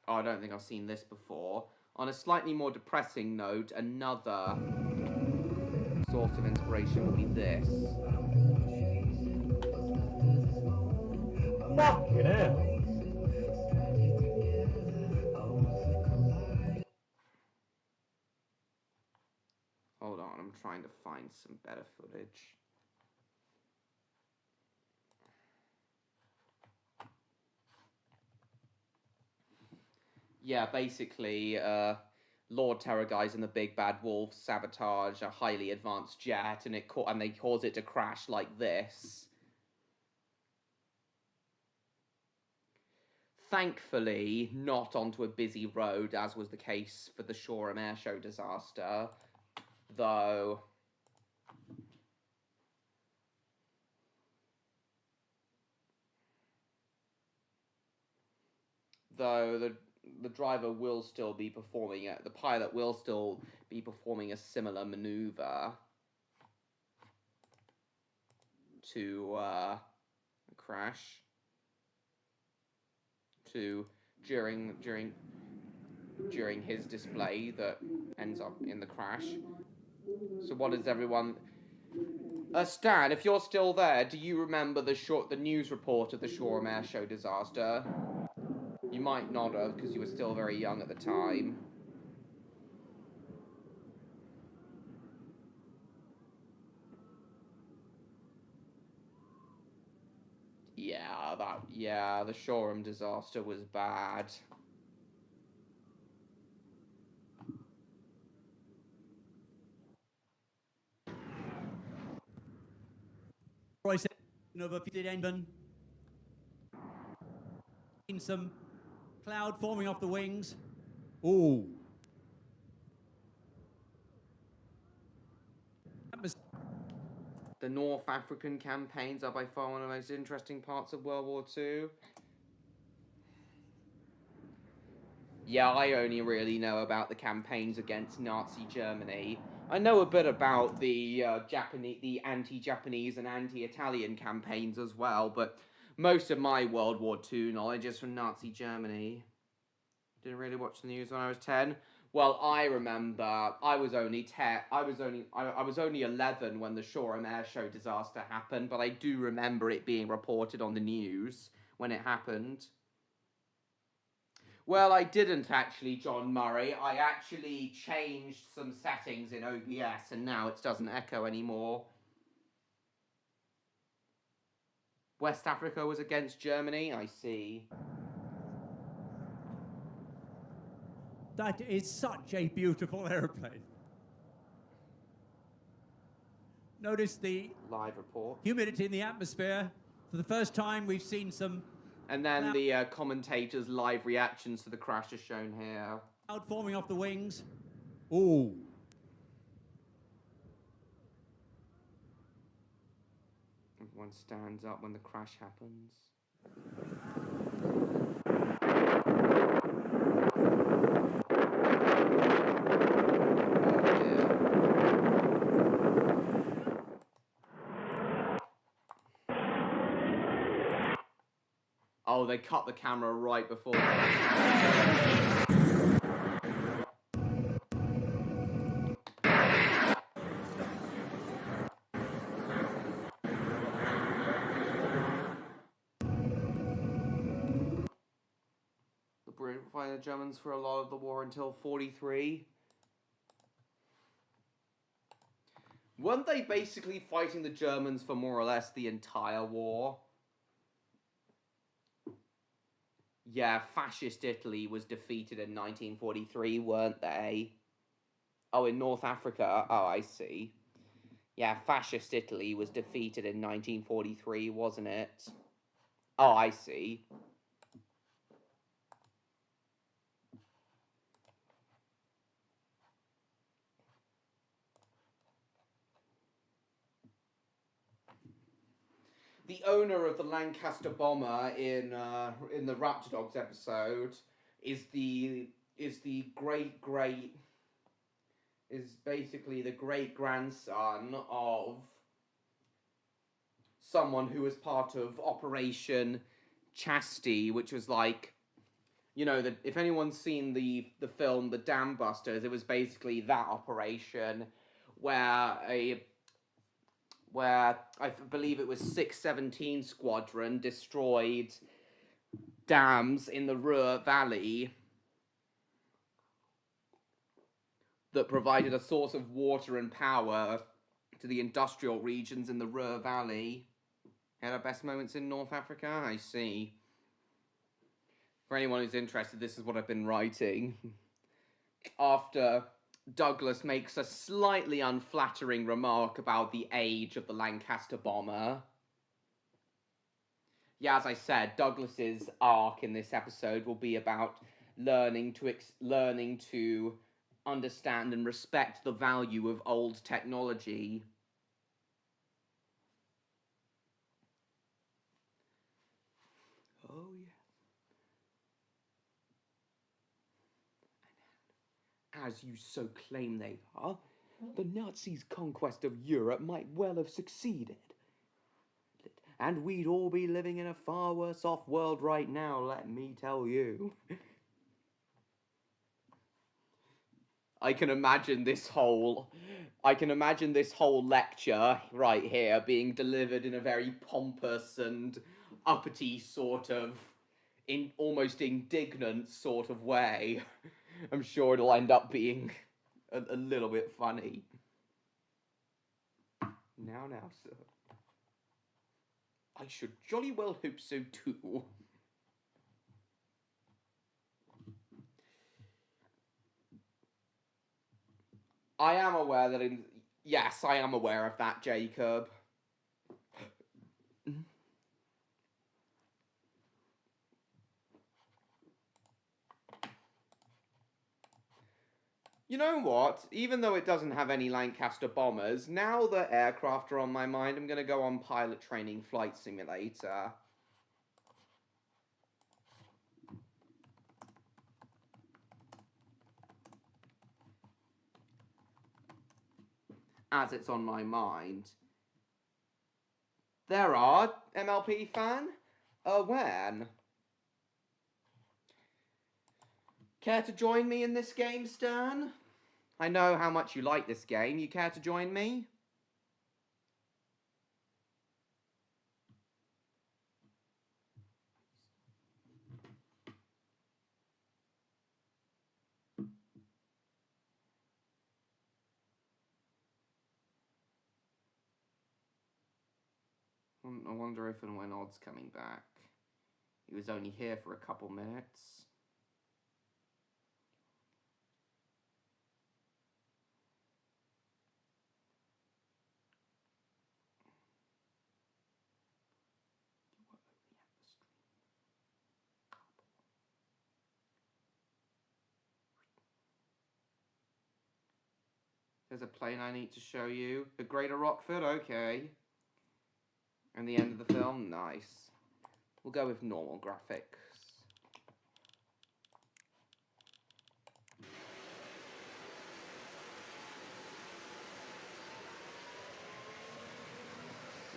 I don't think I've seen this before. On a slightly more depressing note, another source of inspiration will be this. Fucking hell. Hold on, I'm trying to find some better footage. Yeah, basically, Lord Terrorguise and the Big Bad Wolf sabotage a highly advanced jet, and they cause it to crash like this. Thankfully, not onto a busy road, as was the case for the Shoreham Airshow disaster, though. The driver will still be performing it. The pilot will still be performing a similar maneuver to crash. During his display that ends up in the crash. So what does everyone? Stan, if you're still there, do you remember the news report of the Shoreham Airshow disaster? You might not have, because you were still very young at the time. Yeah, the Shoreham disaster was bad. Of a engine. Some cloud forming off the wings. Ooh. The North African campaigns are by far one of the most interesting parts of World War II. Yeah, I only really know about the campaigns against Nazi Germany. I know a bit about the the anti-Japanese and anti-Italian campaigns as well, but most of my World War II knowledge is from Nazi Germany. Didn't really watch the news when I was 10. Well, I remember I was only 10. I was only 11 when the Shoreham Airshow disaster happened, but I do remember it being reported on the news when it happened. Well, I didn't actually, John Murray. I actually changed some settings in OBS, and now it doesn't echo anymore. West Africa was against Germany, I see. That is such a beautiful airplane. Notice the live report. Humidity in the atmosphere. For the first time, we've seen some. And then the commentators' live reactions to the crash are shown here. Cloud forming off the wings. Ooh. Everyone stands up when the crash happens. Oh, they cut the camera right before the crash. The British fighting the Germans for a lot of the war until 43. Weren't they basically fighting the Germans for more or less the entire war? Yeah, fascist Italy was defeated in 1943, weren't they? Oh, in North Africa? Oh, I see. Yeah, fascist Italy was defeated in 1943, wasn't it? Oh, I see. The owner of the Lancaster bomber in the Raptor Dogs episode is basically the great grandson of someone who was part of Operation Chastity, which was like, you know, if anyone's seen the film The Dam Busters, it was basically that operation where I believe it was 617 Squadron destroyed dams in the Ruhr Valley that provided a source of water and power to the industrial regions in the Ruhr Valley. Had our best moments in North Africa? I see. For anyone who's interested, this is what I've been writing. After Douglas makes a slightly unflattering remark about the age of the Lancaster bomber. Yeah, as I said, Douglas's arc in this episode will be about learning to understand and respect the value of old technology. Oh, yeah. As you so claim they are, the Nazis' conquest of Europe might well have succeeded. And we'd all be living in a far worse off world right now, let me tell you. I can imagine this whole lecture right here being delivered in a very pompous and uppity sort of, almost indignant sort of way. I'm sure it'll end up being a little bit funny. Now, sir. I should jolly well hope so too. I am aware that yes, I am aware of that, Jacob. You know what? Even though it doesn't have any Lancaster bombers, now that aircraft are on my mind, I'm going to go on Pilot Training Flight Simulator. As it's on my mind. There are, MLP fan? When? Care to join me in this game, Stern? I know how much you like this game. You care to join me? I wonder if and when Odd's coming back. He was only here for a couple minutes. There's a plane I need to show you. The Greater Rockford? Okay. And the end of the film? Nice. We'll go with normal graphics.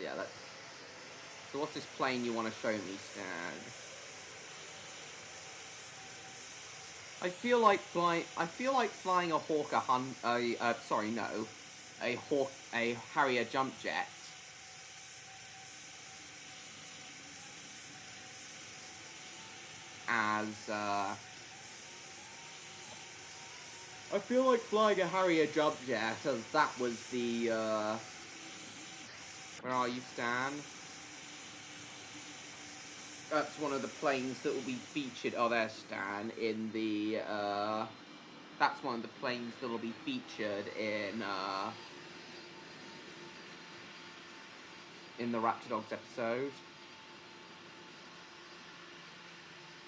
Yeah, that's... So what's this plane you want to show me, Stan? I feel like flying a Hawker a Harrier jump jet. I feel like flying a Harrier jump jet, as that was the, Where are you, Stan? That's one of the planes that will be featured. Oh, there's Stan in the. That's one of the planes that will be featured in the Raptor Dogs episode.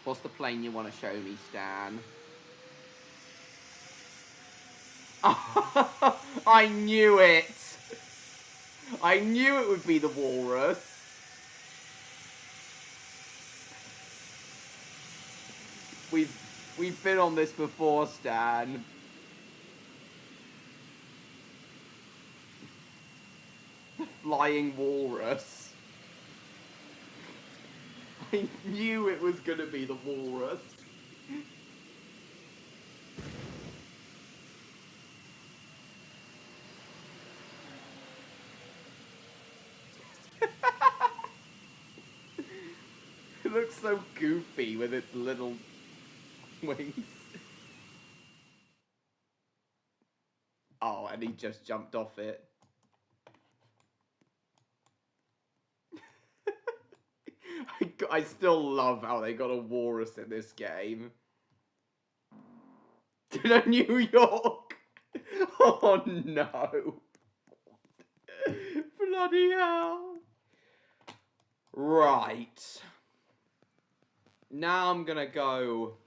What's the plane you want to show me, Stan? I knew it! I knew it would be the walrus. We've been on this before, Stan. The flying walrus. I knew it was gonna be the walrus. It looks so goofy with its little wings. Oh, and he just jumped off it. I still love how they got a walrus in this game. To New York! Oh no! Bloody hell! Right. Now I'm gonna go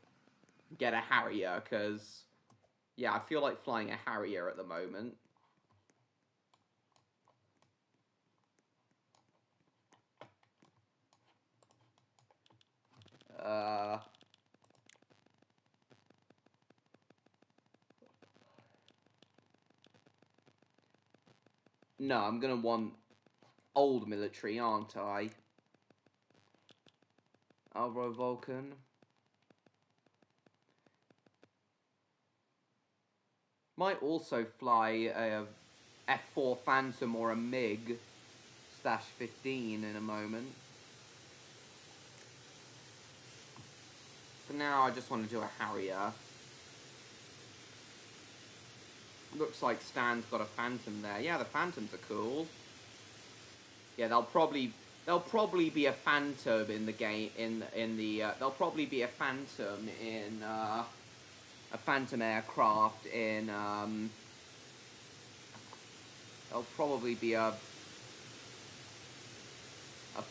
get a Harrier, because, yeah, I feel like flying a Harrier at the moment. No, I'm gonna want old military, aren't I? Alvaro Vulcan. Might also fly a F4 Phantom or a MiG /15 in a moment. For now, I just want to do a Harrier. Looks like Stan's got a Phantom there. Yeah, the Phantoms are cool. Yeah, they'll probably be a Phantom in the game. There'll probably be a Phantom in a Phantom aircraft in. There'll probably be a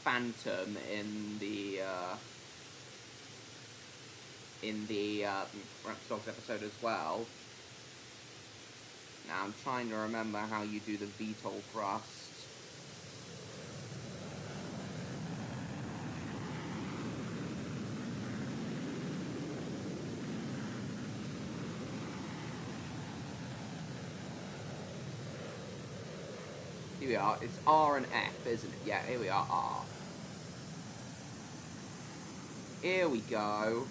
Phantom in the Raptor Dogs episode as well. Now I'm trying to remember how you do the VTOL thrust. Here we are. It's R and F, isn't it? Yeah, here we are. R. Here we go.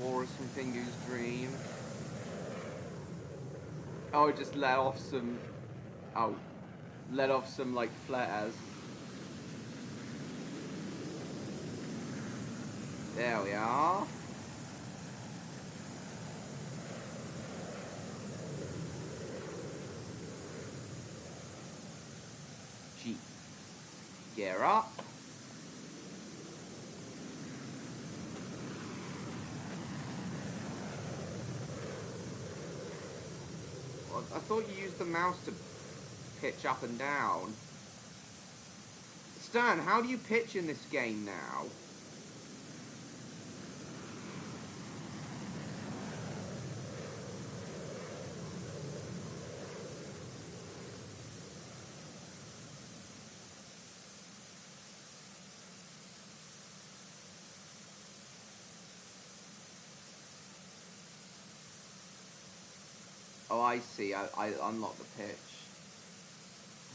Walrus from Finger's Dream. Oh, just let off some... Oh. Let off some, like, flares. There we are. G. Gear up. I thought you used the mouse to pitch up and down. Stan, how do you pitch in this game now? Oh, I see. I unlocked the pitch.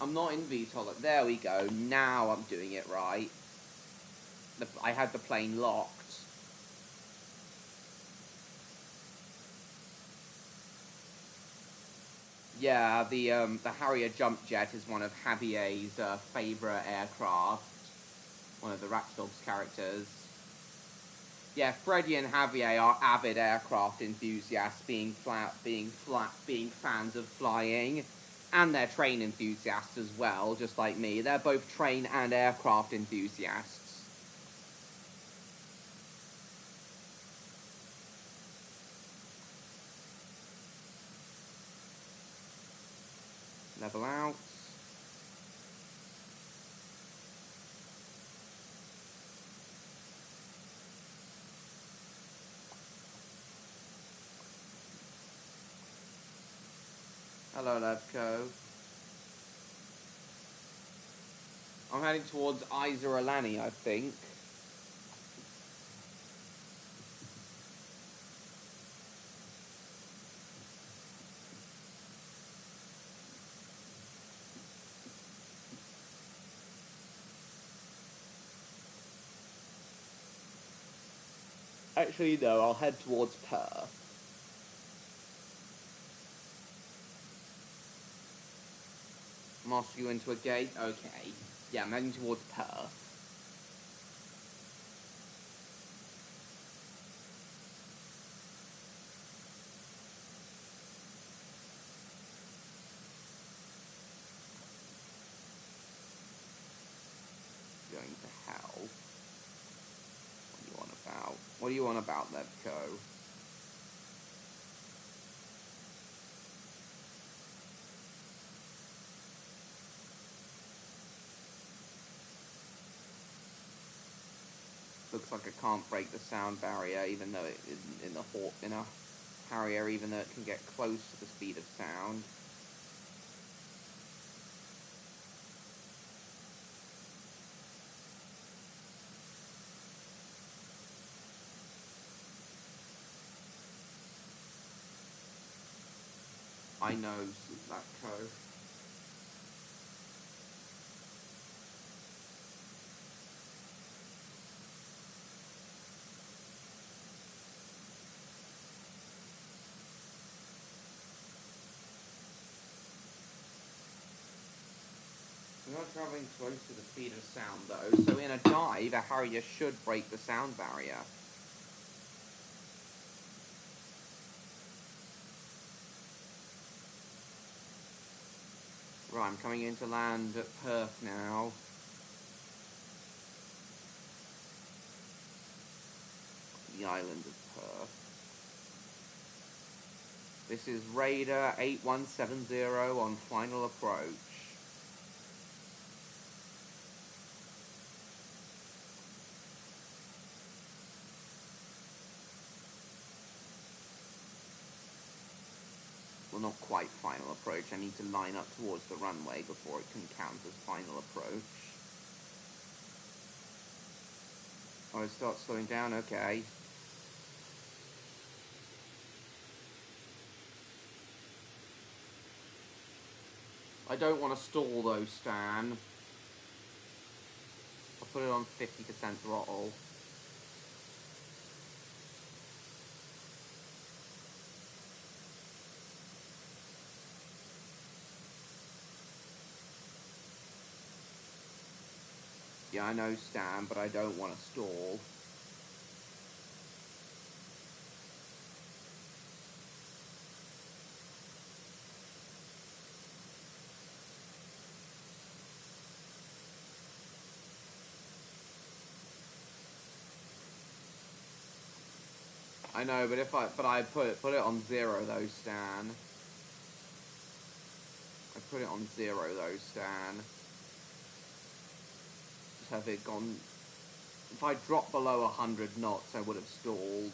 I'm not in VTOL. There we go. Now I'm doing it right. I had the plane locked. Yeah, the Harrier jump jet is one of Javier's favourite aircraft. One of the Raptor Dogs characters. Yeah, Freddy and Javier are avid aircraft enthusiasts, being fans of flying. And they're train enthusiasts as well, just like me. They're both train and aircraft enthusiasts. Level out. Hello, Levco. I'm heading towards Alani, I think. Actually, no, I'll head towards Perth. Master you into a gate? Okay. Yeah, I'm heading towards Perth. Going to hell. What do you want about? What do you want about, Levco? Looks like I can't break the sound barrier, even though it in a Harrier, even though it can get close to the speed of sound. I know that code. We're not traveling close to the speed of sound though, so in a dive, a Harrier should break the sound barrier. Right, I'm coming into land at Perth now. The island of Perth. This is Raider 8170 on final approach. Well, not quite final approach. I need to line up towards the runway before it can count as final approach. Oh, it starts slowing down? Okay. I don't want to stall though, Stan. I'll put it on 50% throttle. Yeah, I know, Stan, but I don't want to stall. I know, but I put it on 0 though, Stan. I put it on 0 though, Stan. Just have it gone. If I dropped below 100 knots, I would have stalled.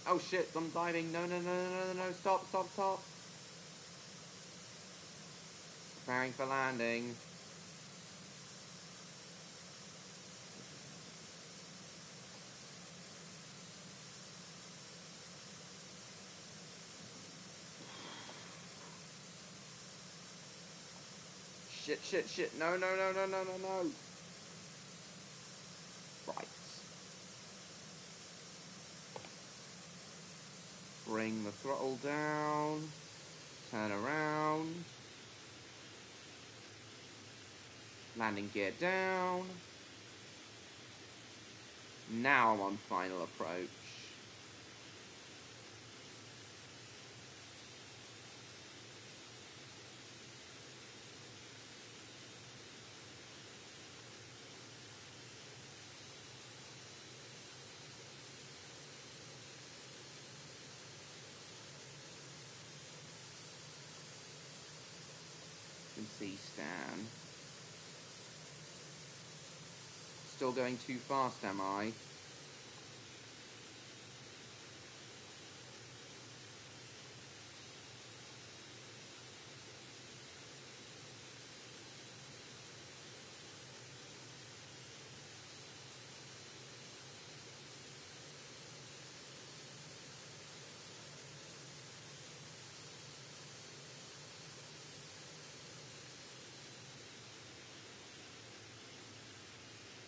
Oh shit, I'm diving. No, no, no, no, no, no, stop, stop, stop. Preparing for landing. Shit, shit, shit. No, no, no, no, no, no, no. Right. Bring the throttle down. Turn around. Landing gear down. Now I'm on final approach. we, Stan? Still going too fast, am I?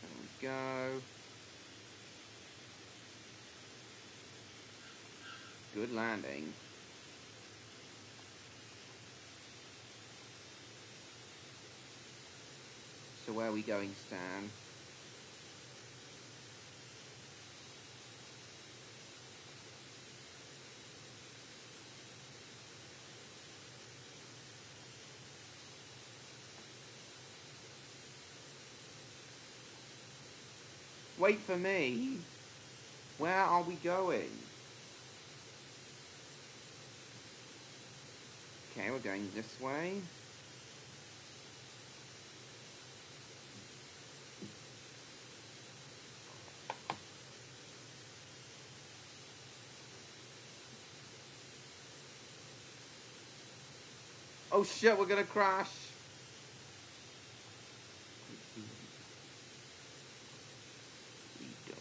There we go. Good landing. So where are we going, Stan? Wait for me! Where are we going? Okay, we're going this way. Oh shit, we're gonna crash! We don't.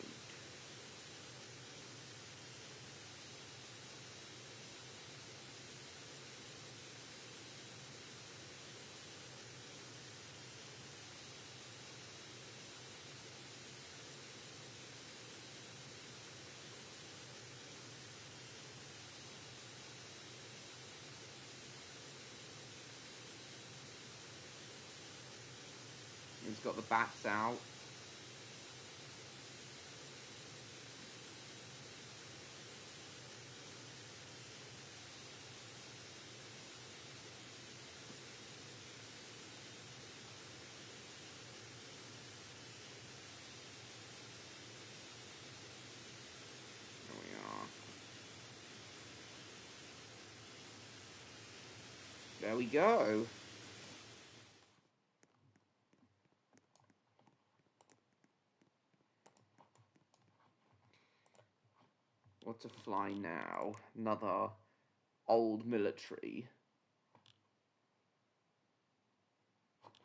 He's got the bats out. There we are. There we go. What to fly now? Another old military.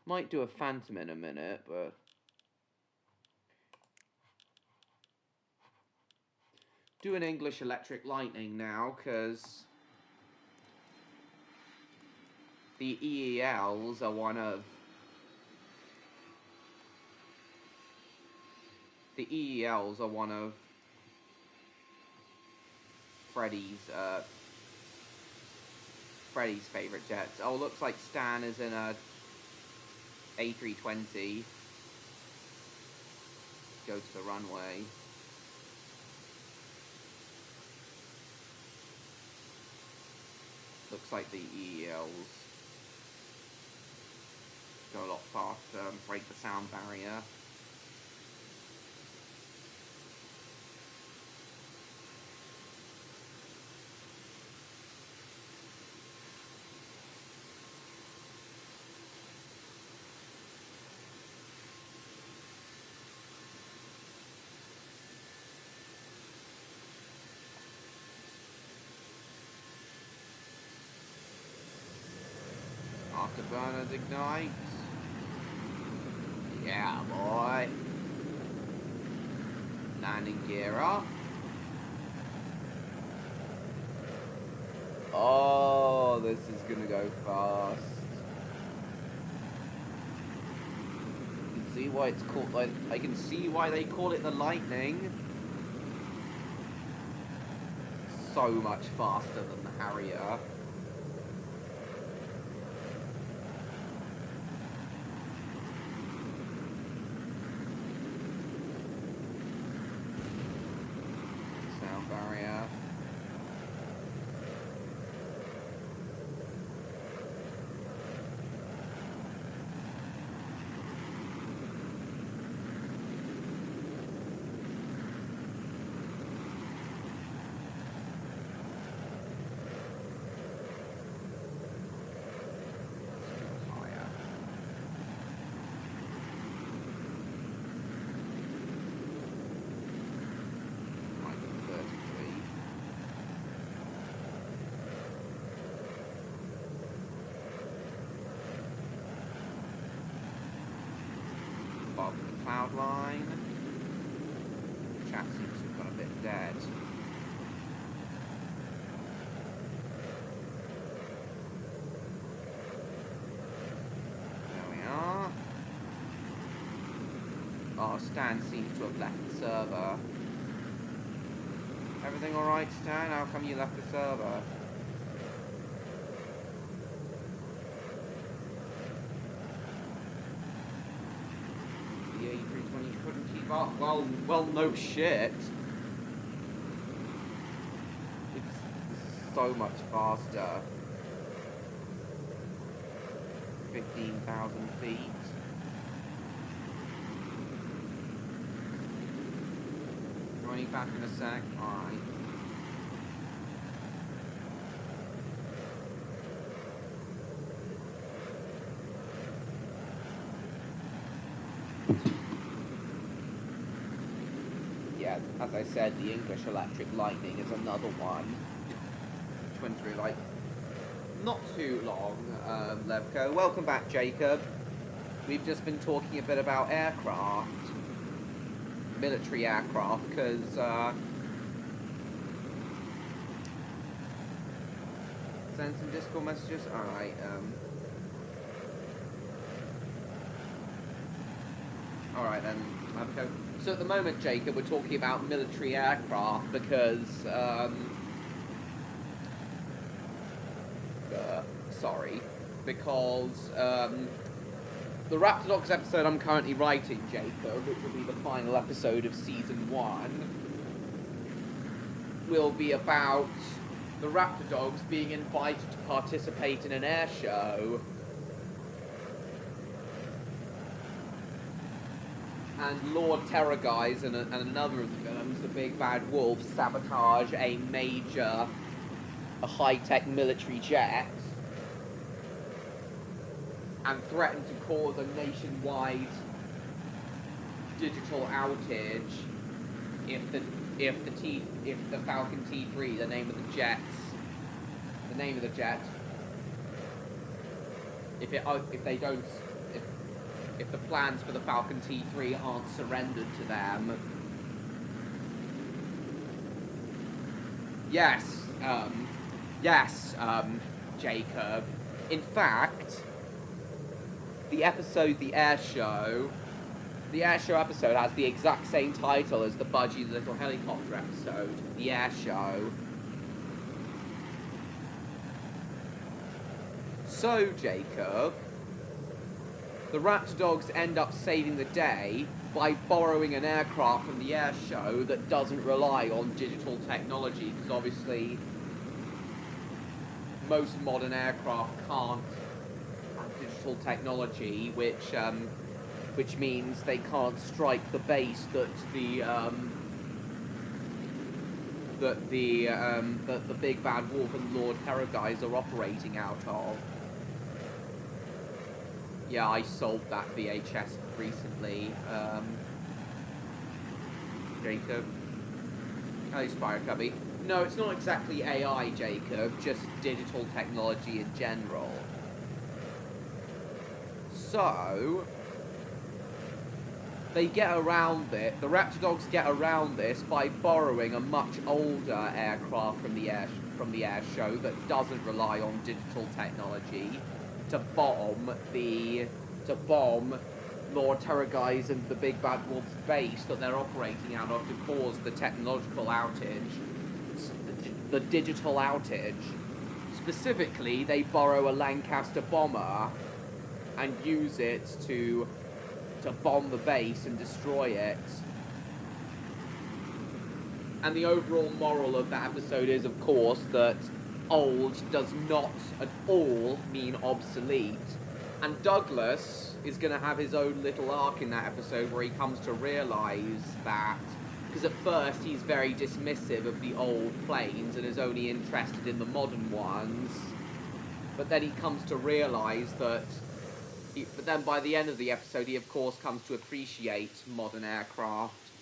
Might do a Phantom in a minute, but... do an English Electric Lightning now, because... the EELs are one of... the EELs are one of... Freddy's favourite jets. Oh, looks like Stan is in a A320. Go to the runway. Looks like the EELs go a lot faster and break the sound barrier. Afterburners ignite. Yeah, boy. Landing gear up. Oh, this is gonna go fast. You can see why it's called, like, I can see why they call it the Lightning. So much faster than the Harrier. Sound barrier. above the cloud line. Chat seems to have gone a bit dead. There we are. Oh, Stan seems to have left the server. Everything alright, Stan? How come you left the server? The A320 couldn't keep up. Well, no shit. It's so much faster. 15,000 feet. Joining back in a sec. Alright. Yeah, as I said, the English Electric Lightning is another one. Which went through, like, not too long, Levko. Welcome back, Jacob. We've just been talking a bit about aircraft. Military aircraft, because, send some Discord messages? Alright, Alright then, Levko. So at the moment, Jacob, we're talking about military aircraft because, the Raptor Dogs episode I'm currently writing, Jacob, which will be the final episode of Season 1, will be about the Raptor Dogs being invited to participate in an air show. And Lord Terrorguise and another of the villains, the Big Bad Wolf, sabotage a high-tech military jet and threaten to cause a nationwide digital outage if the Falcon T3, the name of the jet, if the plans for the Falcon T3 aren't surrendered to them. Yes, Jacob. In fact, the episode, the air show episode has the exact same title as the Budgie the Little Helicopter episode, the air show. So, Jacob, the Raptor Dogs end up saving the day by borrowing an aircraft from the air show that doesn't rely on digital technology, because obviously most modern aircraft can't have digital technology, which means they can't strike the base that the Big Bad Wolf and Lord Terrorguise are operating out of. Yeah, I sold that VHS recently, Jacob. Oh, Spire Cubby. No, it's not exactly AI, Jacob, just digital technology in general. So, they get around it, the Raptor Dogs get around this by borrowing a much older aircraft from the air show that doesn't rely on digital technology to bomb Lord Terrorguise and the Big Bad Wolf's base that they're operating out of to cause the technological outage, the digital outage. Specifically, they borrow a Lancaster bomber and use it to bomb the base and destroy it. And the overall moral of that episode is, of course, that old does not at all mean obsolete. And Douglas is going to have his own little arc in that episode where he comes to realise that, because at first he's very dismissive of the old planes and is only interested in the modern ones, but then he comes to realise that, but then by the end of the episode he of course comes to appreciate modern aircraft.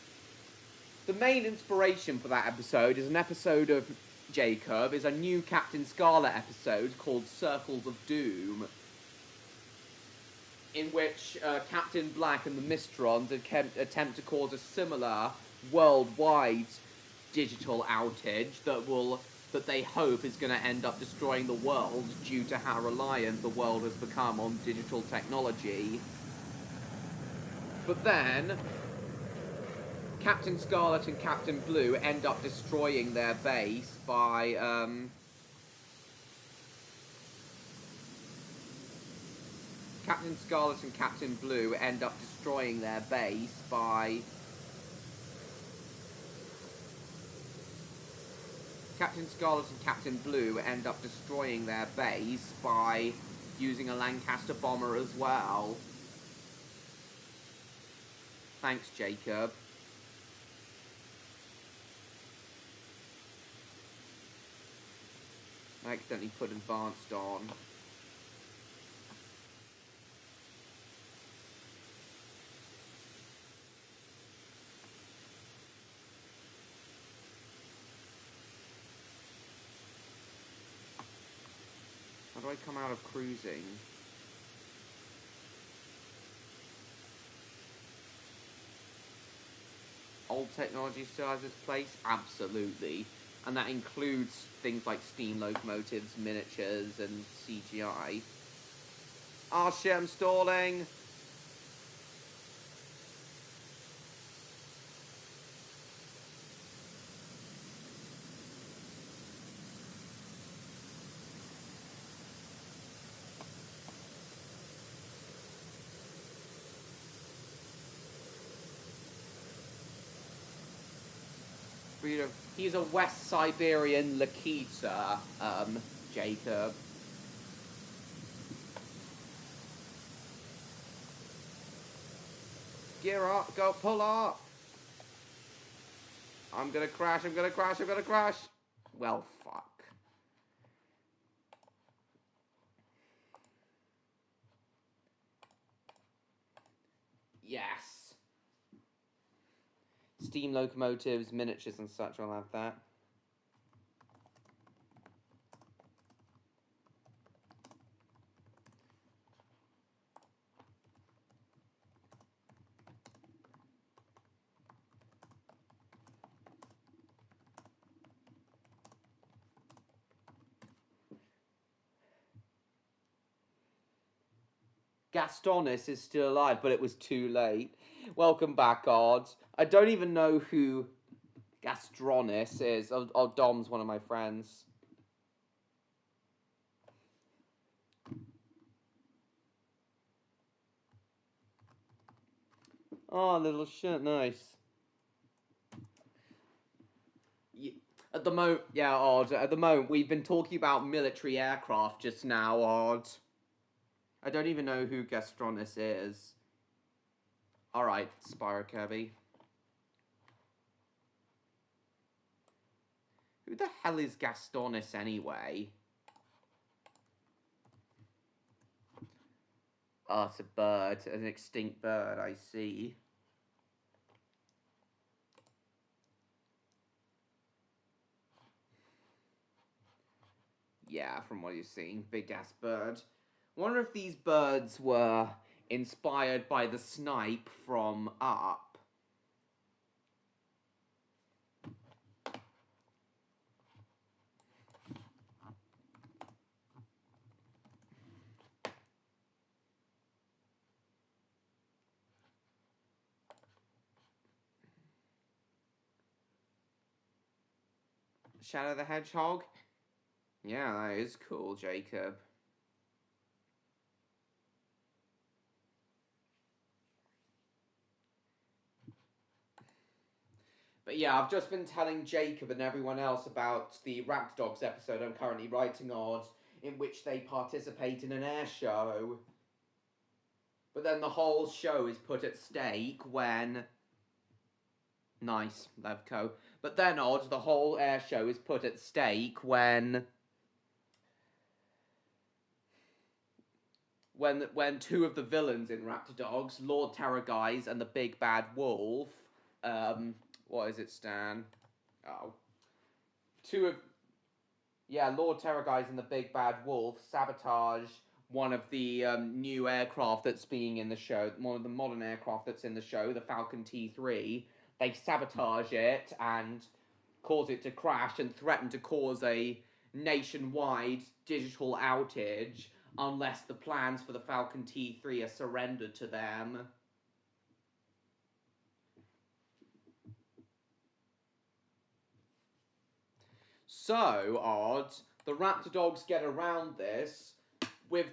The main inspiration for that episode is an episode of Jacob, is a new Captain Scarlet episode called Circles of Doom. in which Captain Black and the Mistrons attempt to cause a similar worldwide digital outage that they hope is going to end up destroying the world due to how reliant the world has become on digital technology. But then Captain Scarlet and Captain Blue end up destroying their base by Captain Scarlet and Captain Blue end up destroying their base by Captain Scarlet and Captain Blue end up destroying their base by using a Lancaster bomber as well. Thanks, Jacob. I accidentally put advanced on. How do I come out of cruising? Old technology still has its place? Absolutely. And that includes things like steam locomotives, miniatures, and CGI. Oh shit, I'm stalling! Freedom. He's a West Siberian Lakita, Jacob. Gear up, go, pull up! I'm gonna crash, I'm gonna crash, I'm gonna crash! Well, fuck. Yes! Steam locomotives, miniatures and such, I'll have that. Gastonis is still alive, but it was too late. Welcome back, Odds. I don't even know who Gastronis is. Oh, Dom's one of my friends. Oh, little shit, nice. At the moment, yeah, Odd. At the moment, we've been talking about military aircraft just now, Odd. I don't even know who Gastronis is. Alright, Spyro Kirby. Who the hell is Gastonis anyway? Oh, it's a bird. An extinct bird, I see. Yeah, from what you're seeing. Big ass bird. Wonder if these birds were inspired by the snipe from Up. Shadow the Hedgehog? Yeah, that is cool, Jacob. But yeah, I've just been telling Jacob and everyone else about the Raptor Dogs episode I'm currently writing on, in which they participate in an air show. But then the whole show is put at stake when... Nice, Levco. But then, Odd, the whole air show is put at stake when two of the villains in Raptor Dogs, Lord Terrorguise and the Big Bad Wolf, what is it, Stan? Oh. Lord Terrorguise and the Big Bad Wolf sabotage one of the new aircraft that's being in the show, one of the modern aircraft that's in the show, the Falcon T3. They sabotage it and cause it to crash and threaten to cause a nationwide digital outage unless the plans for the Falcon T3 are surrendered to them. So, Odd, the Raptor Dogs get around this with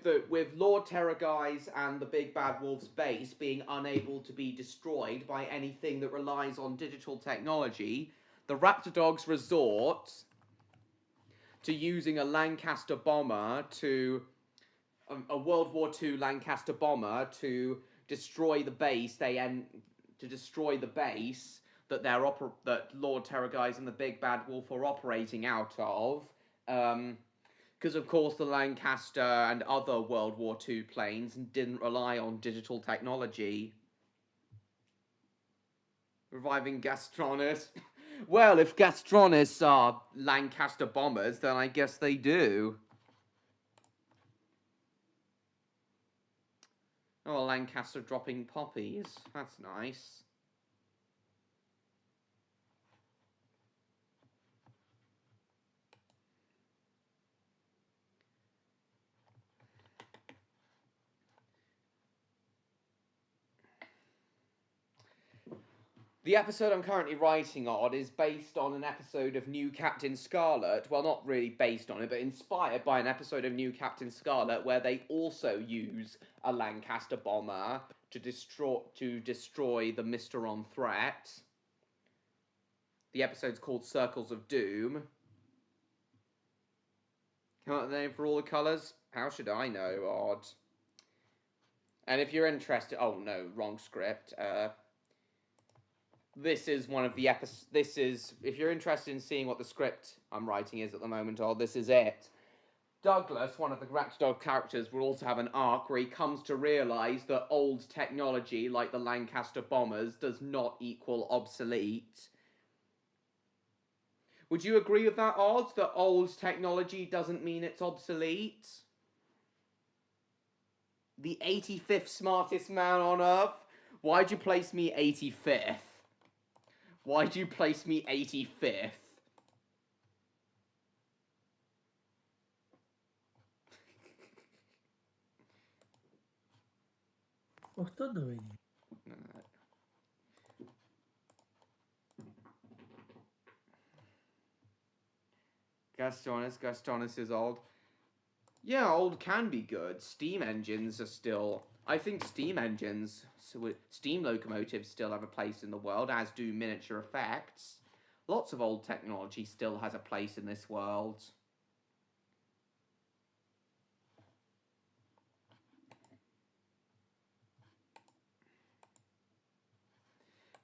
Lord Terrorguise and the Big Bad Wolf's base being unable to be destroyed by anything that relies on digital technology. The Raptor Dogs resort to using a Lancaster bomber to a World War II Lancaster bomber to destroy the base. To destroy the base that that Lord Terrorguise and the Big Bad Wolf are operating out of. Because of course the Lancaster and other World War II planes didn't rely on digital technology. Reviving Gastronis. Well, if Gastronis are Lancaster bombers, then I guess they do. Oh, Lancaster dropping poppies. That's nice. The episode I'm currently writing on is based on an episode of New Captain Scarlet. Well, not really based on it, but inspired by an episode of New Captain Scarlet where they also use a Lancaster bomber to destroy the Mysteron threat. The episode's called Circles of Doom. Come up with a name for all the colours? How should I know, Odd? And if you're interested... Oh, no, wrong script. This is one of the episodes. This is, if you're interested in seeing what the script I'm writing is at the moment, or this is it. Douglas, one of the Raptordog characters, will also have an arc where he comes to realise that old technology, like the Lancaster bombers, does not equal obsolete. Would you agree with that, Odd? That old technology doesn't mean it's obsolete? The 85th smartest man on Earth? Why'd you place me 85th? Why'd you place me 85th? What are you doing? Gastronis is old. Yeah, old can be good. Steam engines are still... I think steam engines, steam locomotives still have a place in the world, as do miniature effects. Lots of old technology still has a place in this world.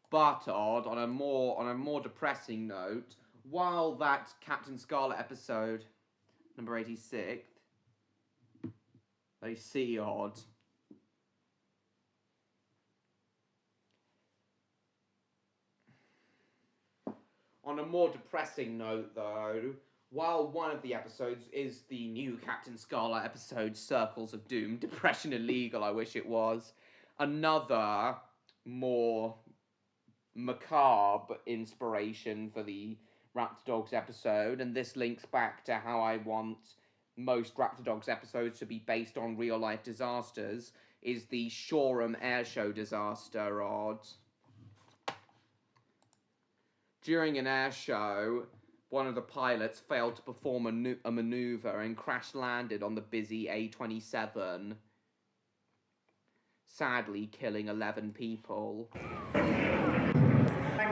But, Odd, on a more depressing note, while that Captain Scarlet episode, number 86, they see, Odd. On a more depressing note, though, while one of the episodes is the new Captain Scarlet episode, Circles of Doom, Depression Illegal, I wish it was, another more macabre inspiration for the Raptor Dogs episode, and this links back to how I want most Raptor Dogs episodes to be based on real-life disasters, is the Shoreham Airshow disaster, Odd. During an air show, one of the pilots failed to perform a maneuver and crash-landed on the busy A27, sadly killing 11 people.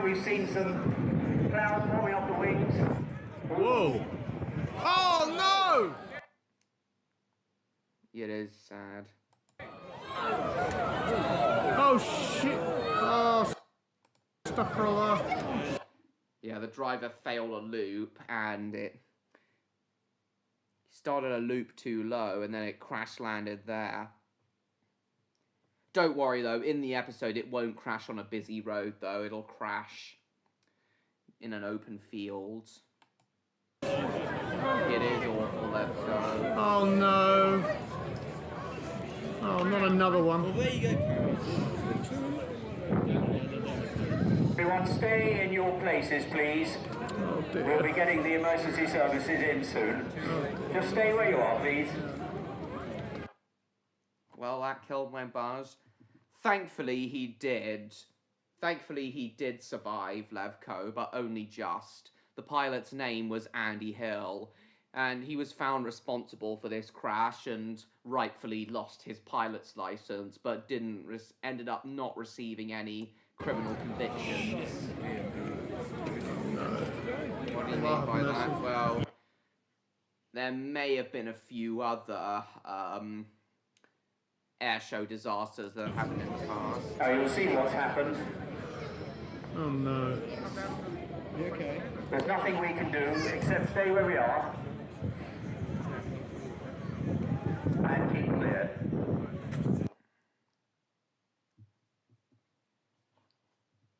We've seen some clouds forming off the wings. Whoa! Oh no! It is sad. Oh shit! Oh, stuff for a laugh. Yeah, the driver failed a loop, and it started a loop too low, and then it crash-landed there. Don't worry, though, in the episode, it won't crash on a busy road, though. It'll crash in an open field. It is awful, let's go. Oh no! Oh, not another one. Well, there you go, Carol. Everyone stay in your places, please. Oh, dear. We'll be getting the emergency services in soon. Just stay where you are, please. Well, that killed my buzz. Thankfully, he did. Thankfully, he did survive, Levko, but only just. The pilot's name was Andy Hill, and he was found responsible for this crash and rightfully lost his pilot's license, but ended up not receiving any criminal convictions. What do you mean by that? Well, there may have been a few other airshow disasters that have happened in the past. You'll see what's happened. Oh, no. You okay? There's nothing we can do except stay where we are and keep clear.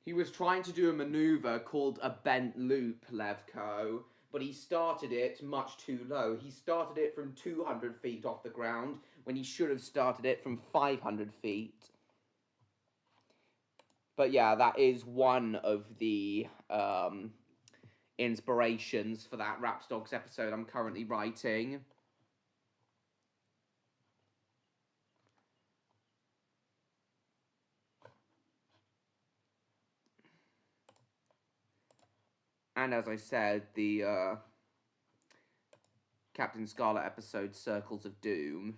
He was trying to do a maneuver called a bent loop, Levko, but he started it much too low. He started it from 200 feet off the ground when he should have started it from 500 feet. But yeah, that is one of the inspirations for that Raptordogs episode I'm currently writing. And as I said, the Captain Scarlet episode, Circles of Doom.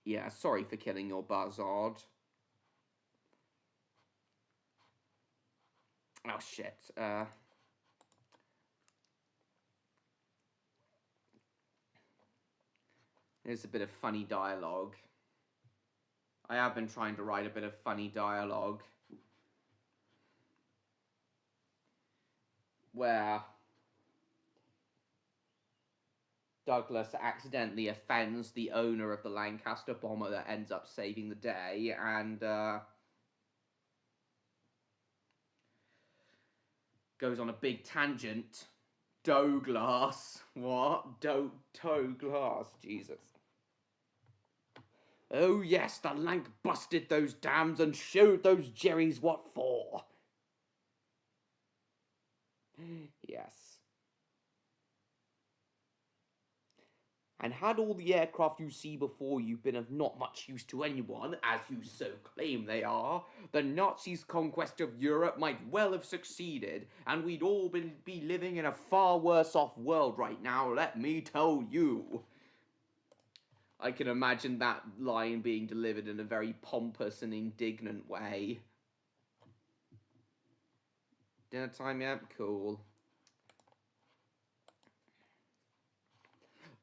Yeah, sorry for killing your buzzard. Oh, shit. There's a bit of funny dialogue. I have been trying to write a bit of funny dialogue. Where Douglas accidentally offends the owner of the Lancaster bomber that ends up saving the day, and goes on a big tangent. Douglas. What? Douglas. Jesus. Oh yes, the Lank busted those dams and showed those Jerrys what for. Yes. And had all the aircraft you see before you been of not much use to anyone, as you so claim they are, the Nazis' conquest of Europe might well have succeeded, and we'd all be living in a far worse off world right now, let me tell you. I can imagine that line being delivered in a very pompous and indignant way. Dinner time yet? Cool.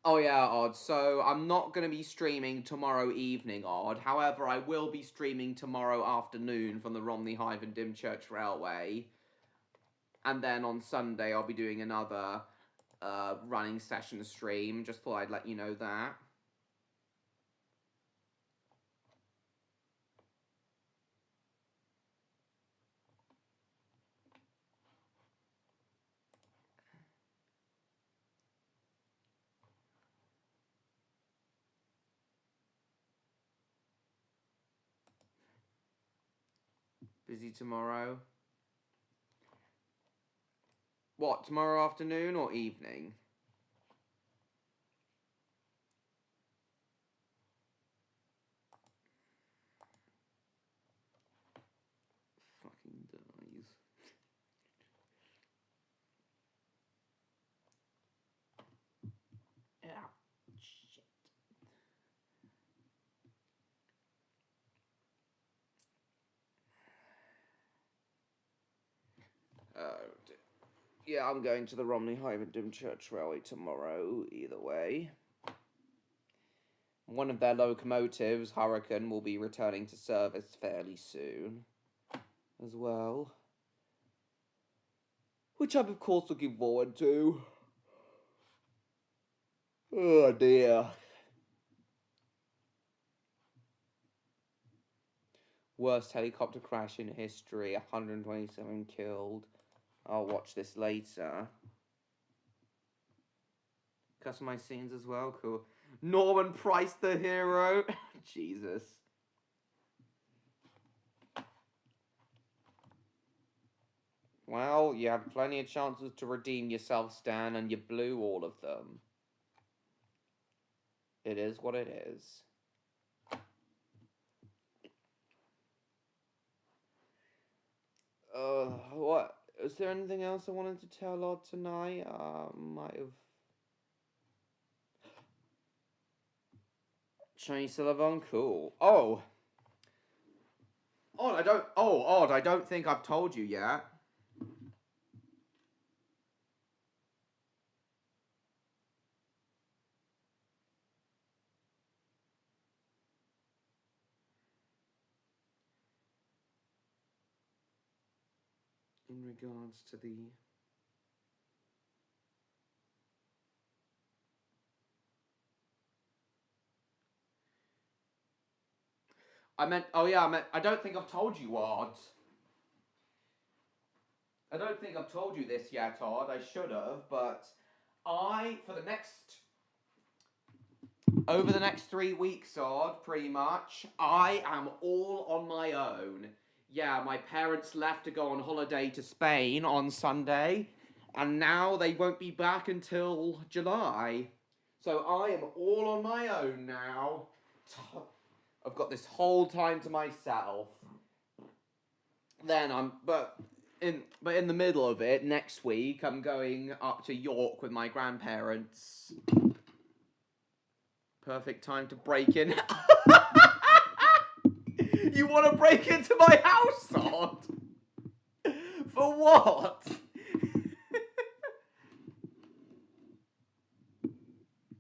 Oh yeah, Odd, so I'm not going to be streaming tomorrow evening, Odd. However, I will be streaming tomorrow afternoon from the Romney Hive and Dymchurch Railway. And then on Sunday, I'll be doing another running session stream. Just thought I'd let you know that. Busy tomorrow. What, tomorrow afternoon or evening? Fucking dies. Yeah. Shit. Yeah, I'm going to the Romney Hive and Dymchurch Railway tomorrow, either way. One of their locomotives, Hurricane, will be returning to service fairly soon, as well. Which I'm, of course, looking forward to. Oh, dear. Worst helicopter crash in history, 127 killed. I'll watch this later. Customize scenes as well. Cool. Norman Price, the hero. Jesus. Well, you had plenty of chances to redeem yourself, Stan, and you blew all of them. It is what it is. What? Is there anything else I wanted to tell Odd tonight? Might have... Chinese Sullivan? Cool. Oh! Odd, I don't think I've told you yet. In regards to the... I don't think I've told you, Odd. I don't think I've told you this yet, Odd. I should have, but over the next 3 weeks, Odd, pretty much, I am all on my own. Yeah, my parents left to go on holiday to Spain on Sunday, and now they won't be back until July. So I am all on my own now. I've got this whole time to myself. Then but in the middle of it, next week, I'm going up to York with my grandparents. Perfect time to break in. You want to break into my house, Odd? For what?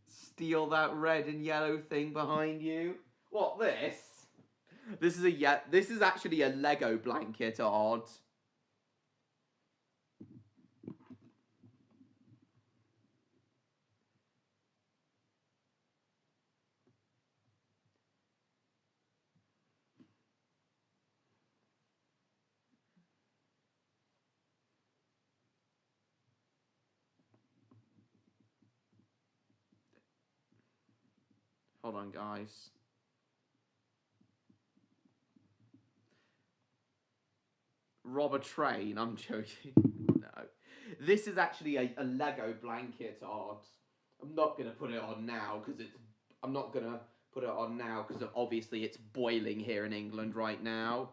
Steal that red and yellow thing behind you? What, this? This is actually a Lego blanket, Odd. Hold on, guys. Rob a train? I'm joking. No. This is actually a Lego blanket, Odd. I'm not going to put it on now because obviously it's boiling here in England right now.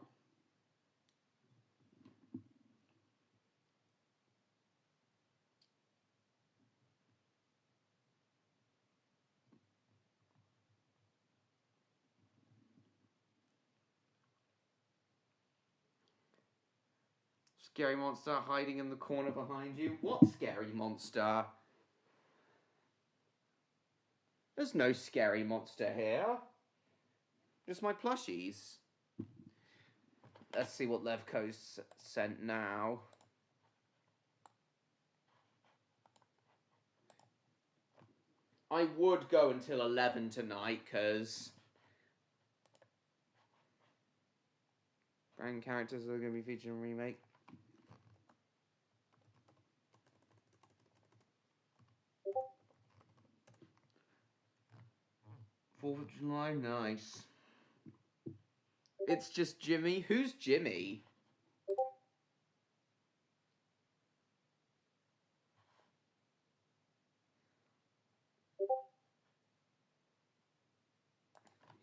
Scary monster hiding in the corner behind you. What scary monster? There's no scary monster here. Just my plushies. Let's see what Levco's sent now. I would go until 11 tonight, because... brand characters are going to be featured in remake. 4th of July, nice. It's just Jimmy. Who's Jimmy?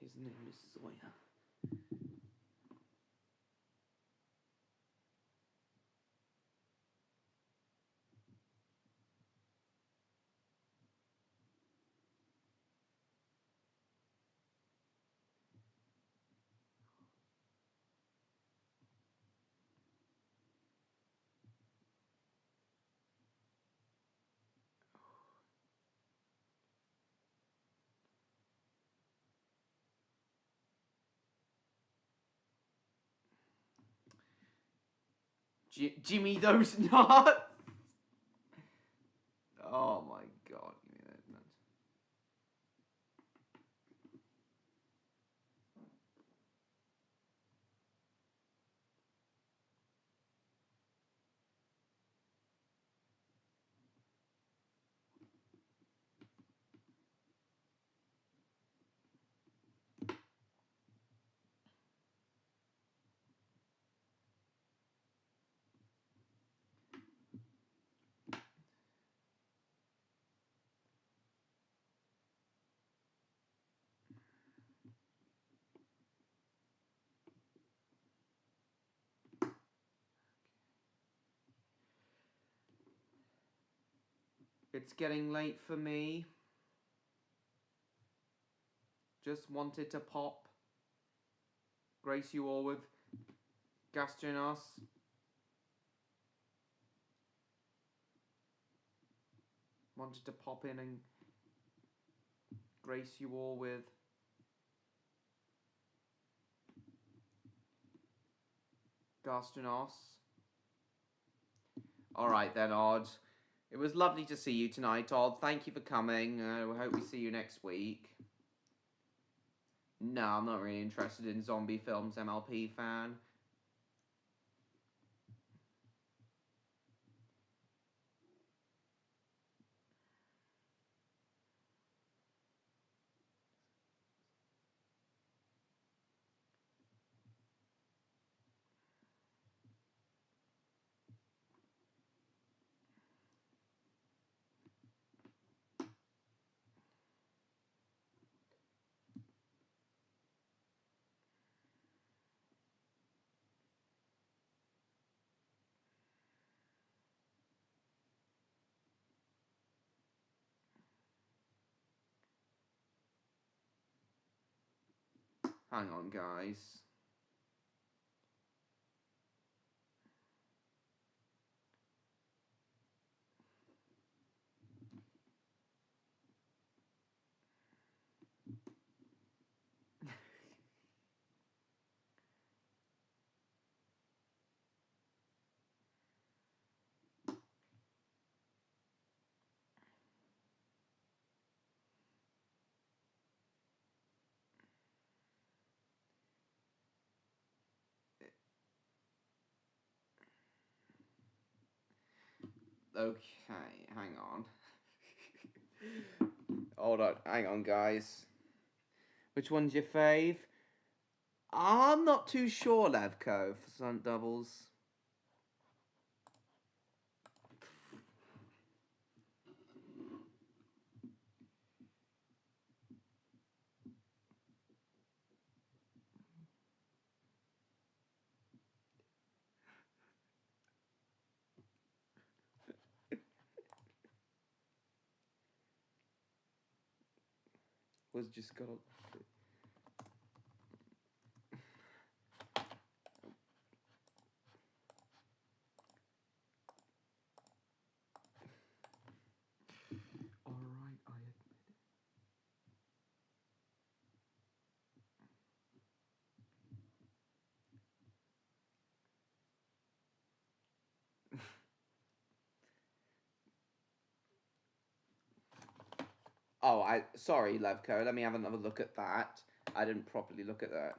His name is Sawyer. Jimmy those nuts! Oh my god. It's getting late for me. Just wanted to grace you all with Gastronos. Wanted to pop in and grace you all with Gastronos. Alright then, Odd. It was lovely to see you tonight, Odd. Thank you for coming. I hope we see you next week. No, I'm not really interested in zombie films, MLP fan. Hang on, guys. Okay, hang on. Hold on, hang on, guys. Which one's your fave? I'm not too sure, Levko, for stunt doubles. Was just got. Alright, I admit it. Oh, sorry, Levko. Let me have another look at that. I didn't properly look at that.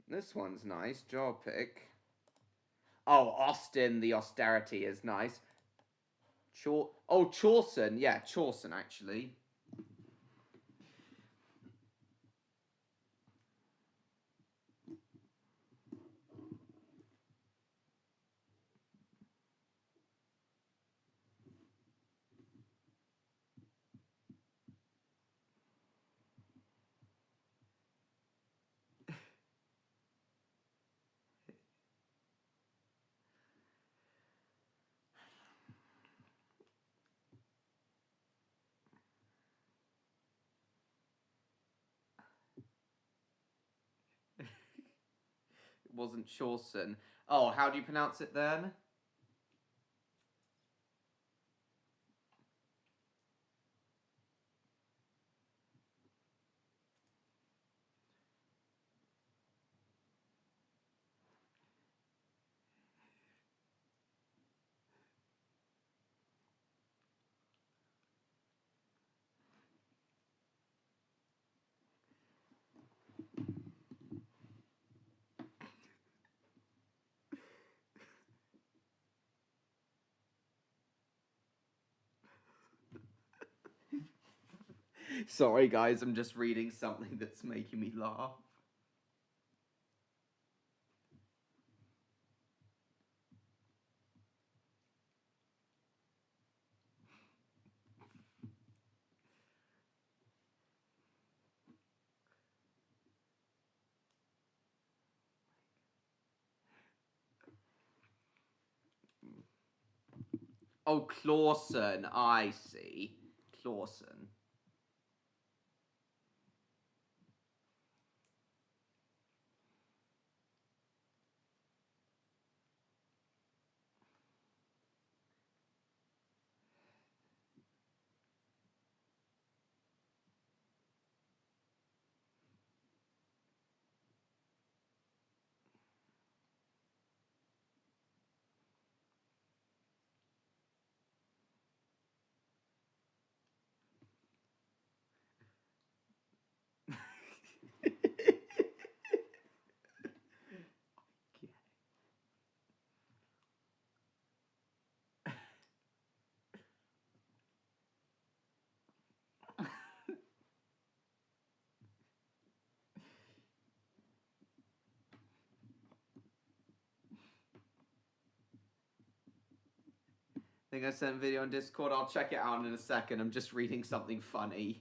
This one's nice. Job pick. Oh, Austin, the austerity is nice. Chawson. Yeah, Chawson, actually. It wasn't Chawson. Oh, how do you pronounce it then? Sorry, guys, I'm just reading something that's making me laugh. Oh, Clawson. I see. Clawson. I think I sent a video on Discord. I'll check it out in a second. I'm just reading something funny.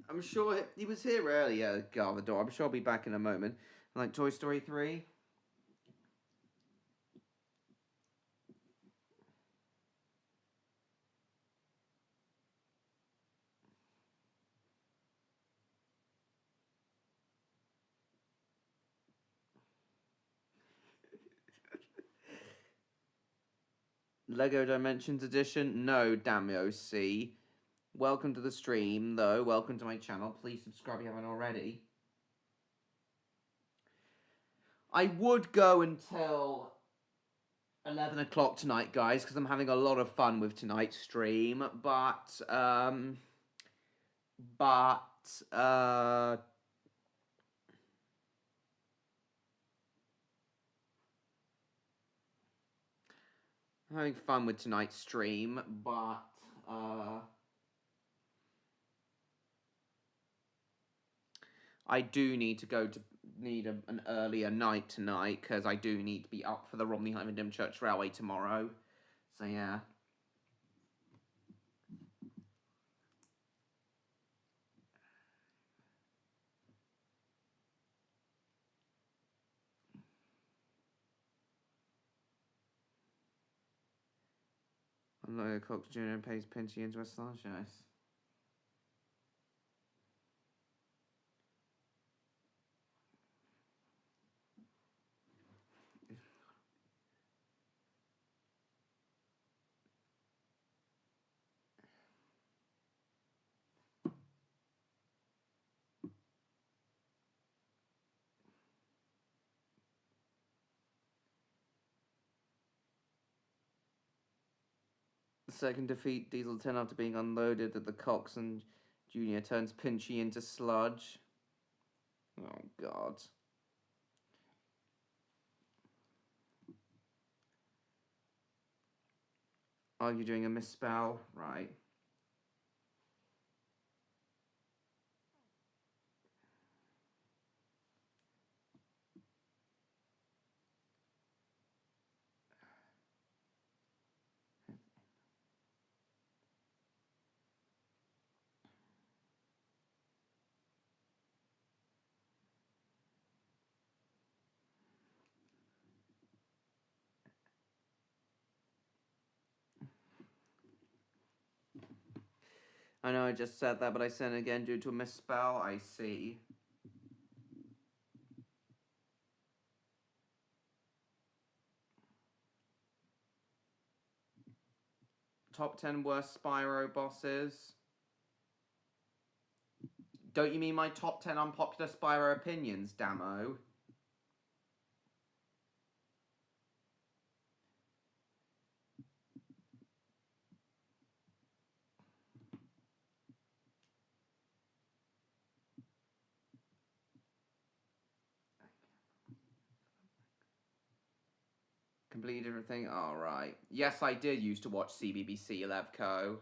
I'm sure he was here earlier, Garvador. I'm sure I'll be back in a moment. Like Toy Story 3. Lego Dimensions Edition? No, damn OC. Welcome to the stream, though. Welcome to my channel. Please subscribe if you haven't already. I would go until 11 o'clock tonight, guys, because I'm having a lot of fun with tonight's stream, but I'm having fun with tonight's stream, but I do need to go to an earlier night tonight, because I do need to be up for the Romneyheim and Dymchurch Railway tomorrow. So yeah. Unload Cox Jr. and pays Pinchy into a slash ice. The second defeat, Diesel 10 after being unloaded at the Cox and Jr. turns Pinchy into sludge. Oh god. Are you doing a misspell? Right. I know I just said that, but I said it again due to a misspell. I see. Top 10 worst Spyro bosses. Don't you mean my top 10 unpopular Spyro opinions, Damo? Completely different thing? Alright. Yes, I did used to watch CBBC Levco.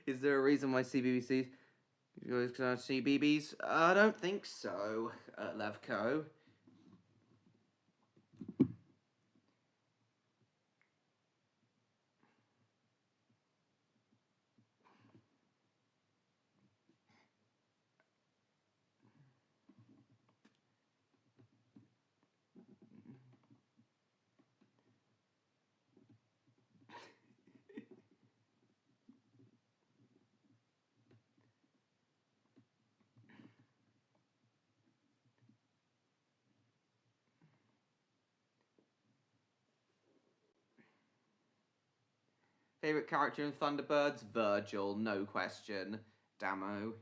Is there a reason why CBBC CBBS? I don't think so, Levco. Favorite character in Thunderbirds? Virgil, no question. Damo.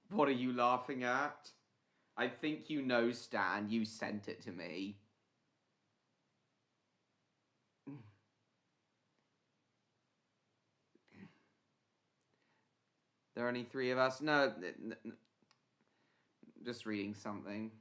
What are you laughing at? I think you know, Stan. You sent it to me. There are only 3 of us? No. Just reading something.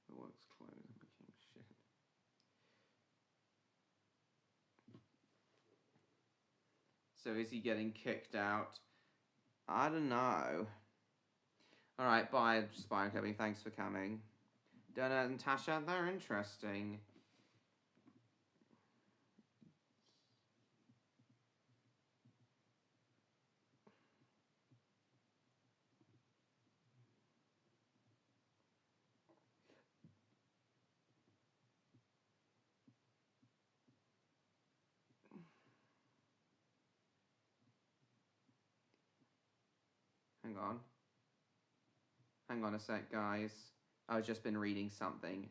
The work's closed. I became shit. So is he getting kicked out? I don't know. Alright, bye, Spire Cubby. Thanks for coming. Donut and Tasha, they're interesting. Hang on. Hang on a sec, guys. I've just been reading something.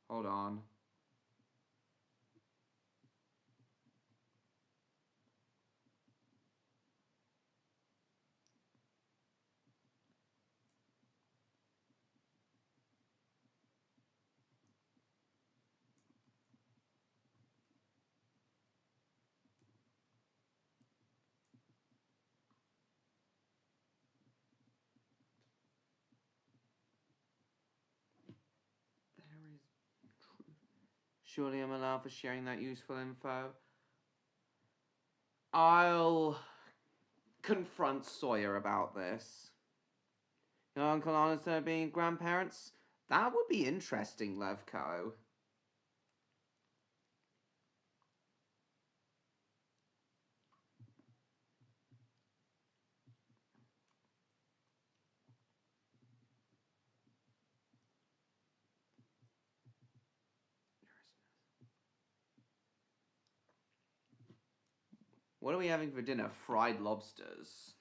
Hold on. There is truth. Surely I'm allowed for sharing that useful info. I'll confront Sawyer about this. Your Uncle Honester being grandparents? That would be interesting, Levko. What are we having for dinner? Fried lobsters.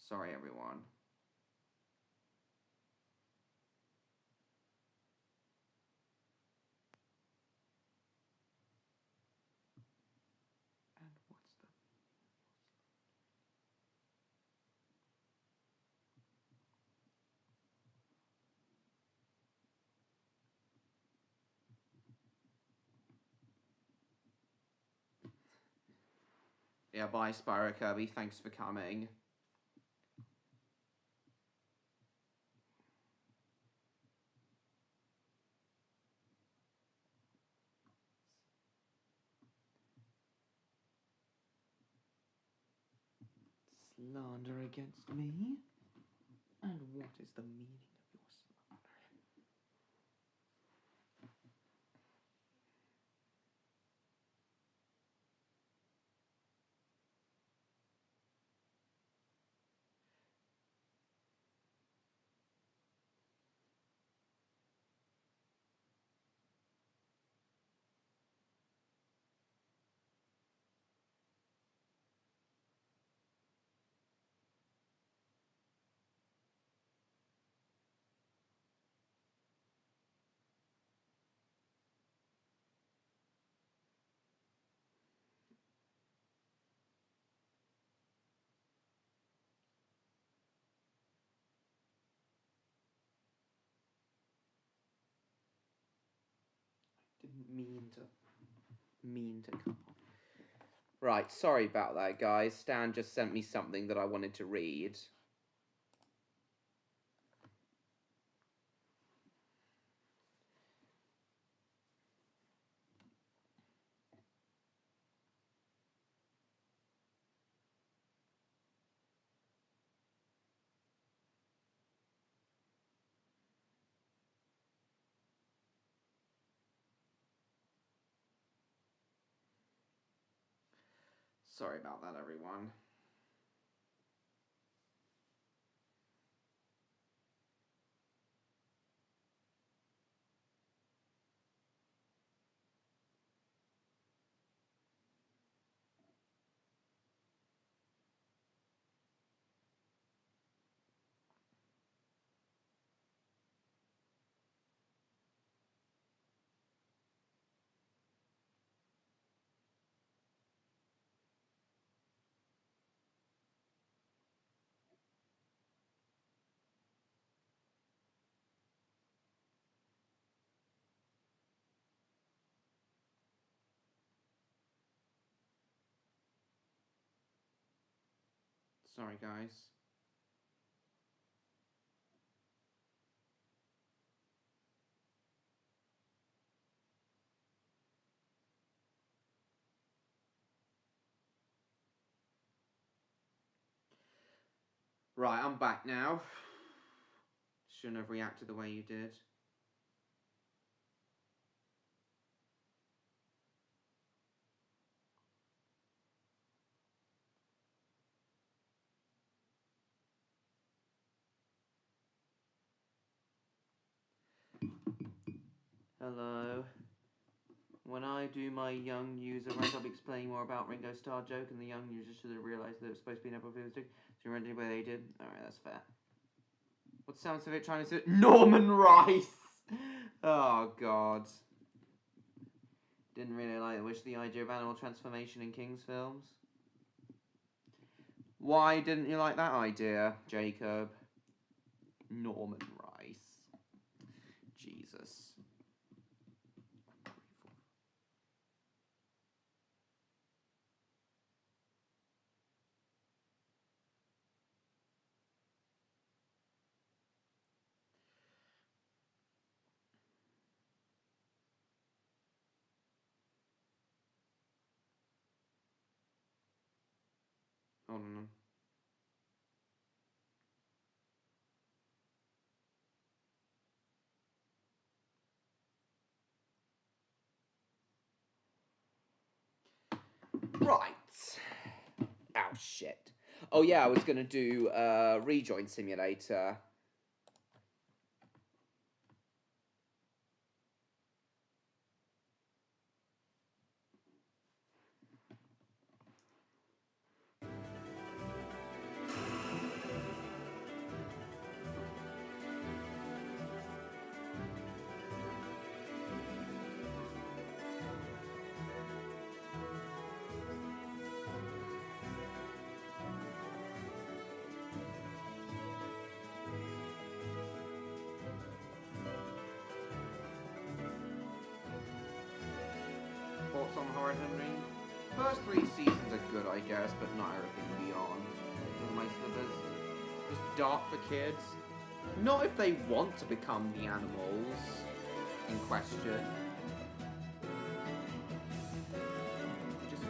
Sorry, everyone. And what's the... Yeah, bye, Spyro Kirby. Thanks for coming. Slander against me? And what is the meaning of your slander? Didn't mean to come off. Right, sorry about that, guys. Stan just sent me something that I wanted to read. Sorry about that, everyone. Sorry, guys. Right, I'm back now. Shouldn't have reacted the way you did. Hello. When I do my young user rant, I'll be explaining more about Ringo Starr joke, and the young users should have realised that it was supposed to be an episode. So you rented where they did. Alright, that's fair. What sounds of it trying to say? Norman Rice! Oh god. Didn't really wish the idea of animal transformation in King's films. Why didn't you like that idea, Jacob? Norman Rice. Jesus. Hold on. Right. Oh, shit. Oh, yeah, I was going to do Rejoin Simulator. Thoughts on Horror Henry? First 3 seasons are good, I guess, but not everything beyond. Most of it is just dark for kids. Not if they want to become the animals in question. Just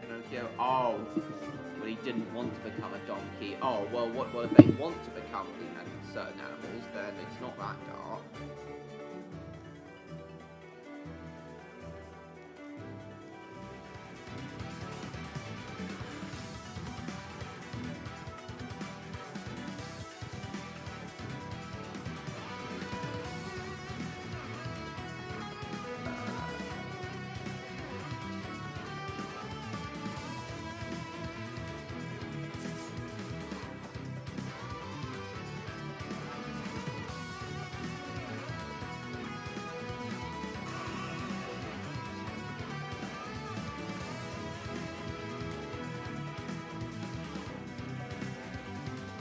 Pinocchio. Oh, well, he didn't want to become a donkey. Oh, well, what if they want to become certain animals? Then it's not that dark.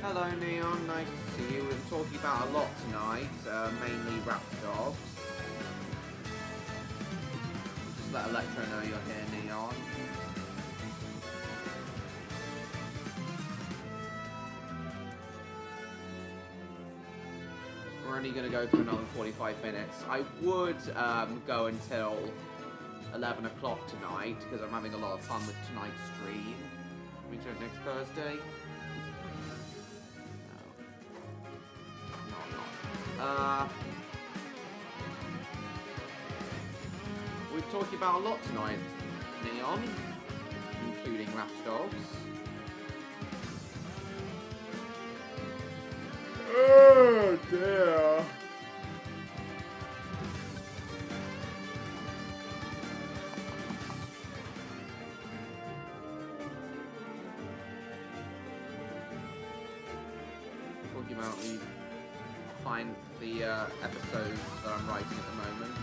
Hello Neon, nice to see you. We're talking about a lot tonight, mainly Raptor Dogs. Just let Electro know you're here, Neon. We're only going to go for another 45 minutes. I would go until 11 o'clock tonight, because I'm having a lot of fun with tonight's stream. We do it next Thursday. We're talking about a lot tonight, Neon, including Raptor Dogs. Oh dear. Talking about the episodes that I'm writing at the moment.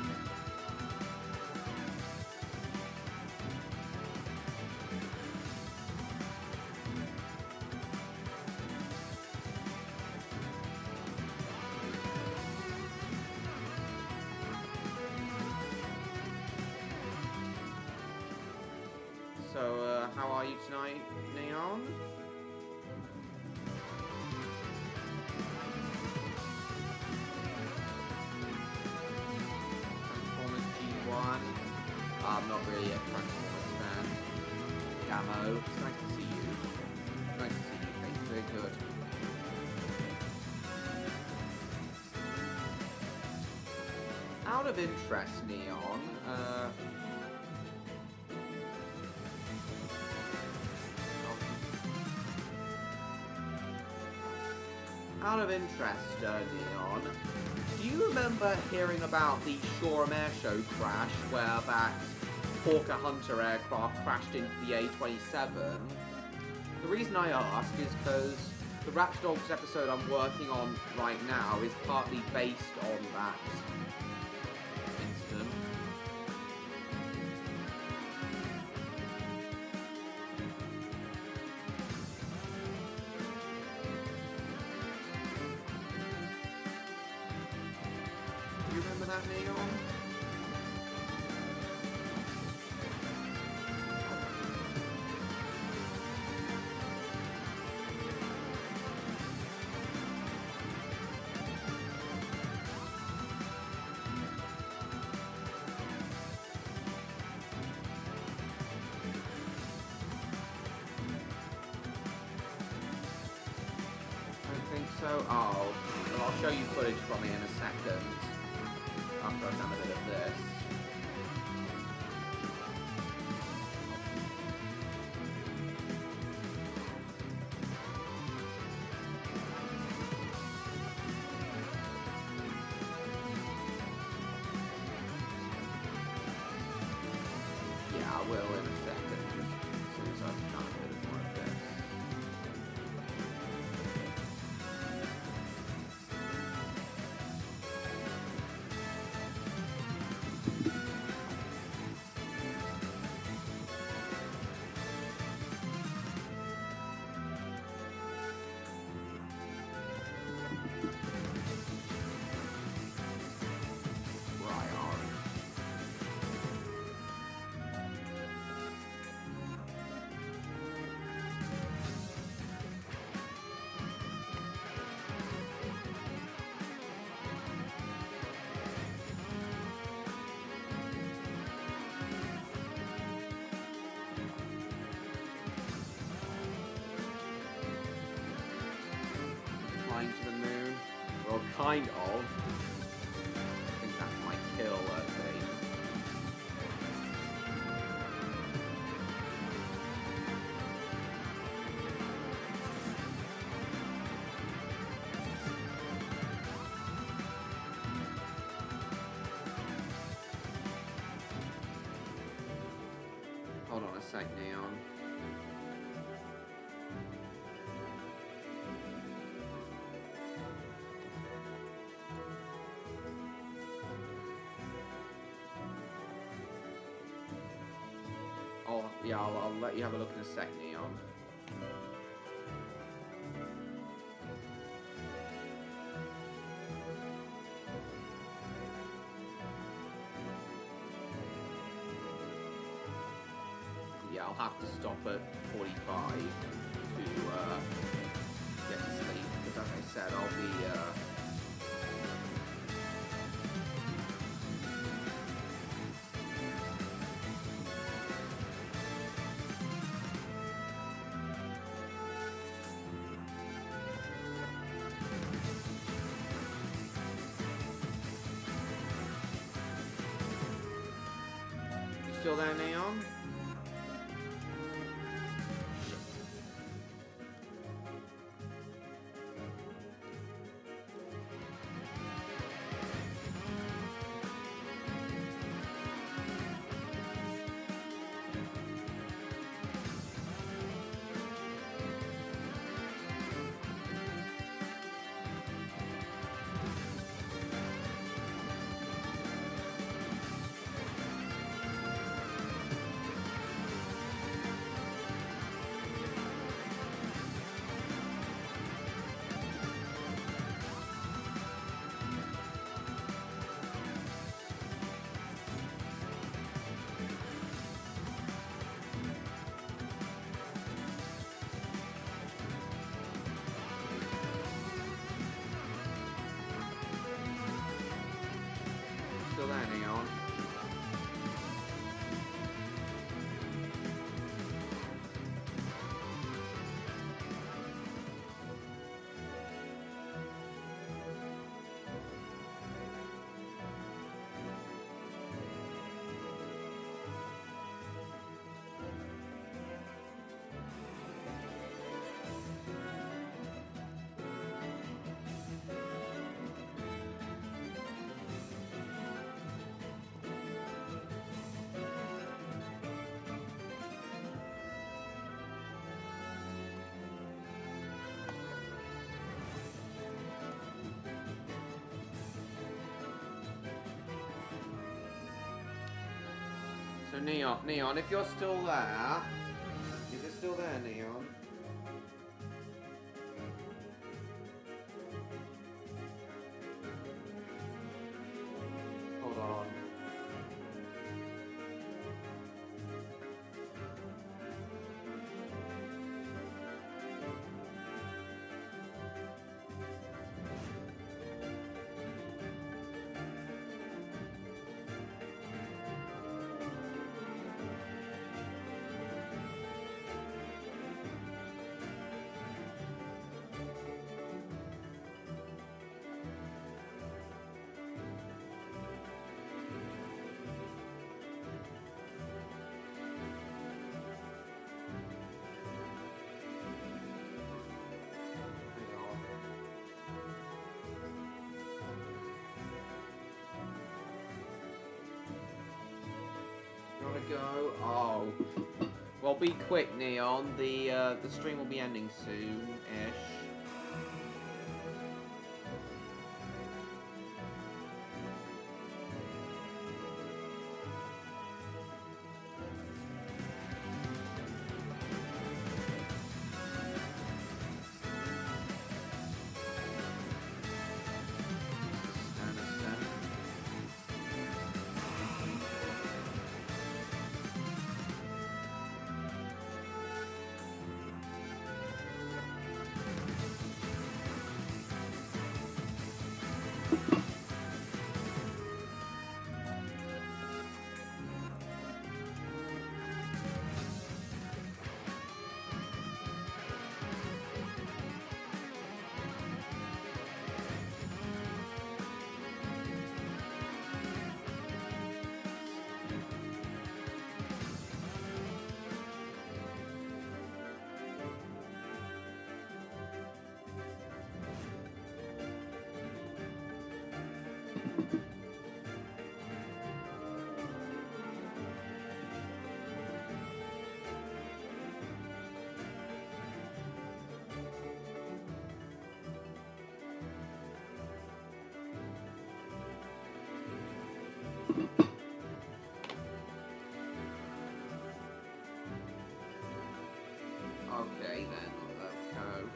So, how are you tonight, Neon? not really a Transformers fan. Damo, it's nice to see you. Nice to see you. Thanks, very good. Out of interest, Neon, out of interest, Neon, do you remember hearing about the Shoreham Air Show crash where that Hawker Hunter aircraft crashed into the A27? The reason I ask is because the Raptor Dogs episode I'm working on right now is partly based on that incident. Do you remember that, Neon? I think so. Oh, well, I'll show you footage from it in a second. After I've done a bit of this. Yeah, I will in a second, just as soon as I've done a bit more of this. Right on. Flying to the moon. Well, kind of. I think that's my kill, thing. Hold on a sec, Neon. I'll let you have a look in a sec, Neon. Yeah, I'll have to stop at 45 to get to sleep, because as I said, I'll be You still there, Neon? So Neon, if you're still there, Neon? Hold on. Go. Oh, well, be quick, Neon. The stream will be ending soon-ish. Okay, then, let's go.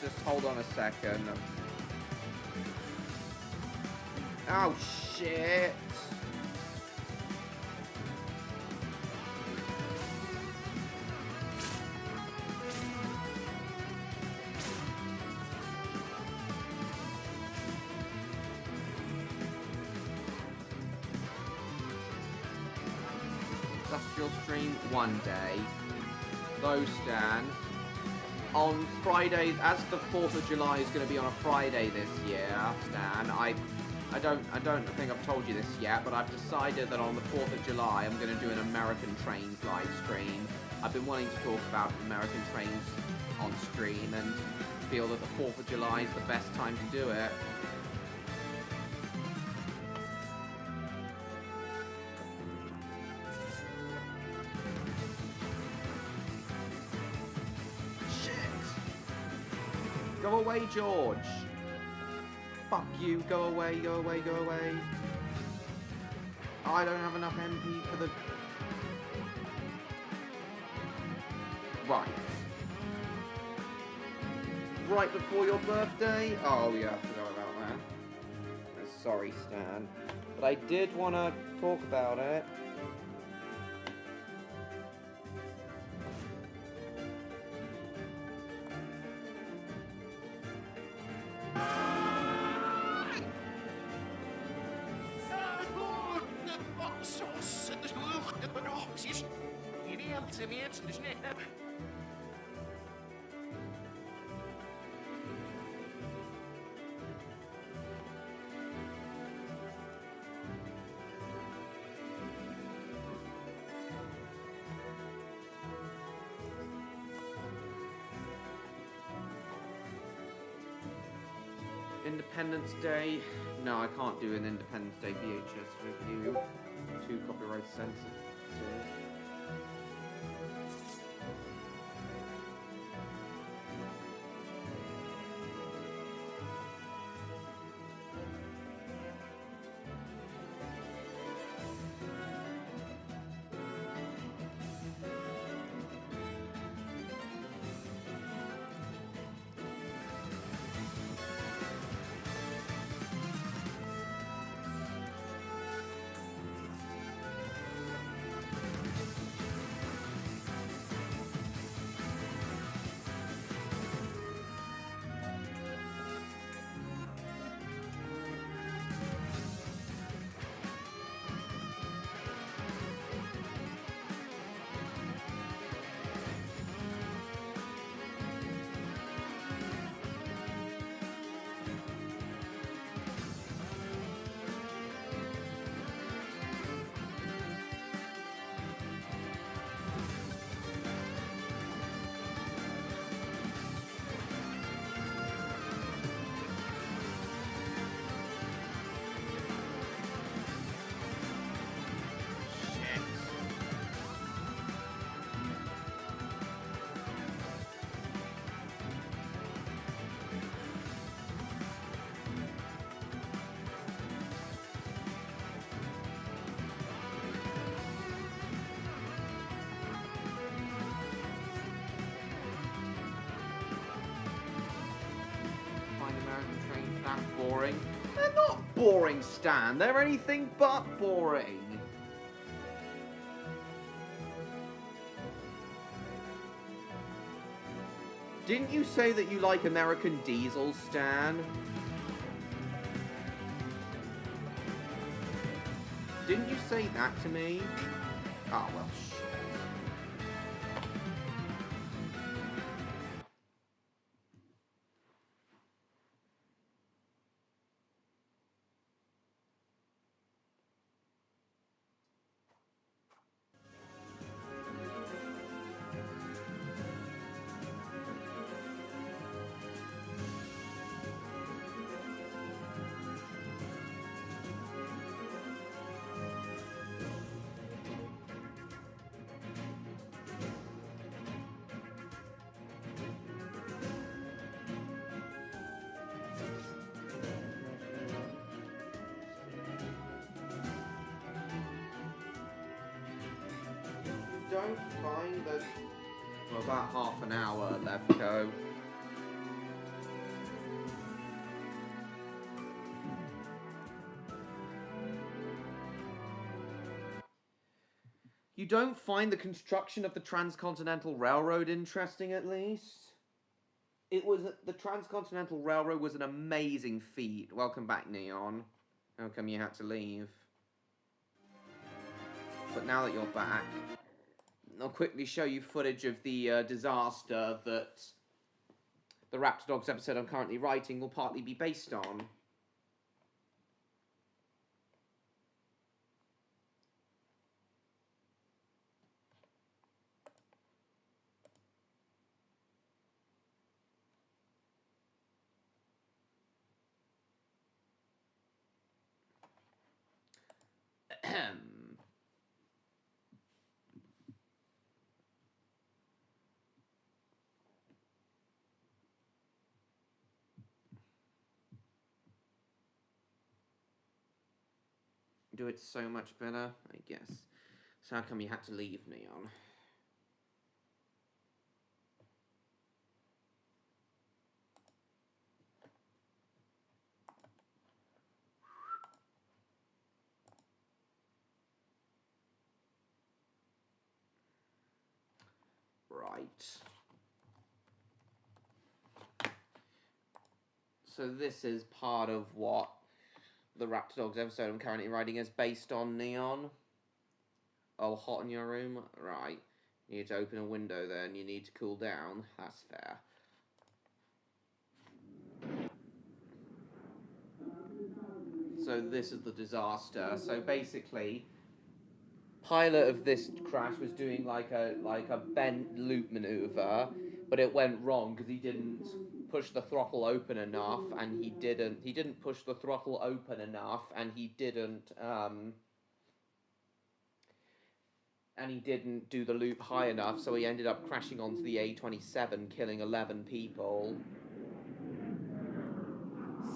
Just hold on a second. Oh, shit. Industrial stream one day. Low Stan. On Friday, as the 4th of July is going to be on a Friday this year, Stan, I don't think I've told you this yet, but I've decided that on the 4th of July I'm going to do an American Trains live stream. I've been wanting to talk about American Trains on stream and feel that the 4th of July is the best time to do it. Go away, George. Fuck you. Go away, go away, go away. I don't have enough MP for the... Right. Right before your birthday? Oh, yeah, I forgot about that. Sorry, Stan. But I did want to talk about it. Independence Day. No, I can't do an Independence Day VHS review. Too copyright sensitive. Boring. They're not boring, Stan. They're anything but boring. Didn't you say that you like American Diesel, Stan? Didn't you say that to me? Oh, well, shit. Don't find the... Well, about half an hour left, go. You don't find the construction of the Transcontinental Railroad interesting, at least? It was... The Transcontinental Railroad was an amazing feat. Welcome back, Neon. How come you had to leave? But now that you're back... I'll quickly show you footage of the disaster that the Raptor Dogs episode I'm currently writing will partly be based on. do it so much better, I guess. So how come you had to leave, Neon? Right. So this is part of what the Raptor Dogs episode I'm currently writing is based on, Neon. Oh, hot in your room? Right. You need to open a window then. You need to cool down. That's fair. So this is the disaster. So basically, pilot of this crash was doing like a bent loop maneuver, but it went wrong because he didn't push the throttle open enough, and he didn't push the throttle open enough, and he didn't do the loop high enough, so he ended up crashing onto the A27, killing 11 people.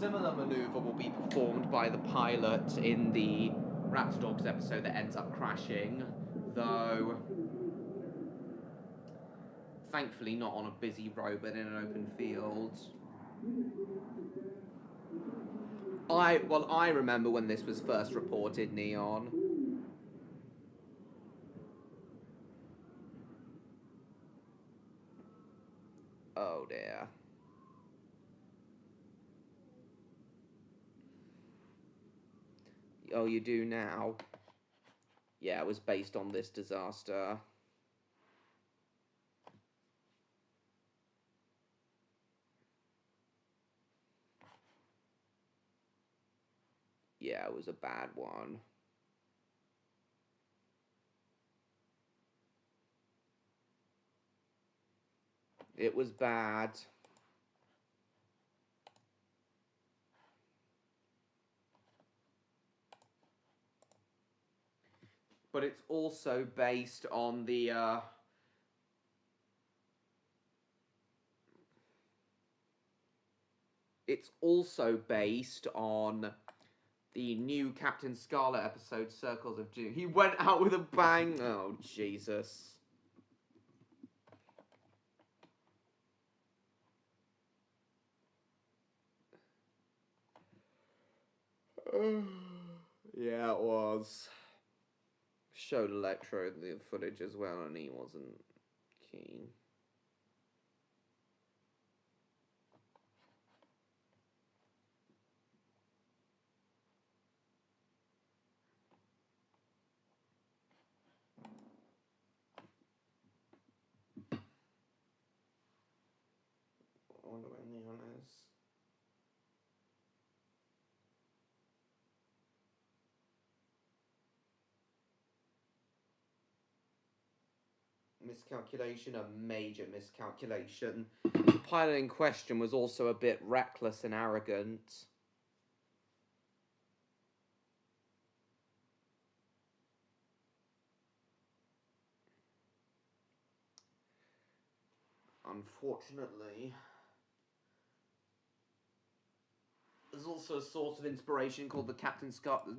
Similar maneuver will be performed by the pilot in the Raptor Dogs episode that ends up crashing, though thankfully not on a busy road but in an open field. I remember when this was first reported, Neon. Oh dear. Oh, you do now? Yeah, it was based on this disaster. Yeah, it was a bad one. It was bad. But it's also based on the it's also based on the new Captain Scarlet episode, Circles of Doom. He went out with a bang. Oh, Jesus. Yeah, it was. Showed Electro the footage as well, and he wasn't keen. I wonder where Neon is. Miscalculation, a major miscalculation. The pilot in question was also a bit reckless and arrogant. Unfortunately. There's also a source of inspiration called the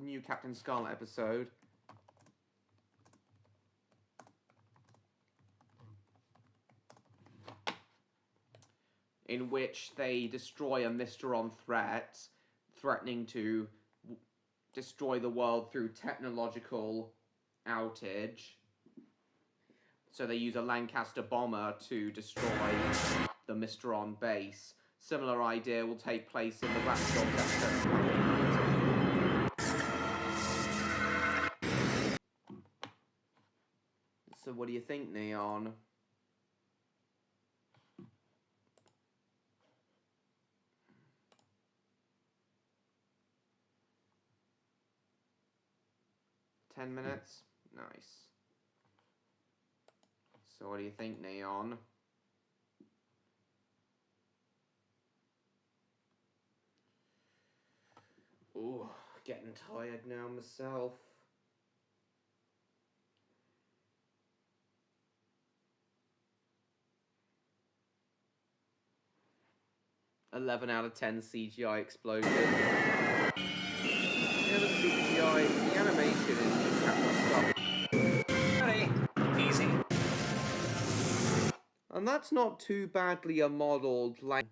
new Captain Scarlet episode. In which they destroy a Mysteron threat, threatening to destroy the world through technological outage. So they use a Lancaster bomber to destroy the Mysteron base. Similar idea will take place in the Raptor episode. So what do you think, Neon? $10 minutes? Nice. So what do you think, Neon? Ooh, getting tired now myself. $11 out of 10 CGI explosion. Yeah, the CGI, the animation is Easy. and that's not too badly a modelled like.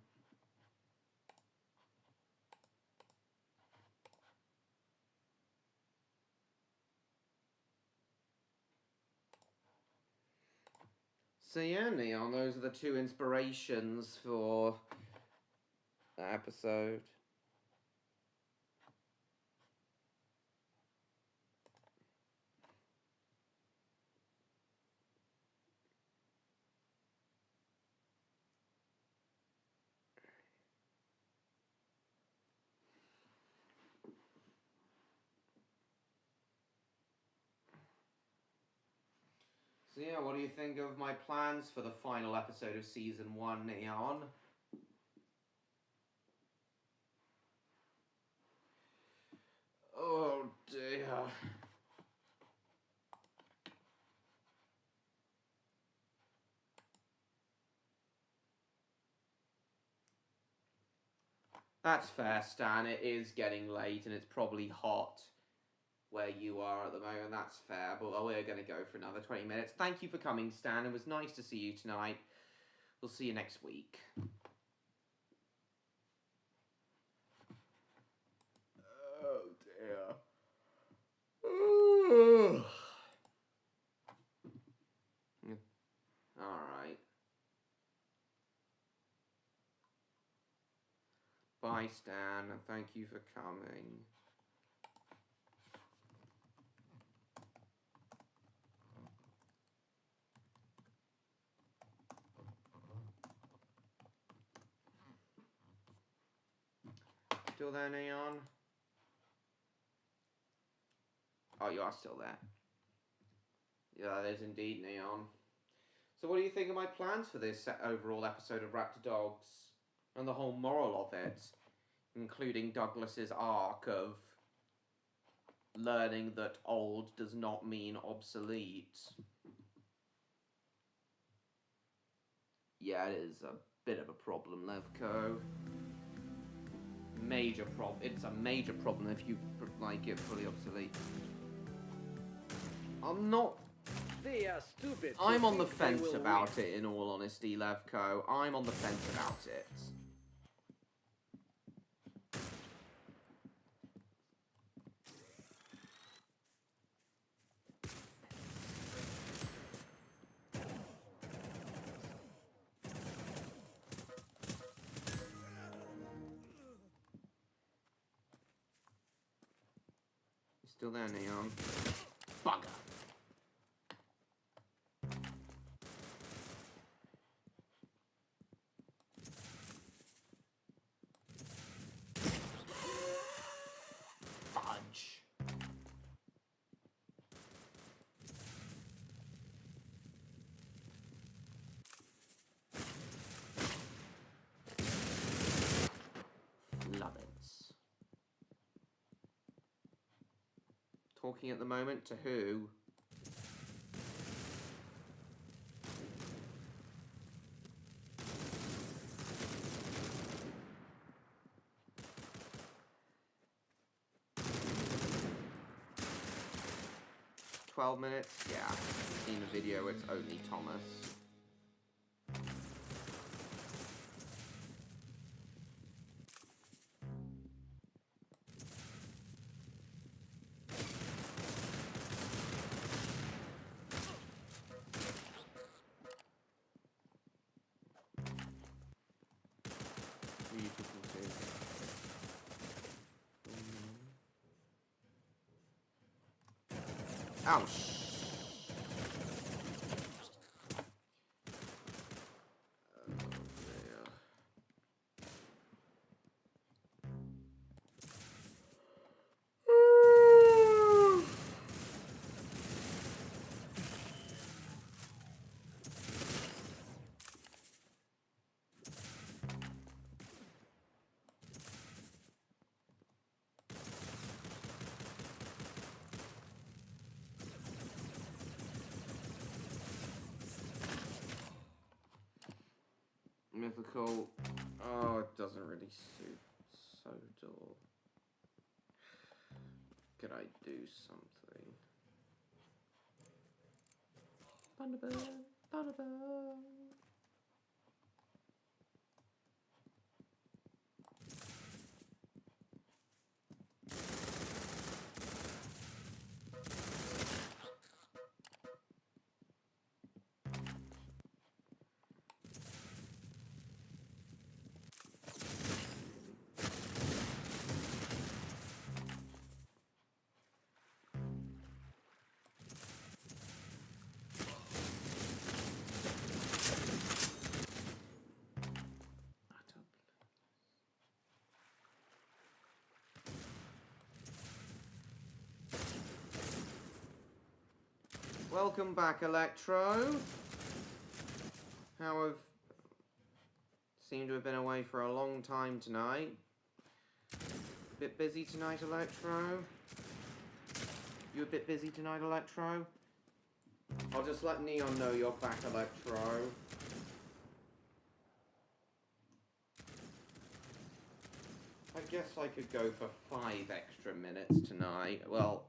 So yeah, Neon, those are the two inspirations for the episode. So yeah, what do you think of my plans for the final episode of Season 1, Neon? Oh dear. That's fair, Stan. It is getting late and it's probably hot where you are at the moment. That's fair, but we're going to go for another 20 minutes. Thank you for coming, Stan. It was nice to see you tonight. We'll see you next week. Oh dear. Alright. Bye, Stan, and thank you for coming. Still there, Neon? Oh, you are still there. Yeah, that is indeed Neon. So what do you think of my plans for this overall episode of Raptor Dogs? And the whole moral of it? Including Douglas's arc of learning that old does not mean obsolete. Yeah, it is a bit of a problem, Levko. Major problem. It's a major problem if you like it fully obsolete. I'm not. They are stupid. I'm on the fence about it, in all honesty, Levko. I'm on the fence about it. You still there, Neon? Bugger. Fudge. Love it. Talking at the moment to who? "12 minutes? Yeah. In the video, it's only Thomas. Beautiful too. Ouch. Mythical. Oh, it doesn't really suit so dull. Could I do something? Thunderbird, Thunderbird. Welcome back, Electro. How have... Seem to have been away for a long time tonight. Bit busy tonight, Electro? You a bit busy tonight, Electro? I'll just let Neon know you're back, Electro. I guess I could go for 5 extra minutes tonight. Well,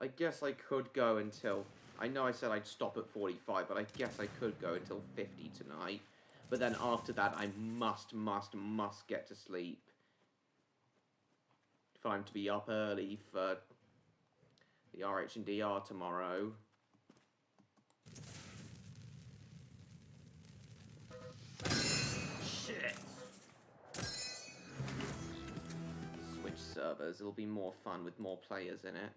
I guess I could go until... I know I said I'd stop at 45, but I guess I could go until 50 tonight. But then after that, I must get to sleep. If I'm to be up early for the RH and DR tomorrow. Shit! Switch servers, it'll be more fun with more players in it.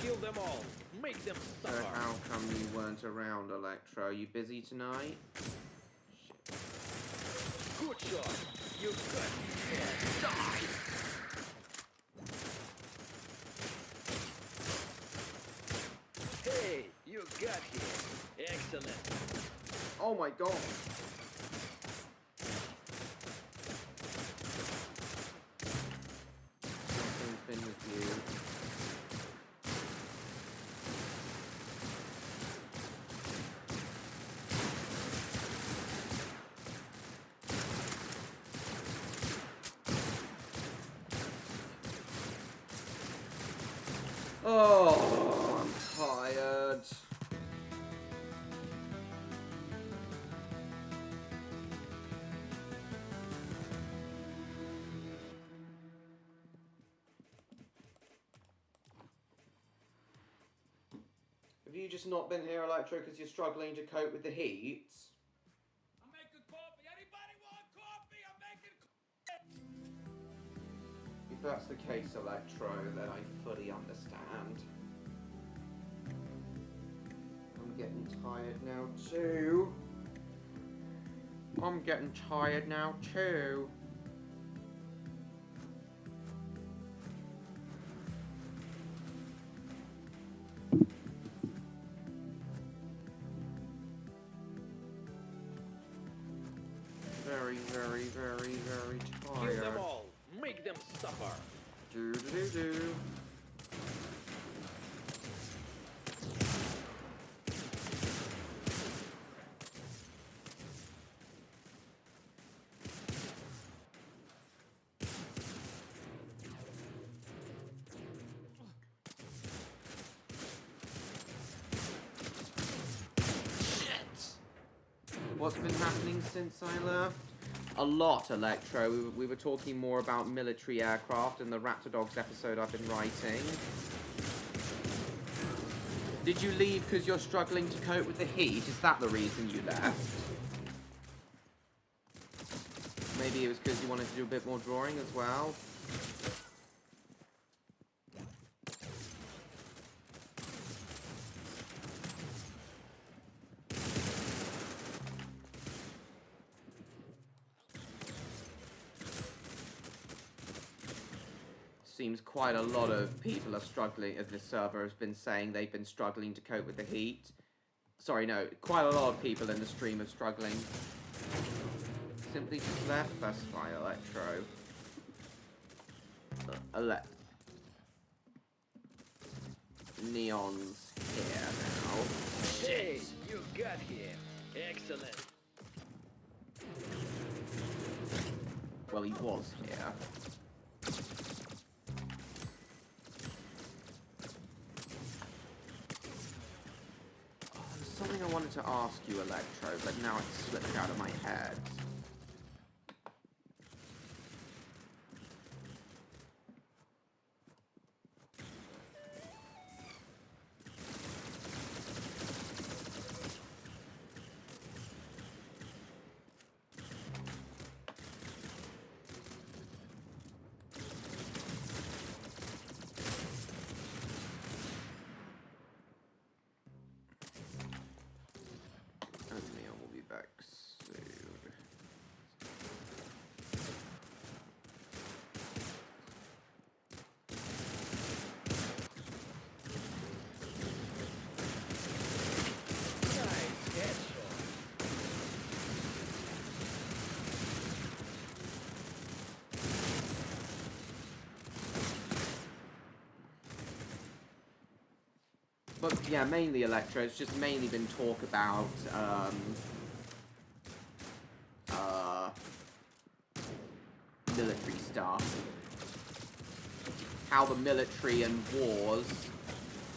Kill them all. Make them So suffer. how come you weren't around, Electro? You busy tonight? Shit. Good shot. You got it. Die. Hey, you got him. Excellent. Oh my god! Something's been with you. Oh, I'm tired. Have you just not been here, Electro, because you're struggling to cope with the heat? I'm making coffee. Anybody want coffee? I'm making coffee. If that's the case, Electro, then I fully understand. I'm getting tired now too. I'm getting tired now too. Very, very, very, very tired. Kill them all. Make them suffer. Do do do do. What's been happening since I left? A lot, Electro. We were talking more about military aircraft in the Raptor Dogs episode I've been writing. Did you leave because you're struggling to cope with the heat? Is that the reason you left? Maybe it was because you wanted to do a bit more drawing as well? Seems quite a lot of people are struggling, as this server has been saying, they've been struggling to cope with the heat. Sorry, no, quite a lot of people in the stream are struggling. Simply just left specify electro. Neon's here now. Hey, you got here. Excellent. Well, he was here. There's something I wanted to ask you, Electro, but now it's slipped out of my head. But yeah, mainly Electro. It's just mainly been talk about military stuff. How the military and wars,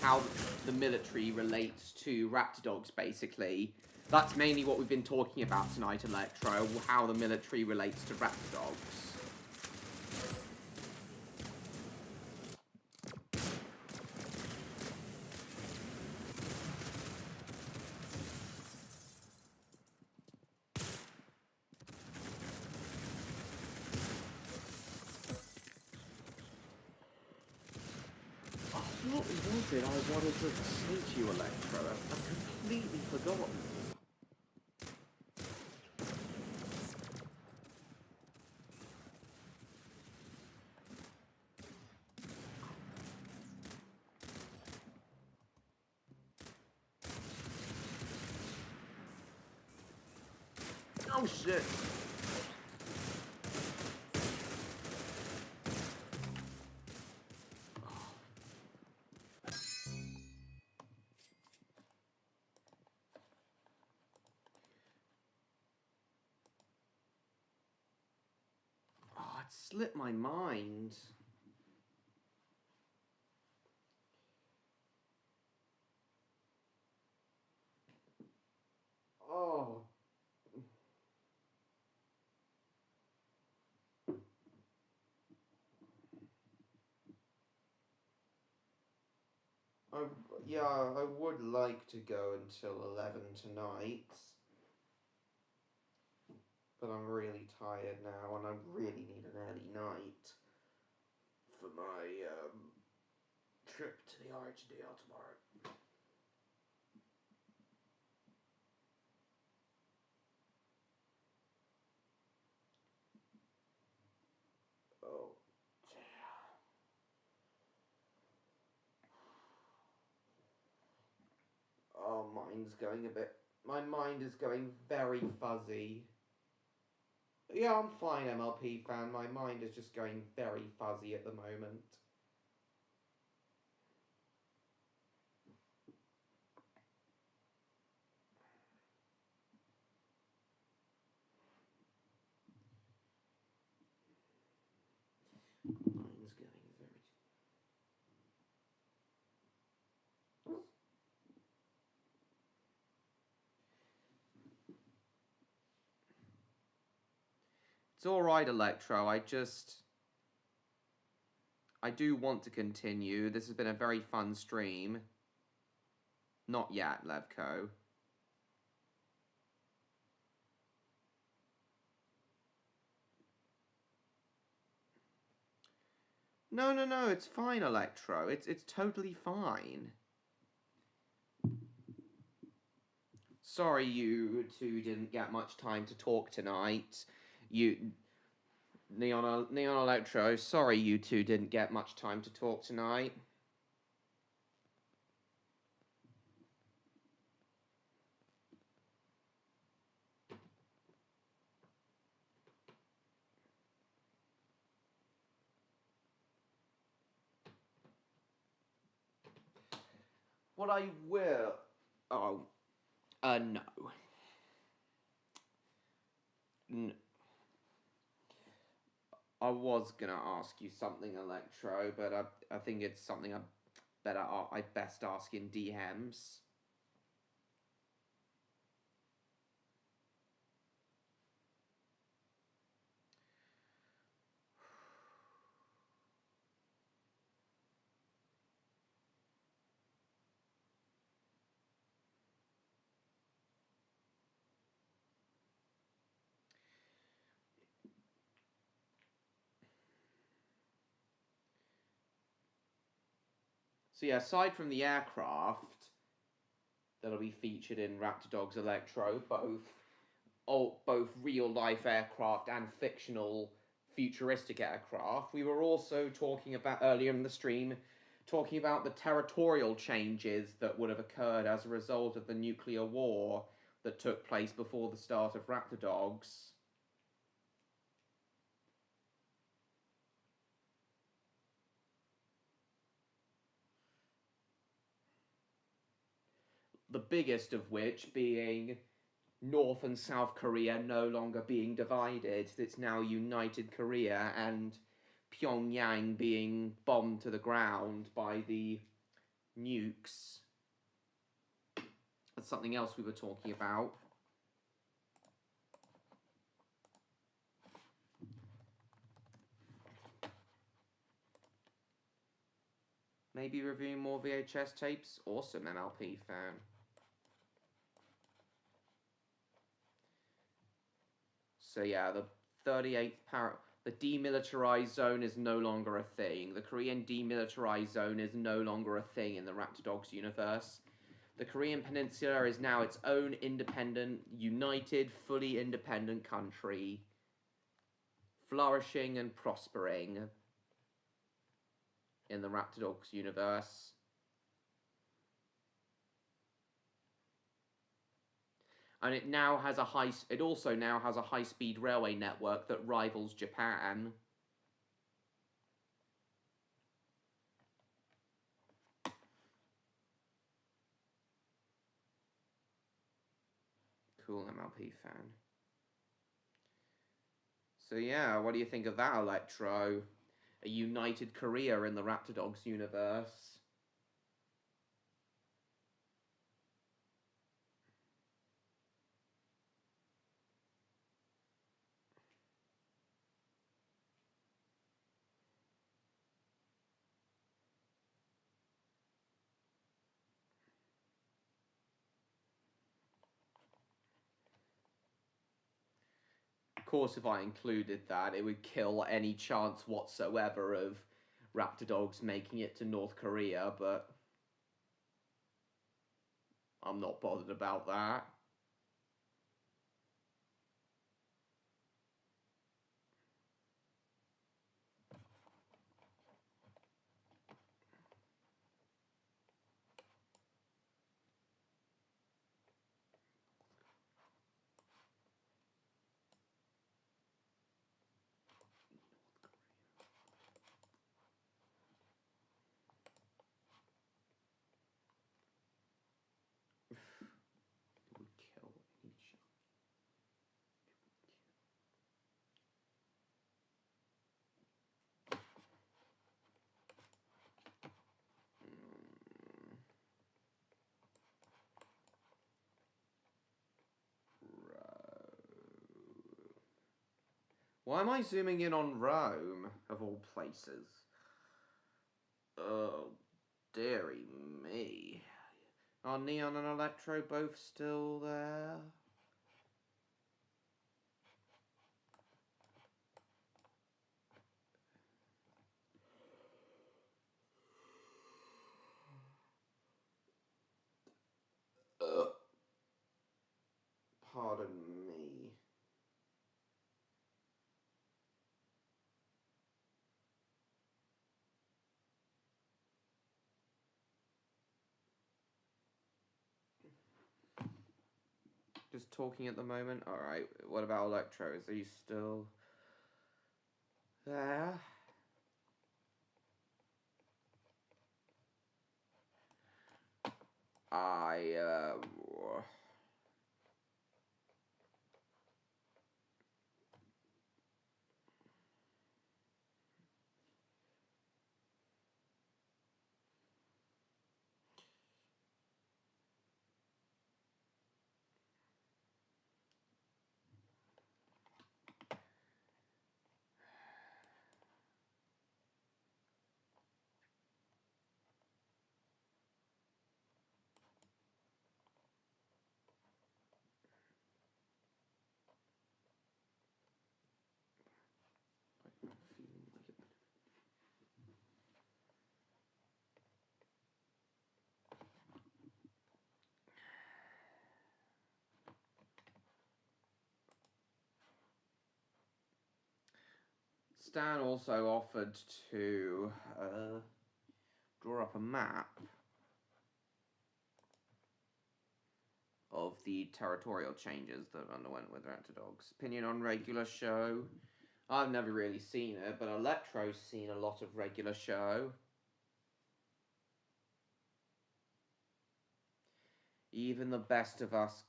how the military relates to Raptor Dogs, basically. That's mainly what we've been talking about tonight, Electro. How the military relates to Raptor Dogs. What was it I wanted to say to you, Electro? I've completely forgotten. Oh shit! It slipped my mind. Oh. Yeah, I would like to go until 11 tonight. But I'm really tired now, and I really need an early night for my trip to the RHDL tomorrow. Oh, dear. Oh, my mind is going very fuzzy. Yeah, I'm fine, MLP fan. My mind is just going very fuzzy at the moment. Mine's going very... It's alright, Electro. I do want to continue. This has been a very fun stream. Not yet, Levco. No, it's fine, Electro. It's totally fine. Sorry you two didn't get much time to talk tonight. Neon Electro, sorry you two didn't get much time to talk tonight. What I will... Oh. No. I was gonna ask you something, Electro, but I think it's something I best ask in DMs. So yeah, aside from the aircraft that'll be featured in Raptor Dogs Electro, both real-life aircraft and fictional futuristic aircraft, we were also talking about, earlier in the stream, talking about the territorial changes that would have occurred as a result of the nuclear war that took place before the start of Raptor Dogs. The biggest of which being North and South Korea no longer being divided. It's now united Korea, and Pyongyang being bombed to the ground by the nukes. That's something else we were talking about. Maybe reviewing more VHS tapes? Awesome, MLP fan. So yeah, the 38th the demilitarized zone is no longer a thing. The Korean demilitarized zone is no longer a thing in the Raptor Dogs universe. The Korean Peninsula is now its own independent, united, fully independent country, flourishing and prospering in the Raptor Dogs universe. And it also now has a high-speed railway network that rivals Japan. Cool, MLP fan. So yeah, what do you think of that, Electro? A united Korea in the Raptor Dogs universe. Of course, if I included that, it would kill any chance whatsoever of Raptor Dogs making it to North Korea, but I'm not bothered about that. It would kill any chance. Why am I zooming in on Rome, of all places? Oh, dearie me. Are Neon and Electro both still there? Pardon me. Just talking at the moment? Alright, what about Electro? Is he still there? Stan also offered to draw up a map of the territorial changes that underwent with Raptor Dogs. Opinion on regular show? I've never really seen it, but Electro's seen a lot of regular show. Even the best of us.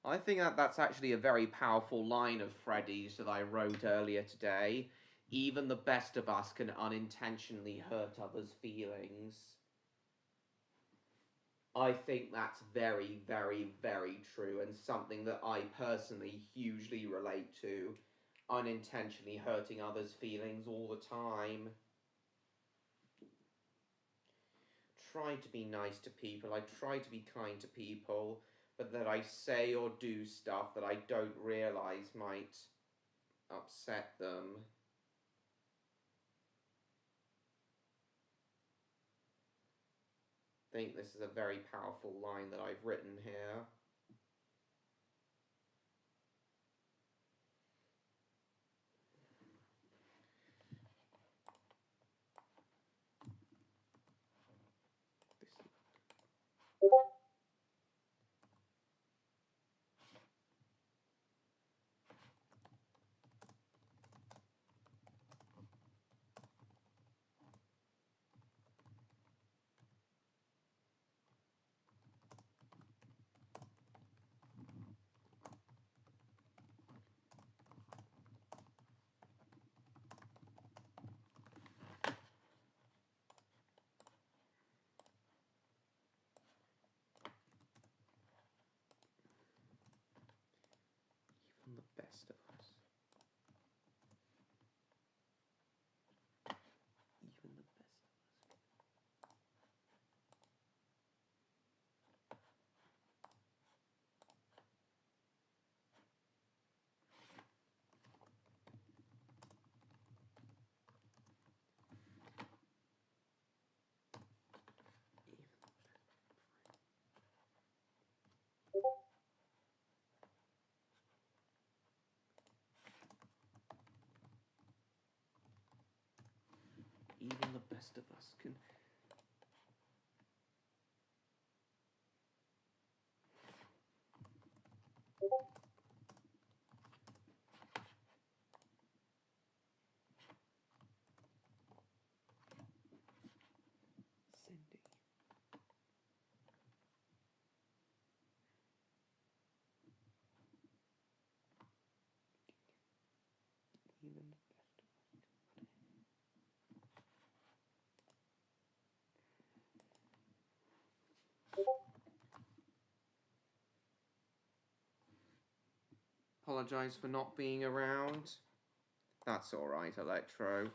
I think that's actually a very powerful line of Freddy's that I wrote earlier today. Even the best of us can unintentionally hurt others' feelings. I think that's very, very, very true, and something that I personally hugely relate to. Unintentionally hurting others' feelings all the time. Try to be nice to people. I try to be kind to people, but that I say or do stuff that I don't realize might upset them. I think this is a very powerful line that I've written here. Even the best of us. Even the best of us. Even the best of us can. Cindy. Even the best of us. Apologize for not being around. That's alright, Electro. It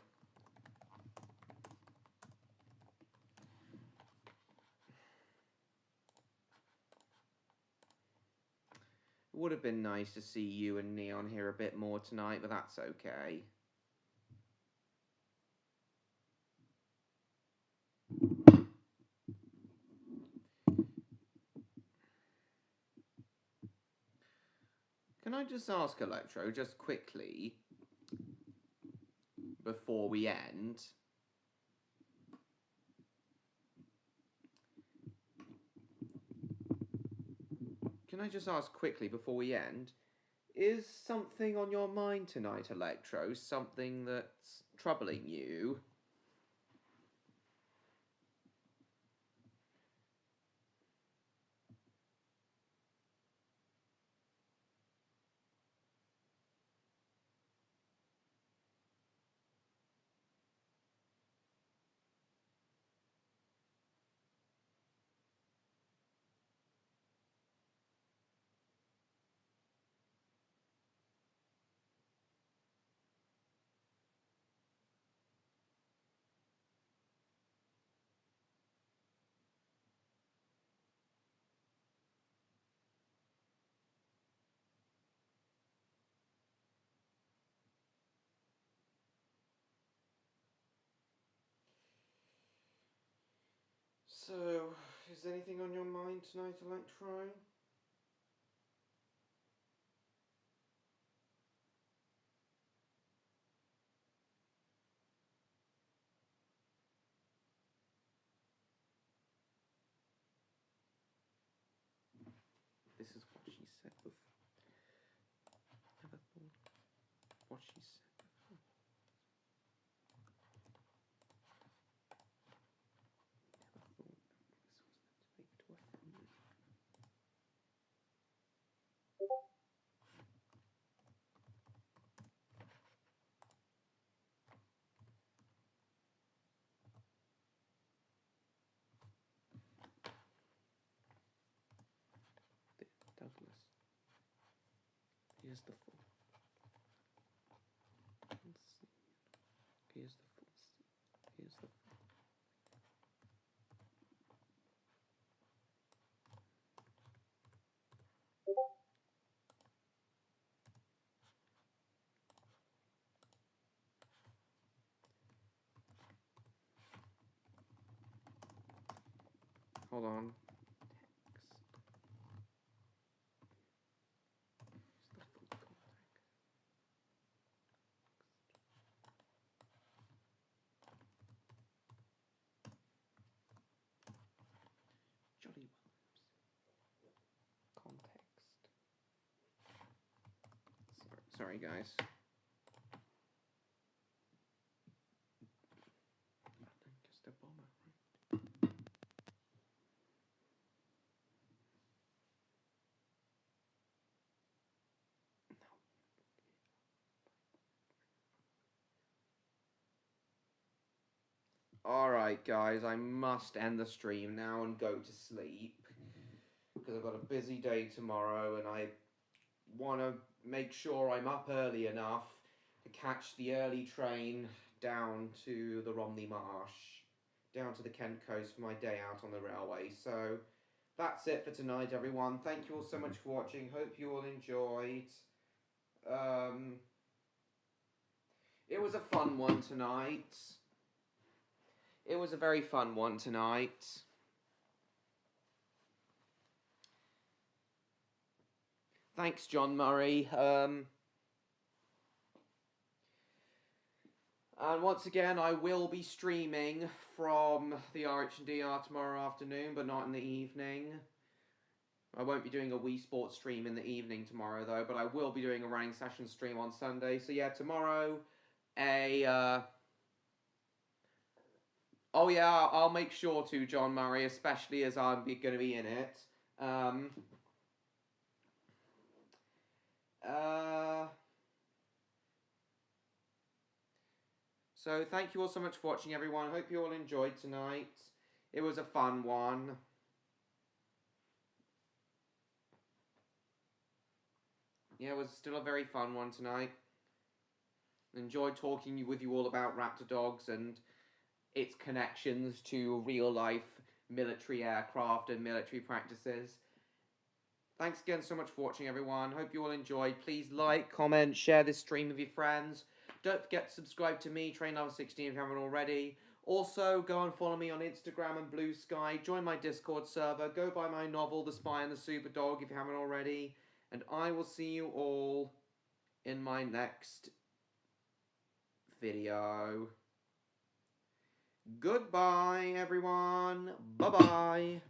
would have been nice to see you and Neon here a bit more tonight, but that's okay. Can I just ask, Electro, just quickly, before we end, is something on your mind tonight, Electro? Something that's troubling you? So, is there anything on your mind tonight, Electro? This is what she said before. Never thought what she said before. Never thought this was meant to make to a family. Douglas. Here's the full. Here's the full. Here's the full. Hold on. Jolly Williams. Context. Sorry guys. Just a bomber, right? Alright guys, I must end the stream now and go to sleep. Because I've got a busy day tomorrow and I want to make sure I'm up early enough to catch the early train down to the Romney Marsh, down to the Kent coast for my day out on the railway. So that's it for tonight, everyone. Thank you all so much for watching. Hope you all enjoyed. It was a fun one tonight. It was a very fun one tonight. Thanks, John Murray. And once again, I will be streaming from the RH&DR tomorrow afternoon, but not in the evening. I won't be doing a Wii Sports stream in the evening tomorrow, though, but I will be doing a running session stream on Sunday. So yeah, tomorrow, oh yeah, I'll make sure to, John Murray, especially as I'm going to be in it. So thank you all so much for watching, everyone. Hope you all enjoyed tonight. It was a fun one. Yeah, it was still a very fun one tonight. Enjoyed talking with you all about Raptor Dogs and its connections to real-life military aircraft and military practices. Thanks again so much for watching, everyone. Hope you all enjoyed. Please like, comment, share this stream with your friends. Don't forget to subscribe to me, TrainLover16, if you haven't already. Also, go and follow me on Instagram and Blue Sky. Join my Discord server. Go buy my novel, The Spy and the Super Dog, if you haven't already. And I will see you all in my next video. Goodbye, everyone. Bye-bye.